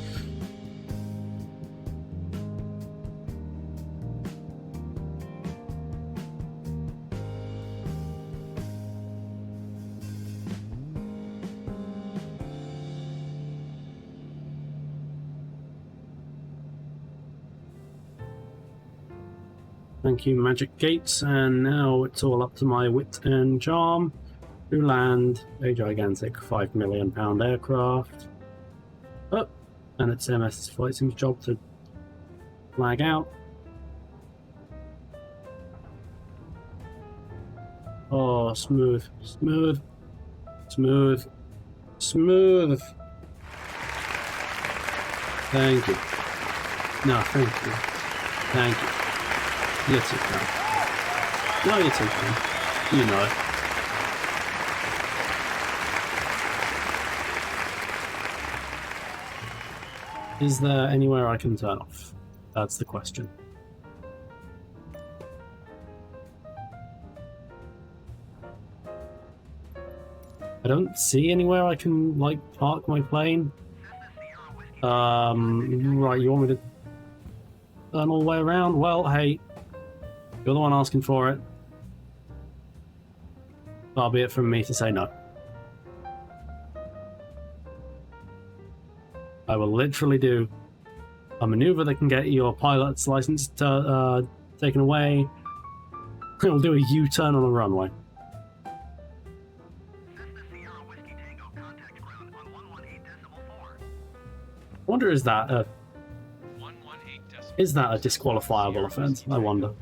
Thank you, Magic Gates. And now it's all up to my wit and charm to land a gigantic £5 million aircraft. Oh, and it's MS Flight Sim's job to flag out. Oh, smooth, smooth, smooth, smooth. Thank you. No, thank you. Thank you. You're too kind. No, you're too kind. You know it. Is there anywhere I can turn off? That's the question. I don't see anywhere I can, like, park my plane. Right, you want me to turn all the way around? Well, hey, you're the one asking for it. Far be it from me to say no. I will literally do a maneuver that can get your pilot's license taken away. I will do a U-turn on the runway. Cessna Sierra Whiskey Tango, contact ground on 118.4. I wonder, is that a 118.4. disqualifiable offence? I wonder.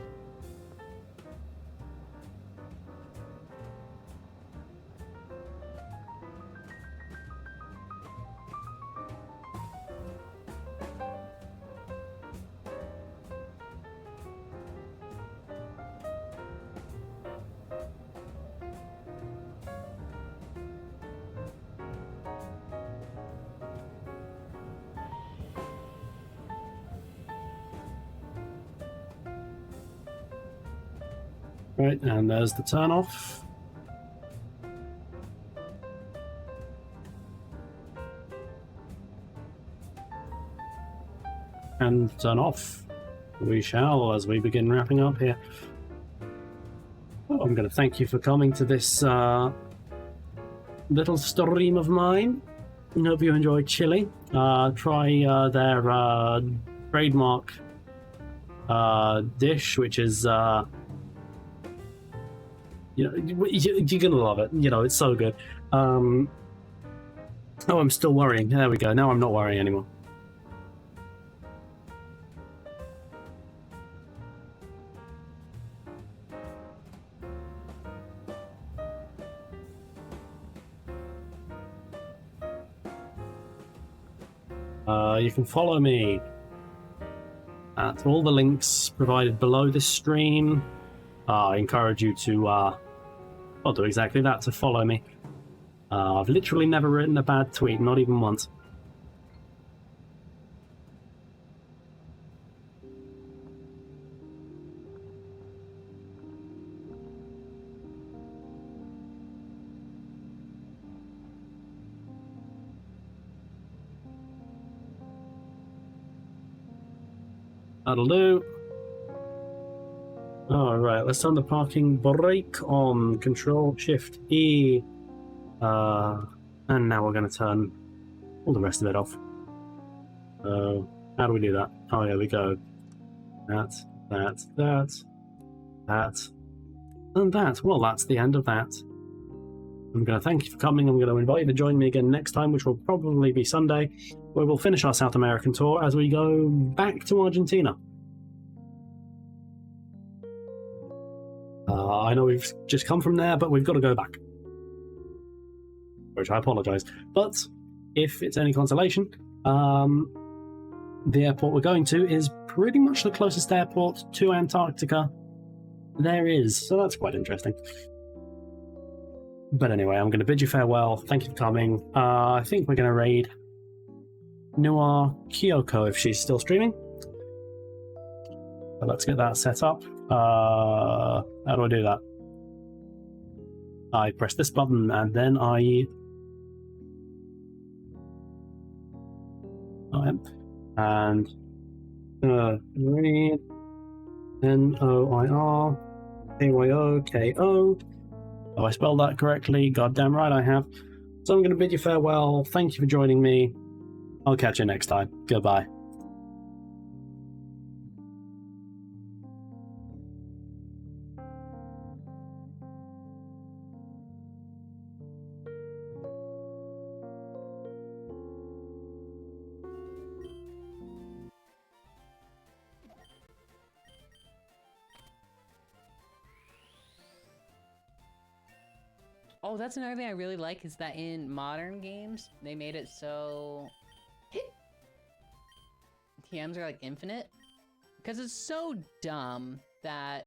Right, and there's the turn off. And turn off. We shall, as we begin wrapping up here. Well, I'm going to thank you for coming to this little stream of mine. I hope you enjoyed Chile. Try their trademark dish, which is... you're gonna love it. You know, it's so good. Oh, I'm still worrying. There we go. Now I'm not worrying anymore. You can follow me at all the links provided below this stream. I encourage you to I'll do exactly that, to follow me. I've literally never written a bad tweet, not even once. That'll do. Alright, let's turn the parking brake on. Control Shift E. And now we're going to turn all the rest of it off. How do we do that? Oh, yeah, we go. That, and that. Well, that's the end of that. I'm going to thank you for coming. I'm going to invite you to join me again next time, which will probably be Sunday, where we'll finish our South American tour as we go back to Argentina. I know we've just come from there, but we've got to go back. Which I apologise. But if it's any consolation, the airport we're going to is pretty much the closest airport to Antarctica there is. So that's quite interesting. But anyway, I'm going to bid you farewell. Thank you for coming. I think we're going to raid Noir Kyoko if she's still streaming. So let's get that set up. How do I do that? I press this button and then I and read NOIR AYOKO. Have I spelled that correctly? Goddamn right I have. So I'm going to bid you farewell. Thank you for joining me. I'll catch you next time. Goodbye. Oh, that's another thing I really like is that in modern games, they made it so... TMs are like infinite. Because it's so dumb that